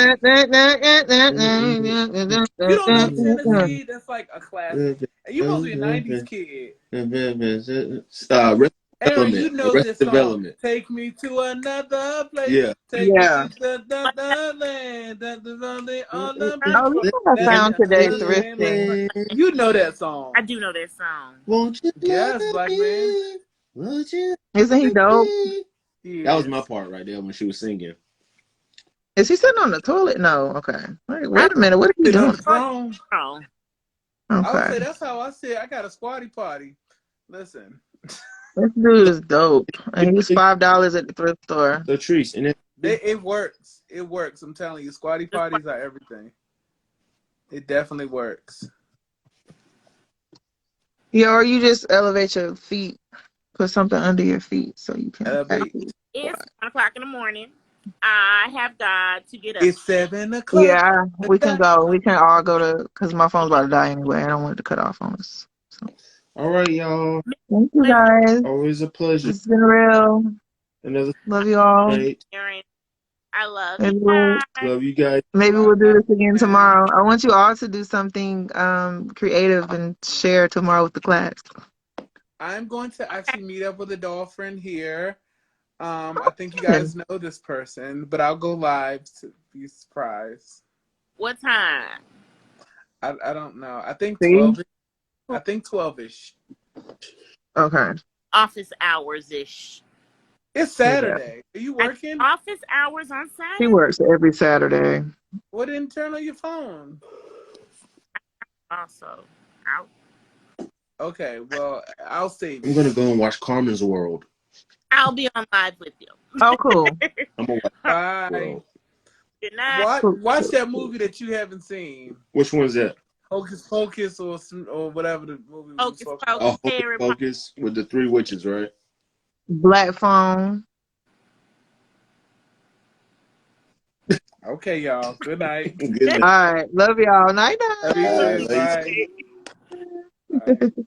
don't know Tennessee? That's like a classic. And you supposed to be a 90s kid. Aaron, you know this song. Development. Take me to another place. Yeah. Take Yeah. me to the land. That's the only on the Oh, you know I found today's thrifting. You know that song. I do know that song. Won't you? Yes, black man. Won't you? Isn't he dope? That was my part right there when she was singing. Is he sitting on the toilet? No. Okay. Wait a minute. What are you Sitting on doing? the throne. Oh. I would say Okay. that's how I said I got a squatty potty. Listen. This dude is dope. And he's $5 at the thrift store. So Treese, and It works. It works. I'm telling you, squatty potties are everything. It definitely works. Yeah, or you just elevate your feet. Put something under your feet so you can Elevate. actually It's squat. 1 o'clock in the morning. I have got to get up. It's 7 o'clock. Yeah, we can go. We can all go to, because my phone's about to die anyway. I don't want it to cut off on us. So. all right, y'all. Thank you guys. Always a pleasure. It's been real. Another Love you all. night. Aaron, I love Maybe you. we'll, Bye. Love you guys. maybe we'll do this again tomorrow. I want you all to do something creative and share tomorrow with the class. I'm going to actually meet up with a doll friend here. I think you guys know this person, but I'll go live to be surprised. What time? I don't know. I think See? 12. I think 12ish. Okay. Office hours-ish. It's Saturday. Are you working? Office hours on He Saturday? works every Saturday. What didn't turn on your phone? Also. Out. Okay, well, I'll save I'm it. gonna go and watch Carmen's World. I'll be on live with you. Oh, cool. I'm gonna watch Bye. World. Good night. Watch that movie that you haven't seen. Which one's that? Hocus Pocus or whatever the movie was Hocus supposed Pocus. Oh, Hocus Harry Pocus with the 3 witches, right? Black phone. Okay, y'all. Good night. Good night. All right. Love y'all. Night Love you night. too. Love you Bye. Bye.